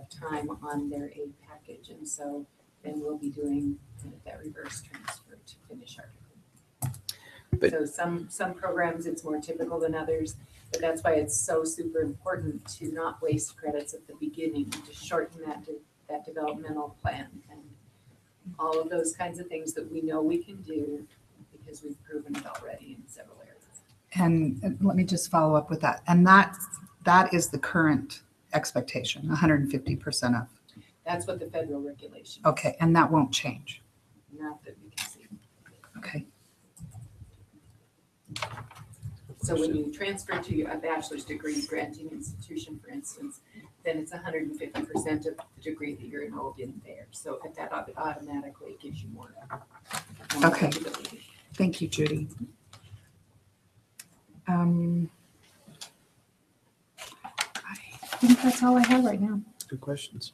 time on their aid package. And so then we'll be doing kind of that reverse transfer to finish our degree. So some programs, it's more typical than others, but that's why it's so super important to not waste credits at the beginning, to shorten that developmental plan and all of those kinds of things that we know we can do because we've proven it already in several areas. And let me just follow up with that. And that is the current expectation, 150% of. That's what the federal regulation. Okay, and that won't change. Not that we can see. Okay. So when you transfer to a bachelor's degree granting institution, for instance, then it's 150% of the degree that you're enrolled in there. So that automatically gives you more. Okay. eligibility. Thank you, Judy. I think that's all I have right now. Good questions.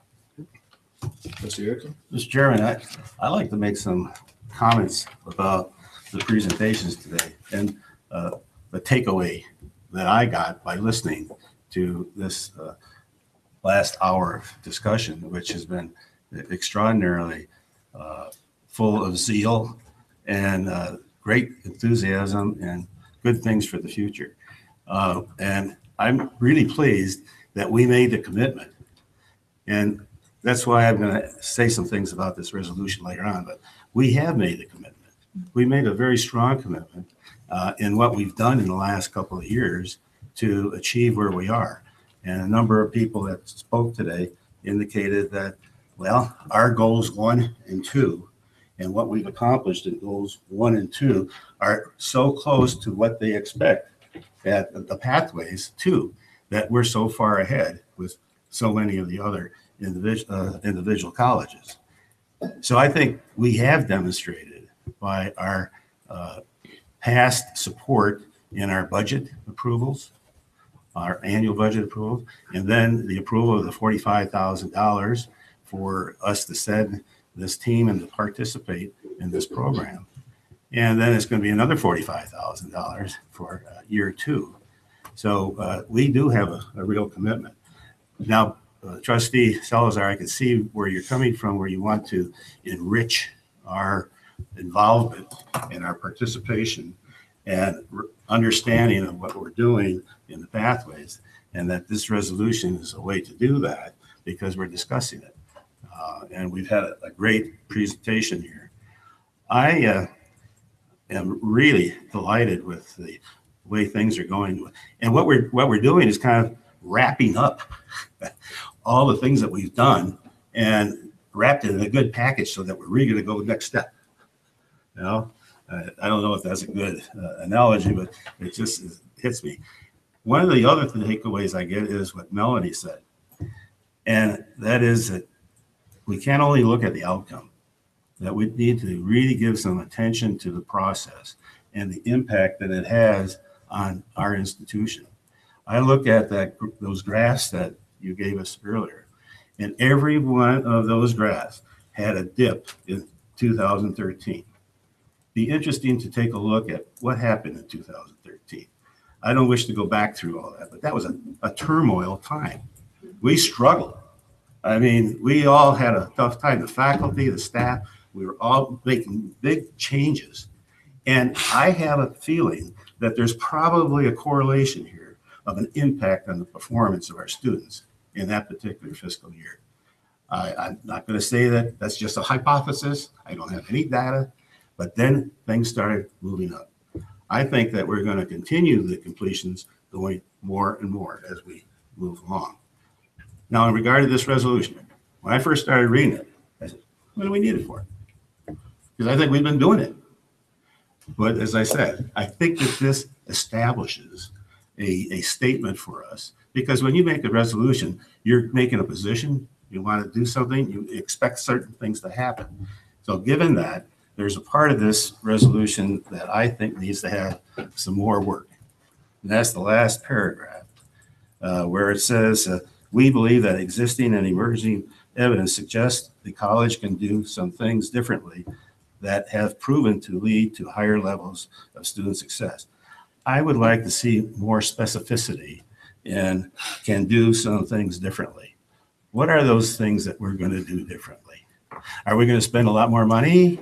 Mr. Erickson? Mr. Chairman, I'd like to make some comments about the presentations today and the takeaway that I got by listening to this last hour of discussion, which has been extraordinarily full of zeal and great enthusiasm and good things for the future. And I'm really pleased that we made the commitment. And that's why I'm going to say some things about this resolution later on, but we have made the commitment. We made a very strong commitment in what we've done in the last couple of years to achieve where we are. And a number of people that spoke today indicated that, well, our goals 1 and 2 and what we've accomplished in goals 1 and 2 are so close to what they expect at the pathways 2 that we're so far ahead with so many of the other individual colleges. So I think we have demonstrated by our past support in our budget approvals, our annual budget approval, and then the approval of the $45,000 for us to send this team and to participate in this program. And then it's going to be another $45,000 for year 2. So we do have a real commitment. Now, Trustee Salazar, I can see where you're coming from, where you want to enrich our involvement and our participation and understanding of what we're doing in the pathways, and that this resolution is a way to do that because we're discussing it. And we've had a great presentation here. I am really delighted with the way things are going. And what we're doing is kind of wrapping up all the things that we've done and wrapped it in a good package so that we're really going to go the next step. You know, I don't know if that's a good analogy, but it just hits me. One of the other takeaways I get is what Melanie said, and that is that we can't only look at the outcome, that we need to really give some attention to the process and the impact that it has on our institution. I look at those graphs that you gave us earlier, and every one of those graphs had a dip in 2013. Be interesting to take a look at what happened in 2013. I don't wish to go back through all that, but that was a turmoil time. We struggled. I mean, we all had a tough time, the faculty, the staff, we were all making big changes. And I have a feeling that there's probably a correlation here of an impact on the performance of our students in that particular fiscal year. I'm not going to say that that's just a hypothesis. I don't have any data, but then things started moving up. I think that we're going to continue the completions going more and more as we move along. Now, in regard to this resolution, when I first started reading it, I said, what do we need it for? Because I think we've been doing it. But as I said, I think that this establishes a statement for us, because when you make a resolution, you're making a position, you want to do something, you expect certain things to happen. So given that, there's a part of this resolution that I think needs to have some more work. And that's the last paragraph, where it says, we believe that existing and emerging evidence suggests the college can do some things differently that have proven to lead to higher levels of student success. I would like to see more specificity and can do some things differently. What are those things that we're going to do differently? Are we going to spend a lot more money?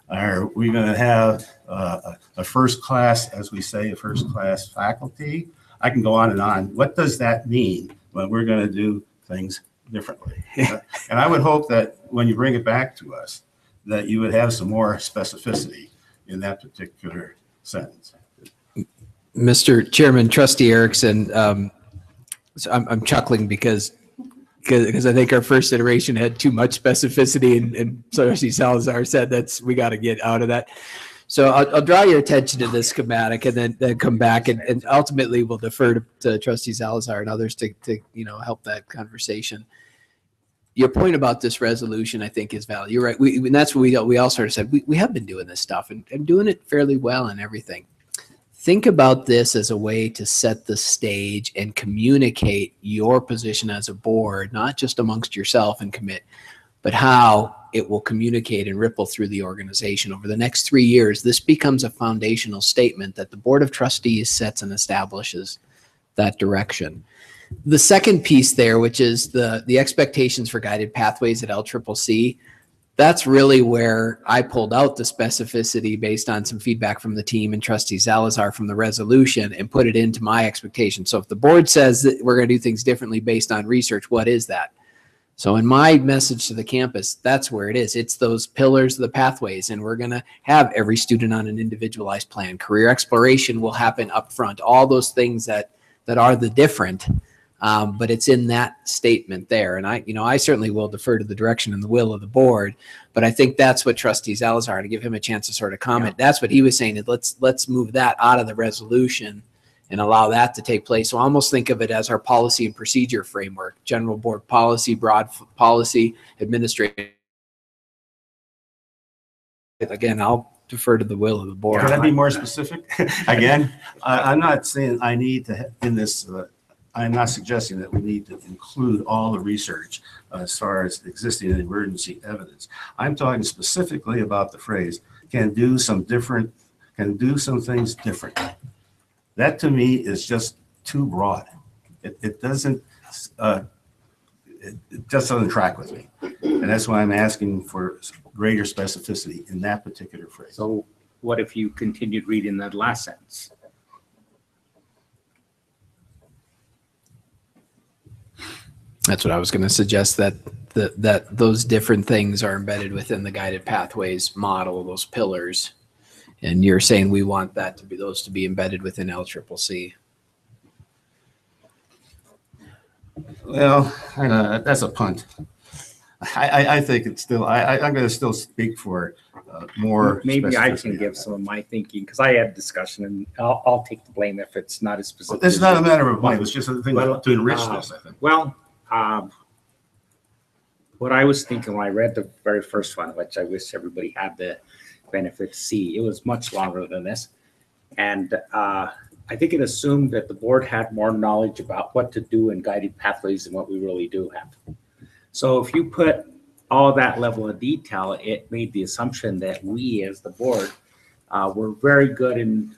Are we going to have a first class, as we say, a first class faculty? I can go on and on. What does that mean when we're going to do things differently? And I would hope that when you bring it back to us, that you would have some more specificity in that particular sentence. Mr. Chairman, Trustee Erickson, so I'm chuckling because I think our first iteration had too much specificity, and Trustee Salazar said we got to get out of that. So I'll draw your attention to this schematic and then come back and ultimately we'll defer to Trustee Salazar and others to help that conversation. Your point about this resolution, I think, is valid. You're right. And that's what we all sort of said. We have been doing this stuff and doing it fairly well and everything. Think about this as a way to set the stage and communicate your position as a board, not just amongst yourself and commit, but how it will communicate and ripple through the organization. Over the next 3 years, this becomes a foundational statement that the Board of Trustees sets and establishes that direction. The second piece there, which is the expectations for guided pathways at LCCC, that's really where I pulled out the specificity based on some feedback from the team and Trustee Salazar from the resolution and put it into my expectations. So if the board says that we're going to do things differently based on research, what is that? So in my message to the campus, that's where it is. It's those pillars of the pathways, and we're going to have every student on an individualized plan. Career exploration will happen up front. All those things that are the different, but it's in that statement there. And I certainly will defer to the direction and the will of the board, but I think that's what Trustee Salazar, to give him a chance to sort of comment, that's what he was saying, is let's move that out of the resolution and allow that to take place. So almost think of it as our policy and procedure framework: general board policy, broad policy, administrative. Again, I'll defer to the will of the board. Can I be more specific? Again, I'm not saying I need to, in this, I'm not suggesting that we need to include all the research as far as existing and emergency evidence. I'm talking specifically about the phrase, can do some things differently. That to me is just too broad. It just doesn't track with me. And that's why I'm asking for greater specificity in that particular phrase. So what if you continued reading that last sentence? That's what I was going to suggest, that those different things are embedded within the guided pathways model, those pillars. And you're saying we want that to be, those to be embedded within LCCC. Well, that's a punt. I think it's still, I'm going to still speak for more. Maybe I can give some of my thinking, because I had discussion, and I'll take the blame if it's not as specific. Well, it's not a matter of blame. It's just a thing to enrich this, I think. Well, what I was thinking when I read the very first one, which I wish everybody had the benefit to see, it was much longer than this. And I think it assumed that the board had more knowledge about what to do in guided pathways than what we really do have. So if you put all that level of detail, it made the assumption that we as the board were very good and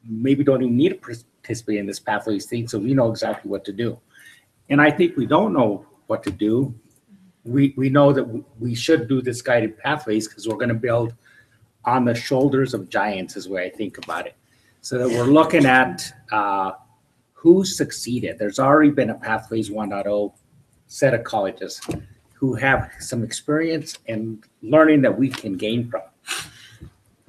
maybe don't even need to participate in this pathways thing, so we know exactly what to do. And I think we don't know what to do. We know that we should do this guided pathways because we're going to build on the shoulders of giants, is the way I think about it. So that we're looking at who succeeded. There's already been a Pathways 1.0 set of colleges who have some experience and learning that we can gain from.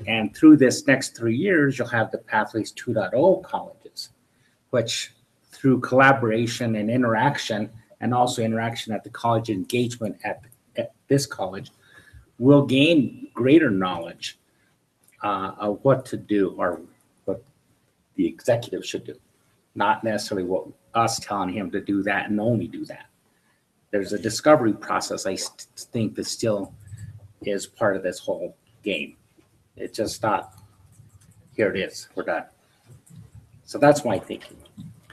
And through this next 3 years, you'll have the Pathways 2.0 colleges, which through collaboration and interaction, and also interaction at the college, engagement at this college, will gain greater knowledge of what to do, or what the executive should do, not necessarily what us telling him to do that and only do that. there's a discovery process I think that still is part of this whole game. It's just not, here it is, we're done. So that's my thinking.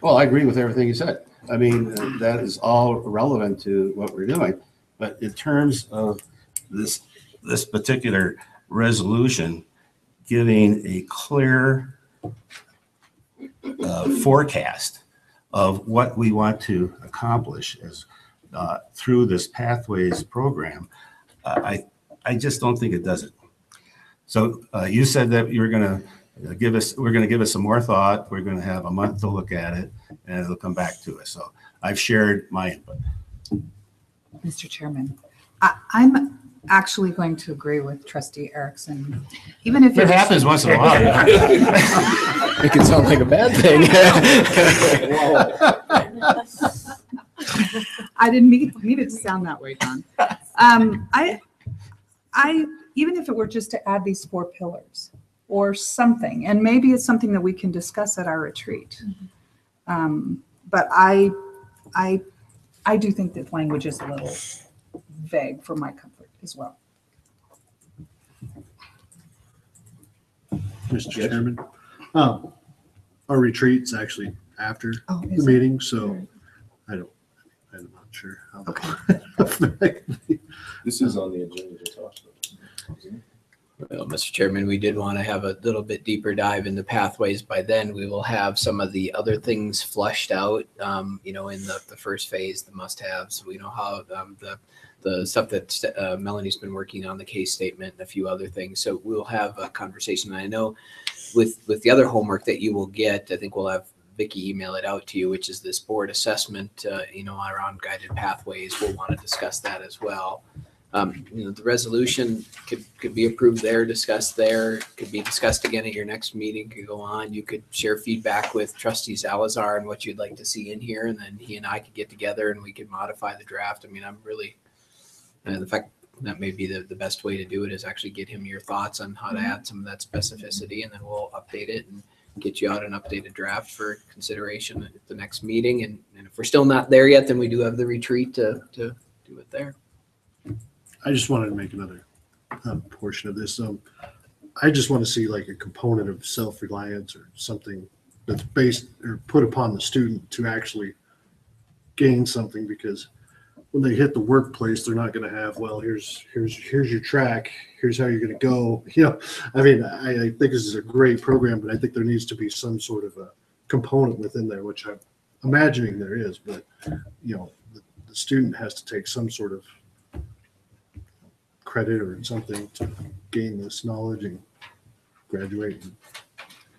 Well, I agree with everything you said. I mean, that is all relevant to what we're doing. But in terms of this particular resolution, giving a clear forecast of what we want to accomplish as through this Pathways program, I just don't think it does it. So you said that you're going to we're going to give us some more thought. We're going to have a month to look at it, and it'll come back to us. So I've shared my input. Mr. Chairman, I'm actually going to agree with Trustee Erickson, even if It happens once in a while. Make it sound like a bad thing. I didn't need it to sound that way, Don. I even if it were just to add these 4 pillars or something, and maybe it's something that we can discuss at our retreat. But I do think that language is a little vague for my comfort as well. Mr. Chairman, our retreat's actually after the is it? meeting, so I'm not sure how. Okay. This is on the agenda to talk about. Isn't it? Well, Mr. Chairman, we did want to have a little bit deeper dive into pathways. By then, we will have some of the other things flushed out, in the first phase, the must-haves. We know how the stuff that Melanie's been working on, the case statement, and a few other things. So we'll have a conversation. I know with the other homework that you will get, I think we'll have Vicki email it out to you, which is this board assessment, around guided pathways. We'll want to discuss that as well. The resolution could be approved there, discussed there, could be discussed again at your next meeting, could go on. You could share feedback with Trustee Salazar and what you'd like to see in here, and then he and I could get together and we could modify the draft. I mean, I'm really, the fact that may be the best way to do it is actually get him your thoughts on how to add some of that specificity, and then we'll update it and get you out an updated draft for consideration at the next meeting. And if we're still not there yet, then we do have the retreat to do it there. I just wanted to make another portion of this. I just want to see like a component of self-reliance or something that's based or put upon the student to actually gain something, because when they hit the workplace, they're not going to have, well, here's your track, here's how you're going to go. I mean, I think this is a great program, but I think there needs to be some sort of a component within there, which I'm imagining there is, but the student has to take some sort of credit or something to gain this knowledge and graduate.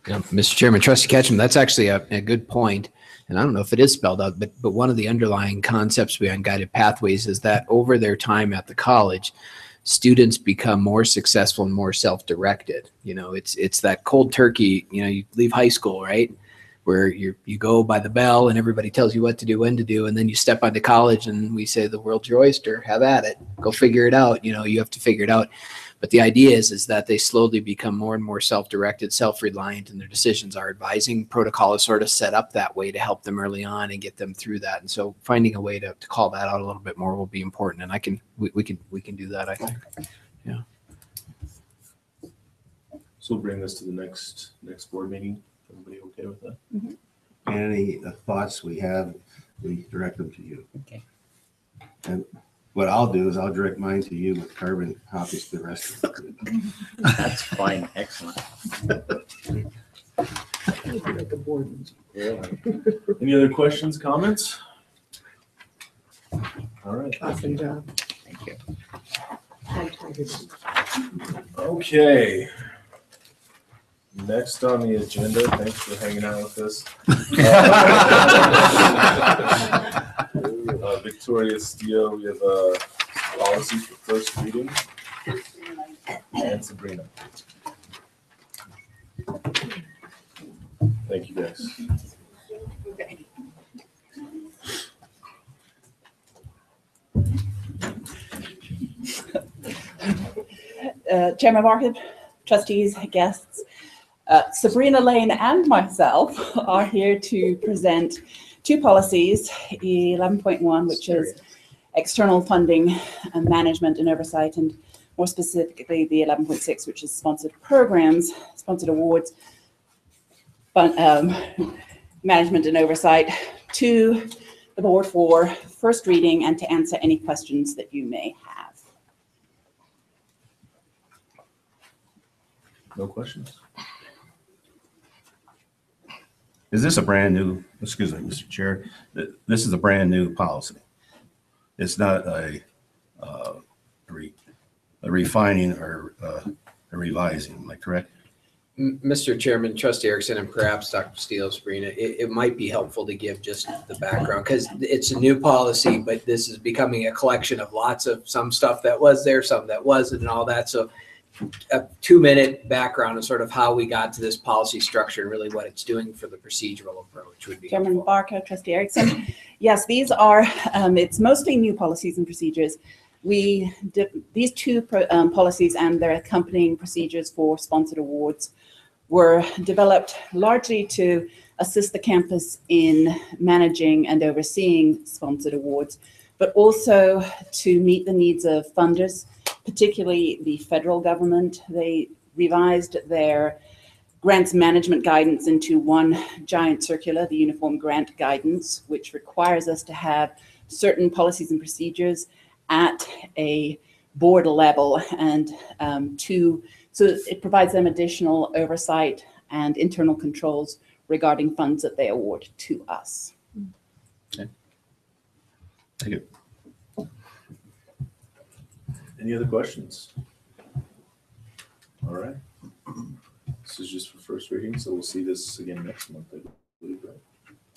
Yeah, Mr. Chairman, Trustee Ketchum, that's actually a good point. And I don't know if it is spelled out, but one of the underlying concepts behind guided pathways is that over their time at the college, students become more successful and more self-directed. It's that cold turkey, you leave high school, right? Where you go by the bell and everybody tells you what to do, when to do, and then you step onto college and we say the world's your oyster, have at it, go figure it out. You have to figure it out. But the idea is that they slowly become more and more self-directed, self-reliant in their decisions. Our advising protocol is sort of set up that way to help them early on and get them through that. And so finding a way to call that out a little bit more will be important. And we can do that, I think. Yeah. So we'll bring this to the next board meeting. Everybody okay with that? Mm-hmm. Any thoughts we have, we direct them to you. Okay. And what I'll do is I'll direct mine to you with carbon copies to the rest of it. That's fine. Excellent. Any other questions, comments? All right. Awesome job. Thank you. Okay. Next on the agenda, thanks for hanging out with us. Victoria Steele, we have a policy for first reading. And Sabrina. Thank you, guys. Chairman Market, trustees, guests, Sabrina Lane and myself are here to present two policies, 11.1, which is external funding and management and oversight, and more specifically the 11.6, which is sponsored programs, sponsored awards, but management and oversight, to the board for first reading and to answer any questions that you may have. No questions? Is this a brand new, excuse me, Mr. Chair, this is a brand new policy? It's not a refining or a revising, am I correct? Mr. Chairman, Trustee Erickson, and perhaps Dr. Steele, Sabrina, it might be helpful to give just the background because it's a new policy, but this is becoming a collection of lots of some stuff that was there, some that wasn't, and all that. So a 2-minute background of sort of how we got to this policy structure and really what it's doing for the procedural approach would be Chairman helpful. Barker, Trustee Erickson. Yes, these are, it's mostly new policies and procedures. These two policies and their accompanying procedures for sponsored awards were developed largely to assist the campus in managing and overseeing sponsored awards, but also to meet the needs of funders, particularly the federal government. They revised their grants management guidance into one giant circular, the Uniform Grant Guidance, which requires us to have certain policies and procedures at a board level, and so it provides them additional oversight and internal controls regarding funds that they award to us. Okay. Thank you. Any other questions? All right. This is just for first reading, so we'll see this again next month, I believe, right?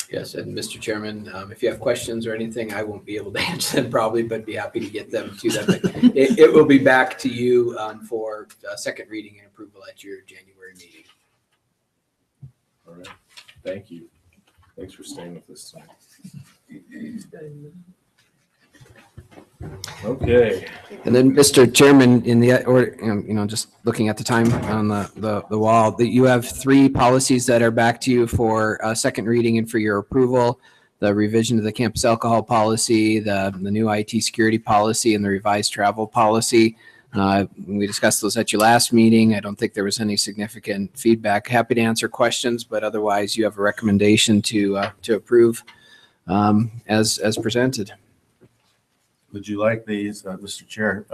Yes, and Mr. Chairman, if you have questions or anything, I won't be able to answer them probably, but be happy to get them to them. It will be back to you for second reading and approval at your January meeting. All right. Thank you. Thanks for staying with us tonight. Okay. And then, Mr. Chairman, just looking at the time on the wall, that you have 3 policies that are back to you for second reading and for your approval: the revision of the campus alcohol policy, the new IT security policy, and the revised travel policy. We discussed those at your last meeting. I don't think there was any significant feedback. Happy to answer questions, but otherwise, you have a recommendation to approve as presented. Would you like these, Mr. Chair,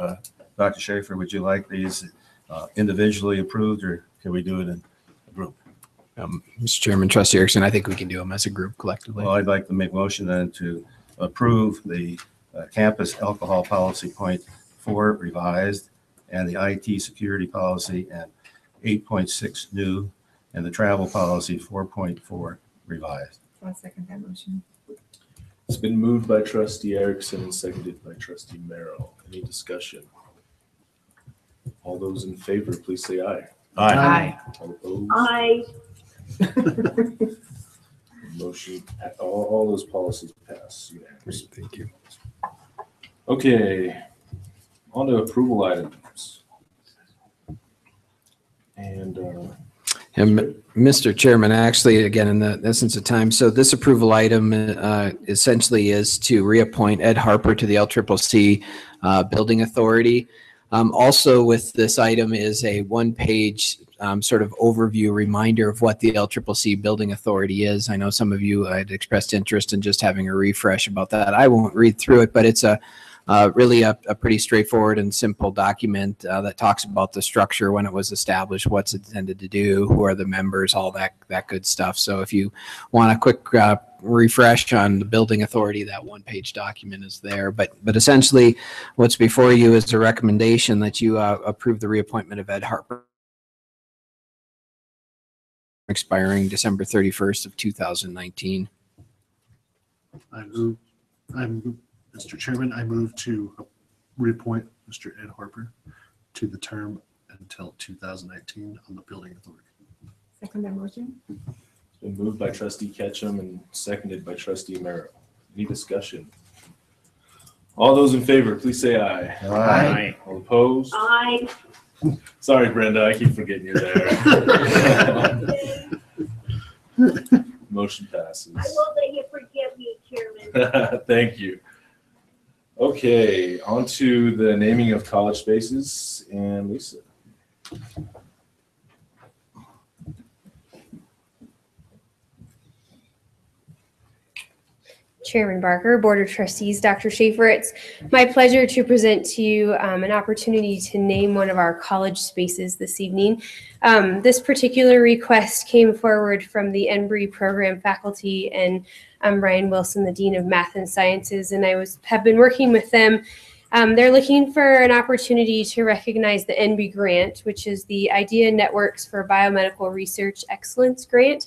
Dr. Schaefer, would you like these individually approved, or can we do it in a group? Mr. Chairman, Trustee Erickson, I think we can do them as a group collectively. Well, I'd like to make motion then to approve the campus alcohol policy .4 revised, and the IT security policy and 8.6 new, and the travel policy 4.4 revised. I'll second that motion. It's been moved by Trustee Erickson and seconded by Trustee Merrill. Any discussion? All those in favor, please say aye. Aye. All opposed? Aye. Motion, all those policies pass unanimously. Thank you. Okay, on to approval items. And Mr. Chairman, actually, again, in the essence of time, so this approval item essentially is to reappoint Ed Harper to the LCCC Building Authority. Also with this item is a one-page sort of overview reminder of what the LCCC Building Authority is. I know some of you had expressed interest in just having a refresh about that. I won't read through it, but it's really a pretty straightforward and simple document that talks about the structure, when it was established, what's intended to do, who are the members, all that good stuff. So if you want a quick refresh on the building authority, that one-page document is there. But essentially, what's before you is a recommendation that you approve the reappointment of Ed Harper, expiring December 31st of 2019. Mr. Chairman, I move to reappoint Mr. Ed Harper to the term until 2019 on the Building Authority. Second that motion. it's been moved by Trustee Ketchum and seconded by Trustee Merrill. Any discussion? All those in favor, please say aye. Aye. All opposed? Aye. Sorry, Brenda, I keep forgetting you're there. Motion passes. I will let you forgive me, Chairman. Thank you. Okay, on to the naming of college spaces, and Lisa. Chairman Barker, Board of Trustees, Dr. Schaefer, it's my pleasure to present to you an opportunity to name one of our college spaces this evening. This particular request came forward from the Embry program faculty and Brian Wilson, the Dean of Math and Sciences, and have been working with them. They're looking for an opportunity to recognize the Embry grant, which is the Idea Networks for Biomedical Research Excellence grant.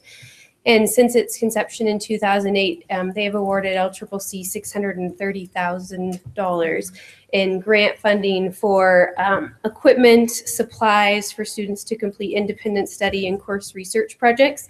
And since its conception in 2008, they have awarded LCCC $630,000 in grant funding for equipment, supplies for students to complete independent study and course research projects.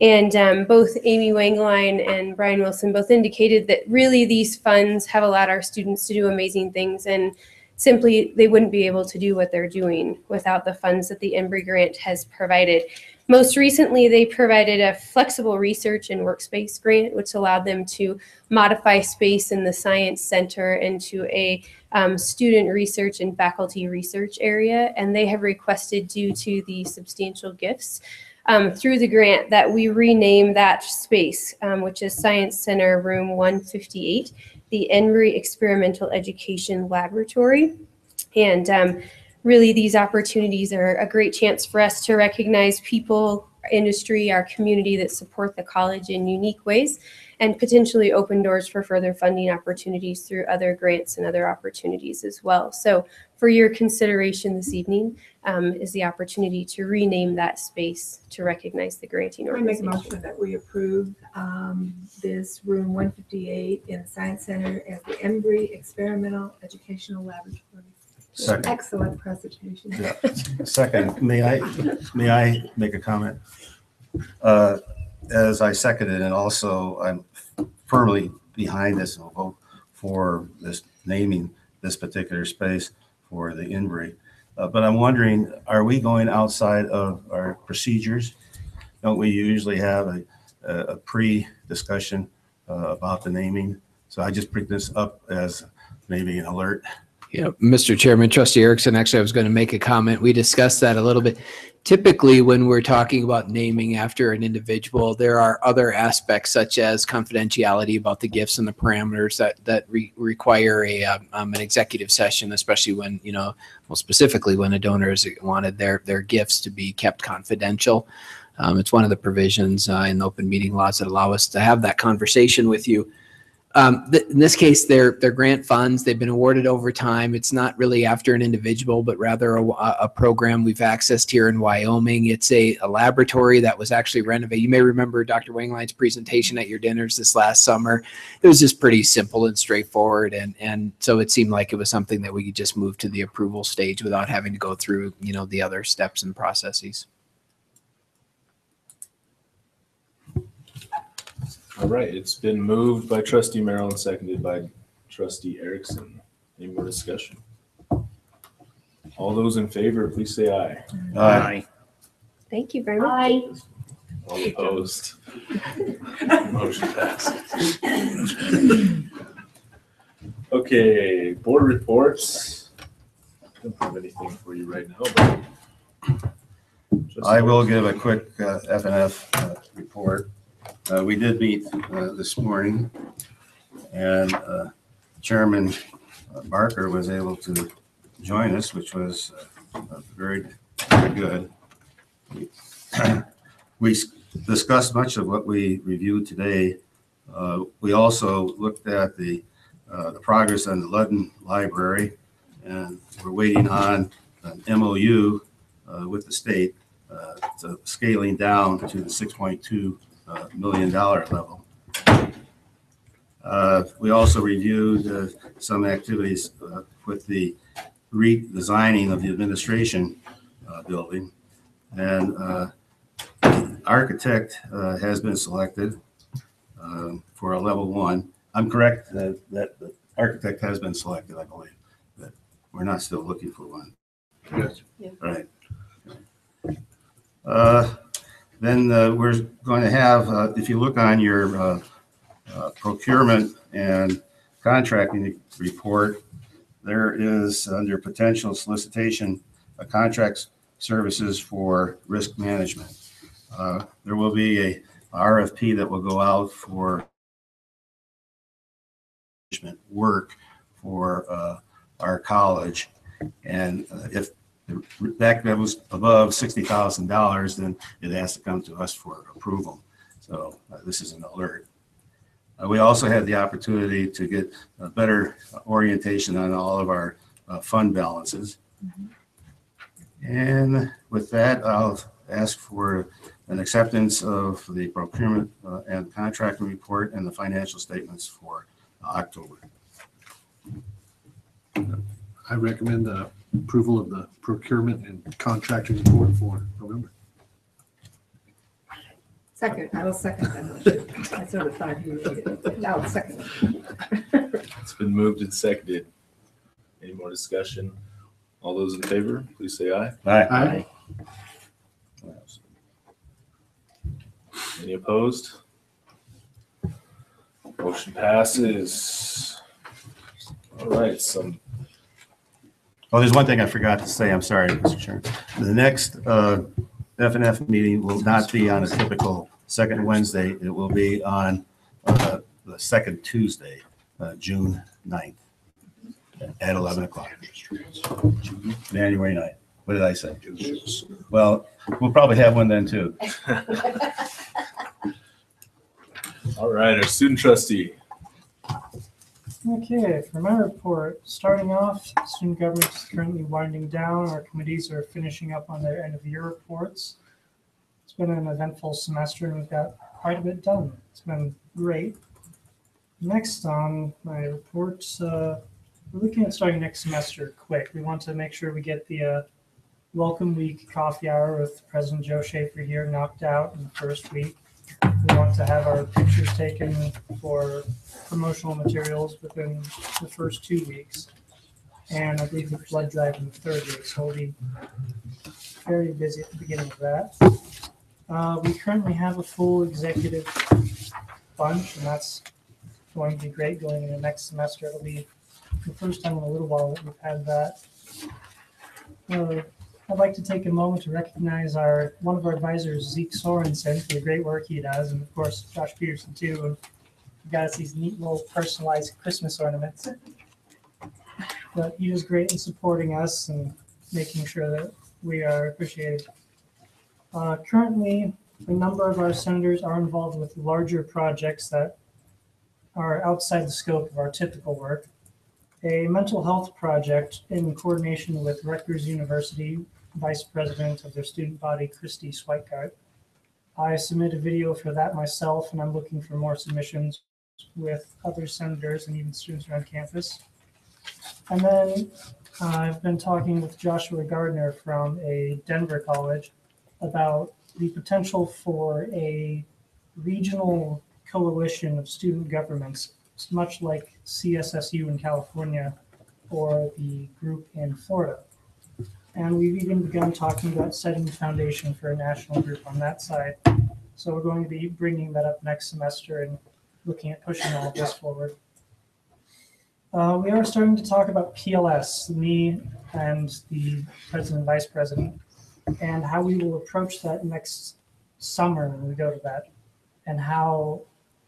And both Amy Wangline and Brian Wilson both indicated that really these funds have allowed our students to do amazing things, and simply they wouldn't be able to do what they're doing without the funds that the Embry grant has provided. Most recently, they provided a flexible research and workspace grant, which allowed them to modify space in the Science Center into a student research and faculty research area. And they have requested, due to the substantial gifts through the grant, that we rename that space, which is Science Center Room 158, the Embry Experimental Education Laboratory. And really, these opportunities are a great chance for us to recognize people, our industry, our community that support the college in unique ways, and potentially open doors for further funding opportunities through other grants and other opportunities as well. So for your consideration this evening is the opportunity to rename that space to recognize the granting I make a organization. motion that we approve this room 158 in the Science Center as the Embry Experimental Educational Laboratory. Second. Excellent presentation. Yeah. Second, may I make a comment? As I seconded, and also I'm firmly behind this and will vote for this naming this particular space for the Embry. But I'm wondering, are we going outside of our procedures? Don't we usually have a pre-discussion about the naming? So I just bring this up as maybe an alert. Yeah, Mr. Chairman, Trustee Erickson, actually, I was going to make a comment. We discussed that a little bit. Typically, when we're talking about naming after an individual, there are other aspects such as confidentiality about the gifts and the parameters that require an executive session, especially when, well, specifically when a donor has wanted their gifts to be kept confidential. It's one of the provisions in the open meeting laws that allow us to have that conversation with you. In this case, they're grant funds. They've been awarded over time. It's not really after an individual, but rather a program we've accessed here in Wyoming. It's a laboratory that was actually renovated. You may remember Dr. Wangline's presentation at your dinners this last summer. It was just pretty simple and straightforward. And so it seemed like it was something that we could just move to the approval stage without having to go through, the other steps and processes. All right, it's been moved by Trustee Merrill and seconded by Trustee Erickson. Any more discussion? All those in favor, please say aye. Aye. Thank you very much. All opposed? Motion passes. Okay, board reports. I don't have anything for you right now, but I will give a quick F&F report. We did meet this morning, and Chairman Barker was able to join us, which was very, very good. We discussed much of what we reviewed today. We also looked at the progress on the Ludden Library, and we're waiting on an MOU with the state to scaling down to the $6.2 million level. We also reviewed some activities with the redesigning of the administration building, and the architect has been selected for a level 1. I'm correct that the architect has been selected, I believe, but we're not still looking for one. Yes. Yeah. Right. Then we're going to have, if you look on your procurement and contracting report, there is under potential solicitation, a contract services for risk management. There will be a RFP that will go out for work for our college. And if that was above $60,000, then it has to come to us for approval. So this is an alert. We also had the opportunity to get a better orientation on all of our fund balances. And with that, I'll ask for an acceptance of the procurement and contracting report and the financial statements for October. I recommend the approval of the procurement and contracting report for November. Second, I will second that motion. I sort of thought you would. I'll second. It's been moved and seconded. Any more discussion? All those in favor, please say aye. Aye. Any opposed? Motion passes. All right, Oh, there's one thing I forgot to say. I'm sorry, Mr. Chairman. The next F&F meeting will not be on a typical second Wednesday. It will be on the second Tuesday, June 9th at 11 o'clock. January 9th. What did I say? Well, we'll probably have one then too. all right, our student trustee. Okay, for my report, starting off, student government is currently winding down. Our committees are finishing up on their end of year reports. It's been an eventful semester and we've got quite a bit done. It's been great. Next on my report, we're looking at starting next semester quick. We want to make sure we get the Welcome Week coffee hour with President Joe Schaefer here knocked out in the first week. We want to have our pictures taken for promotional materials within the first 2 weeks. And I believe the blood drive in the third week, so we'll be very busy at the beginning of that. We currently have a full executive bunch, and that's going to be great going into next semester. It'll be the first time in a little while that we've had that. I'd like to take a moment to recognize one of our advisors, Zeke Sorensen, for the great work he does, and of course Josh Peterson too. And he got us these neat little personalized Christmas ornaments. But he is great in supporting us and making sure that we are appreciated. Currently, a number of our senators are involved with larger projects that are outside the scope of our typical work. A mental health project in coordination with Rutgers University, Vice President of their student body, Christy Schweikart. I submitted a video for that myself, and I'm looking for more submissions with other senators and even students around campus. And then I've been talking with Joshua Gardner from a Denver college about the potential for a regional coalition of student governments, much like CSSU in California or the group in Florida. And we've even begun talking about setting the foundation for a national group on that side. So we're going to be bringing that up next semester and looking at pushing all of this forward. We are starting to talk about PLS, me and the president and vice president, and how we will approach that next summer when we go to that, and how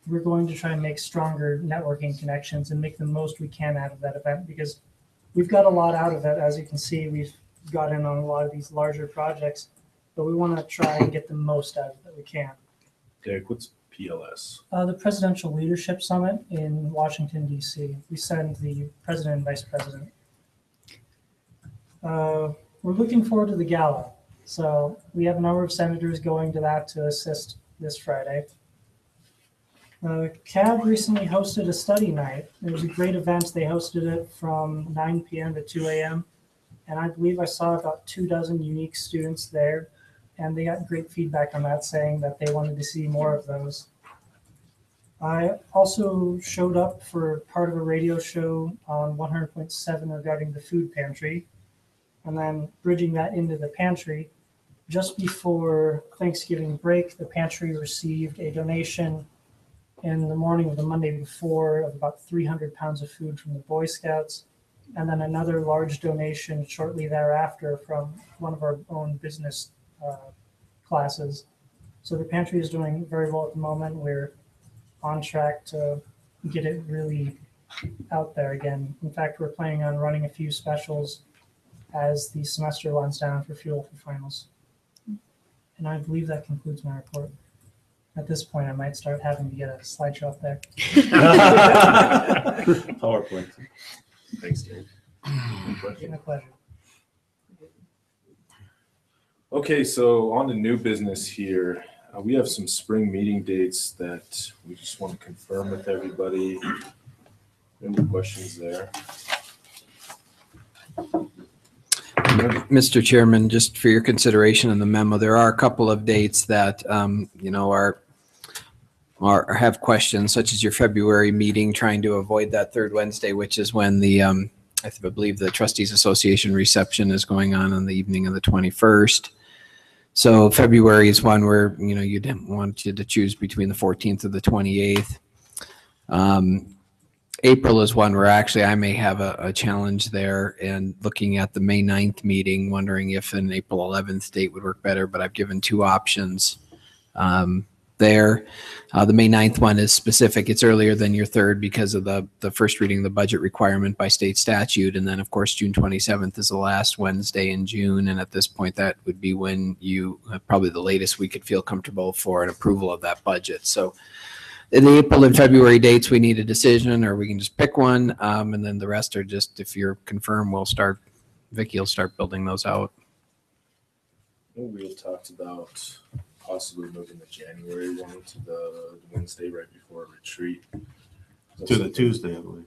we're going to try and make stronger networking connections and make the most we can out of that event, because we've got a lot out of it. As you can see, we've got in on a lot of these larger projects, but we want to try and get the most out of it that we can. Derek, what's PLS? The Presidential Leadership Summit in Washington, D.C. We send the president and vice president. We're looking forward to the gala. So we have a number of senators going to that to assist this Friday. CAB recently hosted a study night. It was a great event. They hosted it from 9 p.m. to 2 a.m. And I believe I saw about 24 unique students there. And they got great feedback on that, saying that they wanted to see more of those. I also showed up for part of a radio show on 100.7 regarding the food pantry. And then bridging that into the pantry, just before Thanksgiving break, the pantry received a donation in the morning of the Monday before of about 300 pounds of food from the Boy Scouts, and then another large donation shortly thereafter from one of our own business classes. So the pantry is doing very well at the moment. We're on track to get it really out there again. In fact, we're planning on running a few specials as the semester winds down for fuel for finals. And I believe that concludes my report. At this point, I might start having to get a slideshow up there. PowerPoint. Thanks, Dave. My pleasure. Okay, so on to new business here. We have some spring meeting dates that we just want to confirm with everybody. Any questions there? Mr. Chairman, just for your consideration in the memo, there are a couple of dates that, have questions, such as your February meeting, trying to avoid that third Wednesday, which is when the, I believe the Trustees Association reception is going on the evening of the 21st. So February is one where, you didn't want you to choose between the 14th or the 28th. April is one where actually I may have a challenge there, and looking at the May 9th meeting, wondering if an April 11th date would work better, but I've given two options there. The May 9th one is specific. It's earlier than your third because of the first reading of the budget requirement by state statute. And then, of course, June 27th is the last Wednesday in June. And at this point, that would be when you probably the latest we could feel comfortable for an approval of that budget. So in the April and February dates, we need a decision, or we can just pick one. And then the rest are just, if you're confirmed, Vicki will start building those out. We had talked about possibly moving the January one to the Wednesday right before a retreat. To the Tuesday, I believe.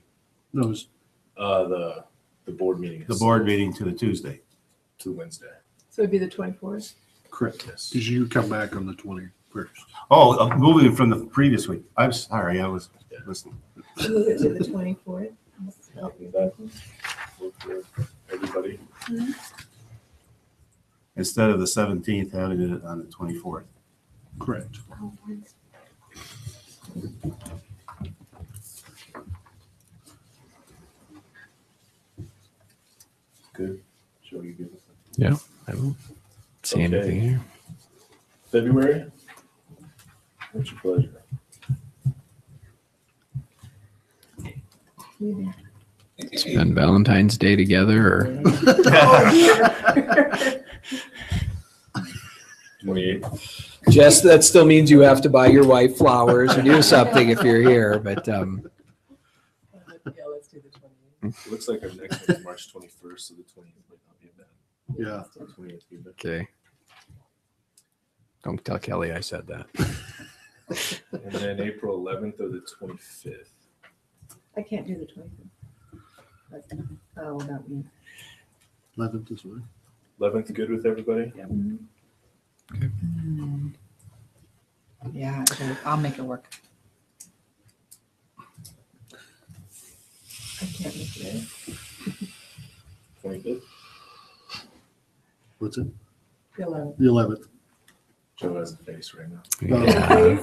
No, it's the board meeting. The board meeting to the Tuesday. To Wednesday. So it'd be the 24th? correct. Yes. Because you come back on the 21st. Oh, moving from the previous week. I'm sorry, I was listening. Move it to the 24th. Everybody. Instead of the 17th, having it on the 24th. Correct. Good. Joe, you good with it? Yeah, I don't see anything here. February? What's your pleasure? Spend Valentine's Day together, or 28. Jess, that still means you have to buy your wife flowers or do something if you're here, but Yeah, let's do the 28th. It looks like our next one is March 21st, so the 20th might not be bad. Yeah. 20th be better. okay. Don't tell Kelly I said that. And then April 11th or the 25th. I can't do the 25th. But, without me. 11th is fine. 11th good with everybody? Yeah. Yeah, I'll make it work. I can't make it. 25th? What's it? The 11th. The 11th. Joe has a face right now. Yeah.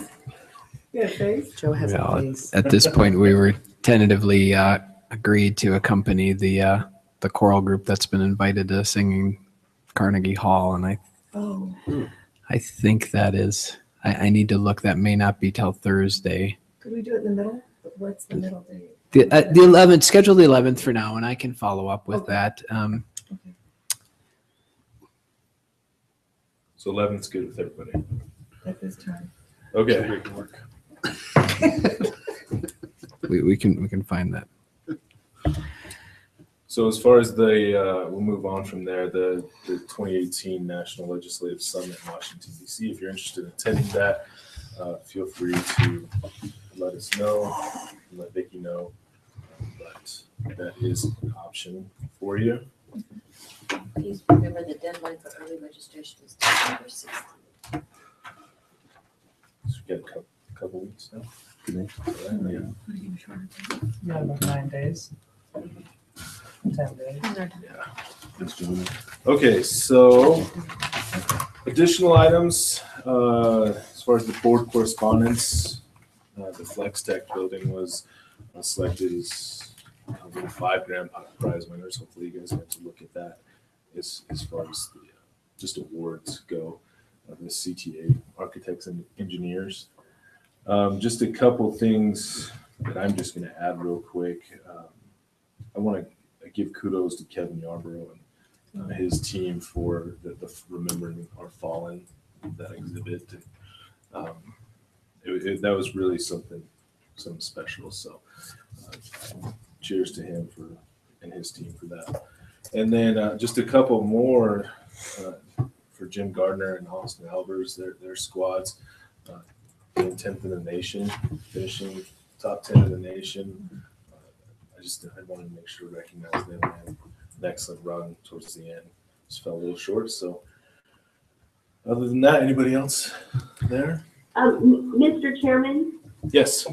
You got a face? Joe has Well, a face. at this point, we were tentatively agreed to accompany the choral group that's been invited to sing in Carnegie Hall, and Oh. I think that is. I need to look. That may not be till Thursday. Could we do it in the middle? What's the middle date? The 11th. Schedule the 11th for now, and I can follow up with that. Okay. So 11th's good with everybody. At this time. Okay. Make it work. We can find that. So as far as we'll move on from there, the 2018 National Legislative Summit in Washington, D.C. If you're interested in attending that, feel free to let us know, let Vicki know. But that is an option for you. Please remember the deadline for early registration is December 16th. So we got a couple weeks now. Yeah, about 9 days. 10 days. Okay, so additional items as far as the board correspondence. The Flex Tech building was selected as one of 5 grand prize winners. Hopefully you guys get to look at that as far as the, just awards go. The CTA, Architects and Engineers. Just a couple things that I'm just going to add real quick. I want to give kudos to Kevin Yarborough and his team for the Remembering Our Fallen, that exhibit. That was really something special. So cheers to him and his team for that. And then just a couple more for Jim Gardner and Austin Albers, their squads. 10th in the nation, finishing top 10 in the nation. I wanted to make sure to recognize them. They had an excellent run towards the end. Just fell a little short. So other than that, anybody else there? Mr. Chairman? Yes.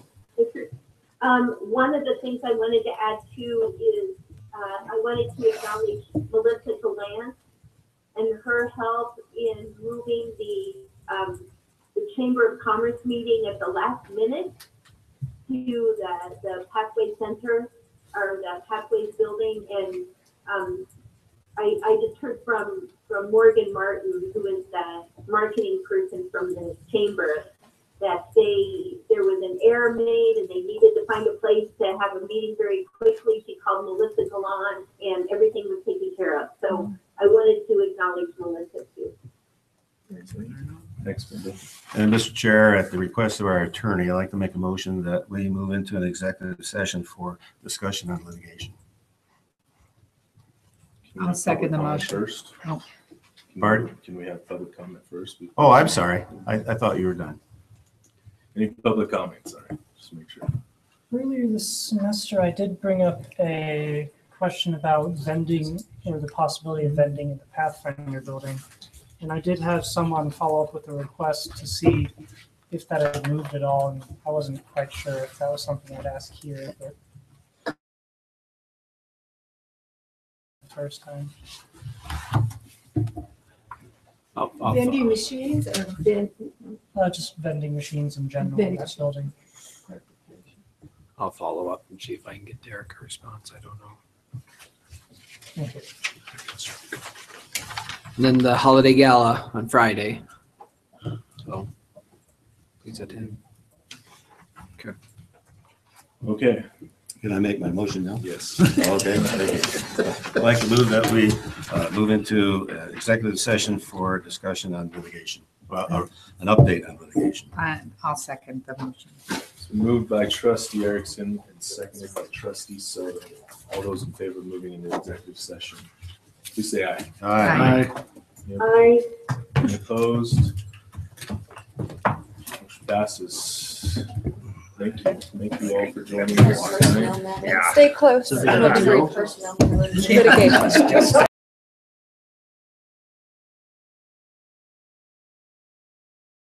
One of the things I wanted to add too is I wanted to acknowledge Melissa Delant and her help in moving the Chamber of Commerce meeting at the last minute to the Pathway Center or the Pathways building. And I just heard from Morgan Martin, who is the marketing person from the Chamber, that there was an error made and they needed to find a place to have a meeting very quickly. She called Melissa Gallant and everything was taken care of. So I wanted to acknowledge Melissa too. Thanks, Mindy. And Mr. Chair, at the request of our attorney, I'd like to make a motion that we move into an executive session for discussion on litigation. I'll second the motion. First. Oh. Pardon? Can we have public comment first? Oh, I'm sorry. I thought you were done. Any public comments? Sorry, just make sure. Earlier this semester, I did bring up a question about vending, or the possibility of vending in the Pathfinder building. And I did have someone follow up with a request to see if that had moved at all, and I wasn't quite sure if that was something I'd ask here, but first time. Vending machines or Just vending machines in general in that building. I'll follow up and see if I can get Derek a response. I don't know. Okay. And then the holiday gala on Friday. So please attend. Okay. Okay. Can I make my motion now? Yes. Okay. Thank you. I'd like to move that we move into executive session for discussion on litigation, or an update on litigation. I'll second the motion. It's been moved by Trustee Erickson and seconded by Trustee Soto. All those in favor of moving into executive session, please say aye. Aye. Aye. Any opposed? Motion passes. Thank you. Thank you all for joining us tonight. Stay close. So we got a Litigation.